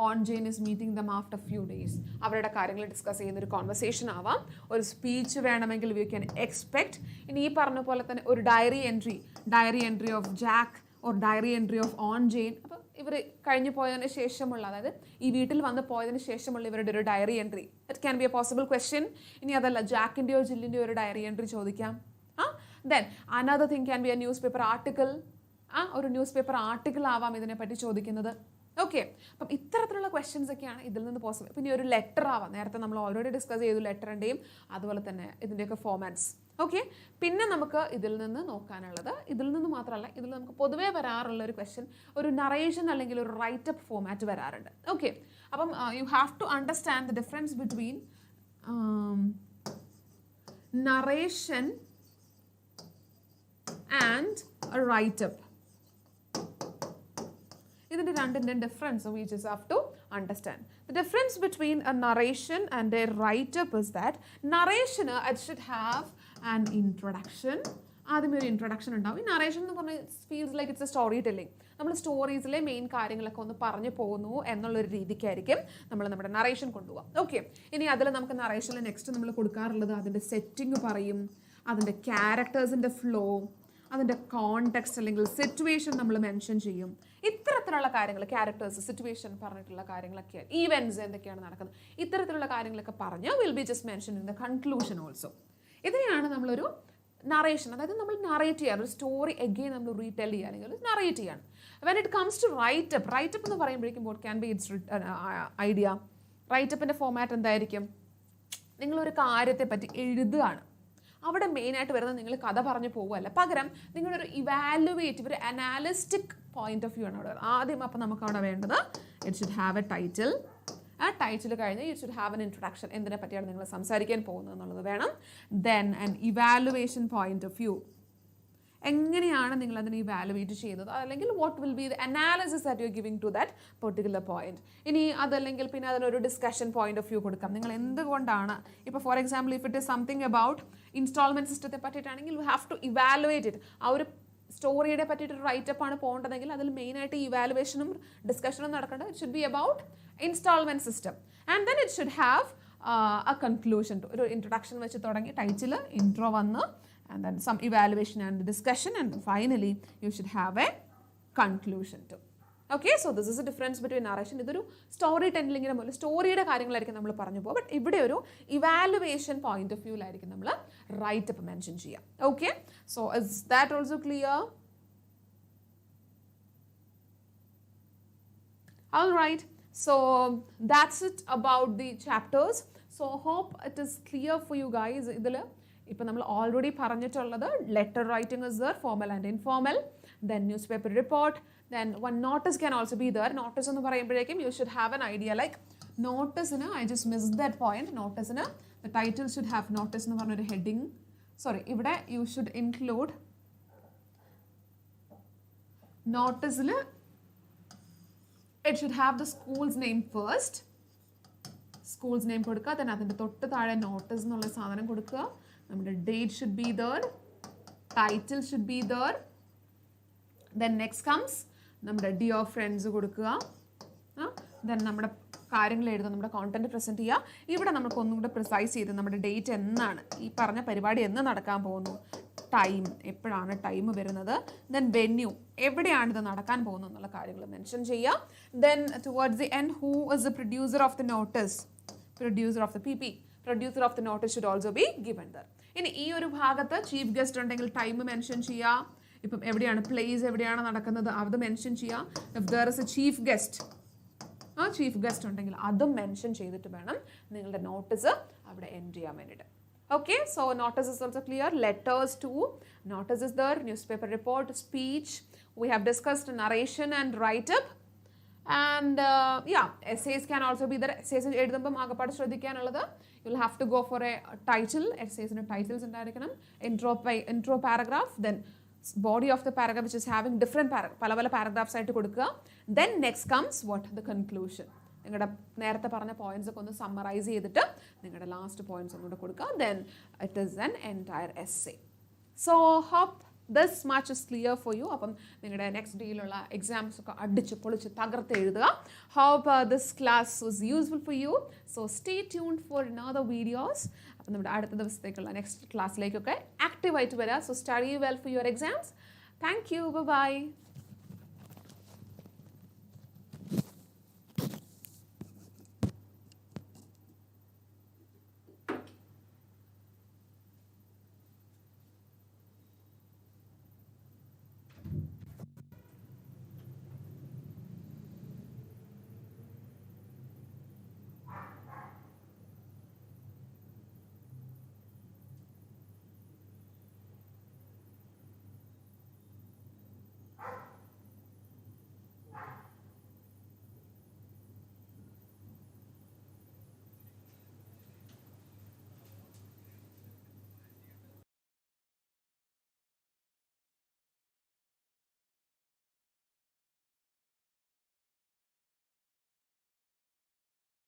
aunt Jane is meeting them after few days, അവരുടെ കാര്യങ്ങൾ discuss ചെയ്യുന്ന ഒരു കോൺവെർസേഷൻ ആവാം. ഒരു സ്പീച്ച് വേണമെങ്കിൽ വി ക്യാൻ എക്സ്പെക്ട്. ഇനി ഈ പറഞ്ഞ പോലെ തന്നെ ഒരു diary entry of Jack or diary entry of aunt Jane. അപ്പോൾ ഇവർ കഴിഞ്ഞു പോയതിന് ശേഷമുള്ള, അതായത് ഈ വീട്ടിൽ വന്ന് പോയതിന് ശേഷമുള്ള ഇവരുടെ ഒരു diary entry, it can be a possible question. ഇനി അതല്ല ജാക്കിൻ്റെയോ ജില്ലിൻ്റെയോ ഒരു ഡയറി എൻട്രി ചോദിക്കാം. Then another thing can be a newspaper article. ഒരു ന്യൂസ് പേപ്പർ ആർട്ടിക്കിൾ ആവാം ഇതിനെപ്പറ്റി ചോദിക്കുന്നത്. ഓക്കെ, അപ്പം ഇത്തരത്തിലുള്ള ക്വസ്റ്റ്യൻസ് ഒക്കെയാണ് ഇതിൽ നിന്ന് പോസിബിൾ. പിന്നെ ഒരു ലെറ്റർ ആവാം, നേരത്തെ നമ്മൾ ഓൾറെഡി ഡിസ്കസ് ചെയ്തു ലെറ്ററിൻ്റെയും അതുപോലെ തന്നെ ഇതിൻ്റെയൊക്കെ ഫോമാറ്റ്സ്. ഓക്കെ, പിന്നെ നമുക്ക് ഇതിൽ നിന്ന് നോക്കാനുള്ളത്, ഇതിൽ നിന്ന് മാത്രമല്ല, ഇതിൽ നമുക്ക് പൊതുവേ വരാറുള്ള ഒരു ക്വസ്റ്റ്യൻ ഒരു നറേഷൻ അല്ലെങ്കിൽ ഒരു റൈറ്റപ്പ് ഫോമാറ്റ് വരാറുണ്ട്. ഓക്കെ, അപ്പം you have to understand the difference between narration and write up. ഇതിൻ്റെ രണ്ടിൻ്റെ difference we just have to understand. The difference between a narration and a write-up is that narration it should have an introduction. ആദ്യമേ ഒരു introduction ഉണ്ടാവും. ഈ narration എന്ന് പറഞ്ഞാൽ feels like it's A story telling. നമ്മൾ സ്റ്റോറീസിലെ main കാര്യങ്ങളൊക്കെ ഒന്ന് പറഞ്ഞു പോകുന്നു എന്നുള്ളൊരു രീതിക്കായിരിക്കും നമ്മൾ നമ്മുടെ നറേഷൻ കൊണ്ടുപോകാം. ഓക്കെ, ഇനി അതിൽ നമുക്ക് നറേഷനിൽ നെക്സ്റ്റ് നമ്മൾ കൊടുക്കാറുള്ളത് അതിൻ്റെ സെറ്റിംഗ് പറയും, അതിൻ്റെ ക്യാരക്ടേഴ്സിൻ്റെ ഫ്ലോ, അതിൻ്റെ കോണ്ടെക്സ്റ്റ് അല്ലെങ്കിൽ സിറ്റുവേഷൻ നമ്മൾ മെൻഷൻ ചെയ്യും. ഇത്തരത്തിലുള്ള കാര്യങ്ങൾ, ക്യാരക്ടേഴ്സ്, സിറ്റുവേഷൻ പറഞ്ഞിട്ടുള്ള കാര്യങ്ങളൊക്കെ, ഈവൻറ്റ്സ് എന്തൊക്കെയാണ് നടക്കുന്നത്, ഇത്തരത്തിലുള്ള കാര്യങ്ങളൊക്കെ പറഞ്ഞ് will be just mention in the conclusion also. ഇതിനെയാണ് നമ്മളൊരു നറേഷൻ, അതായത് നമ്മൾ നറേറ്റ് ചെയ്യുക, ഒരു സ്റ്റോറി എഗെയിൻ നമ്മൾ റീടെൽ ചെയ്യുക അല്ലെങ്കിൽ നറേറ്റ് ചെയ്യാണ്. When it comes to write up എന്ന് പറയുമ്പോഴേക്കും what can be its idea. റൈറ്റപ്പിൻ്റെ ഫോമാറ്റ് എന്തായിരിക്കും? നിങ്ങളൊരു കാര്യത്തെ പറ്റി എഴുതുകയാണ്, അവിടെ മെയിനായിട്ട് വരുന്നത് നിങ്ങൾ കഥ പറഞ്ഞു പോകുമല്ല, പകരം നിങ്ങളൊരു ഇവാലുവേറ്റീവ്, ഒരു അനാലിസ്റ്റിക് പോയിന്റ് ഓഫ് വ്യൂ ആണ് അവിടെ. ആദ്യം അപ്പോൾ നമുക്ക് അവിടെ വേണ്ടത് it should have a title. ആ ടൈറ്റിൽ കഴിഞ്ഞ് it should have an introduction, എന്തിനെ പറ്റിയാണ് നിങ്ങൾ സംസാരിക്കാൻ പോകുന്നത് എന്നുള്ളത് വേണം. Then an evaluation point of view, എങ്ങനെയാണ് നിങ്ങൾ അതിനെ ഇവാലുവേറ്റ് ചെയ്യുന്നത്, അല്ലെങ്കിൽ what will be the analysis that you are giving to that particular point. ഇനി അതല്ലെങ്കിൽ പിന്നെ അതിനൊരു ഡിസ്കഷൻ പോയിന്റ് ഓഫ് വ്യൂ കൊടുക്കാം. നിങ്ങൾ എന്തുകൊണ്ടാണ്, ഇപ്പോൾ for example if it is something about installment സിസ്റ്റത്തെ പറ്റിയിട്ടാണെങ്കിൽ you have to evaluate it. ആ ഒരു സ്റ്റോറിയുടെ പറ്റിയിട്ടൊരു റൈറ്റപ്പ് ആണ് പോകേണ്ടതെങ്കിൽ അതിൽ മെയിനായിട്ട് ഇവാലുവേഷനും ഡിസ്കഷനും നടക്കേണ്ടത്. It should B about instalment system and then it should have A conclusion. ഒരു ഇൻട്രൊഡക്ഷൻ വെച്ച് തുടങ്ങി ടൈറ്റിൽ ഇൻട്രോ വന്ന് and then some evaluation and discussion, and finally you should have a conclusion too. Okay, so this is the difference between narration. ഇതൊരു story ടെല്ലിങ്ങിനെ പോലെ സ്റ്റോറിയുടെ കാര്യങ്ങളായിരിക്കും നമ്മൾ പറഞ്ഞു പോകുക, ബട്ട് ഇവിടെ ഒരു ഇവാലുവേഷൻ പോയിന്റ് ഓഫ് വ്യൂലായിരിക്കും നമ്മൾ റൈറ്റ് അപ്പ് മെൻഷൻ ചെയ്യുക. Okay, so is that also clear? All right, so that's it about the chapters. So hope it is clear for you guys. ഇതിൽ ഇപ്പോൾ നമ്മൾ ഓൾറെഡി പറഞ്ഞിട്ടുള്ളത് letter writing is there, formal and informal, then newspaper report, then one notice can also be there. Notice എന്ന് പറയുമ്പോഴേക്കും you should have an idea, like നോട്ടീസിന് I just miss that point. നോട്ടീസിന് the title should have notice എന്ന് പറഞ്ഞൊരു heading. Sorry, ഇവിടെ you should include നോട്ടീസിൽ it should have the school's name first. School's name കൊടുക്കുക, then അതിൻ്റെ തൊട്ട് താഴെ നോട്ടീസ് എന്നുള്ള സാധനം കൊടുക്കുക. നമ്മുടെ date should be there, title should be there. Then next comes നമ്മുടെ ഡിയർ ഫ്രണ്ട്സ് കൊടുക്കുക. ദെൻ നമ്മുടെ കാര്യങ്ങൾ എഴുതുക, നമ്മുടെ കോണ്ടന്റ് പ്രസൻറ്റ് ചെയ്യുക. ഇവിടെ നമുക്ക് ഒന്നും കൂടെ പ്രിസൈസ് ചെയ്ത് നമ്മുടെ ഡേറ്റ് എന്നാണ്, ഈ പറഞ്ഞ പരിപാടി എന്ന് നടക്കാൻ പോകുന്നു, ടൈം എപ്പോഴാണ് ടൈം വരുന്നത്, ദെൻ വെന്യൂ എവിടെയാണിത് നടക്കാൻ പോകുന്നത് എന്നുള്ള കാര്യങ്ങൾ മെൻഷൻ ചെയ്യുക. Then towards the end who is the producer of the notice, producer of the P P, producer of the notice should also be given there. ഇനി ഈ ഒരു ഭാഗത്ത് ചീഫ് ഗസ്റ്റ് ഉണ്ടെങ്കിൽ ടൈം മെൻഷൻ ചെയ്യുക, ഇപ്പം എവിടെയാണ് പ്ലേസ് എവിടെയാണ് നടക്കുന്നത് അത് മെൻഷൻ ചെയ്യുക. If there is A chief guest, ആ ചീഫ് ഗസ്റ്റ് ഉണ്ടെങ്കിൽ അതും മെൻഷൻ ചെയ്തിട്ട് വേണം നിങ്ങളുടെ നോട്ടീസ് അവിടെ എൻഡ് ചെയ്യാൻ വേണ്ടിയിട്ട്. Okay, so notice is also clear. Letters too. Notice is there. Newspaper report, speech. We have discussed narration and write-up. And yeah, essays can also be there. Essays എഴുതുമ്പം ആകപ്പാട് ശ്രദ്ധിക്കാനുള്ളത്, you'll have to go for a title. Essays ന് titles ഉണ്ടായിരിക്കണം. Intro paragraph. Then body of the paragraph which is having different പല പല paragraphs ആയിട്ട് കൊടുക്കുക. Then next comes what? The conclusion. നിങ്ങളുടെ നേരത്തെ പറഞ്ഞ points ഒക്കെ ഒന്ന് സമ്മറൈസ് ചെയ്തിട്ട് നിങ്ങളുടെ ലാസ്റ്റ് പോയിന്റ്സ് ഒന്നുകൂടെ കൊടുക്കുക. Then it is an entire essay. So hope this much is clear for you. അപ്പം നിങ്ങളുടെ നെക്സ്റ്റ് ഡേയിലുള്ള എക്സാംസ് ഒക്കെ അടിച്ച് പൊളിച്ച് തകർത്ത് എഴുതുക. Hope this class was useful for you. So stay tuned for another videos. അപ്പം നമ്മുടെ അടുത്ത ദിവസത്തേക്കുള്ള നെക്സ്റ്റ് ക്ലാസ്സിലേക്കൊക്കെ ആക്റ്റീവായിട്ട് വരിക. So study well for your exams. Thank you. By.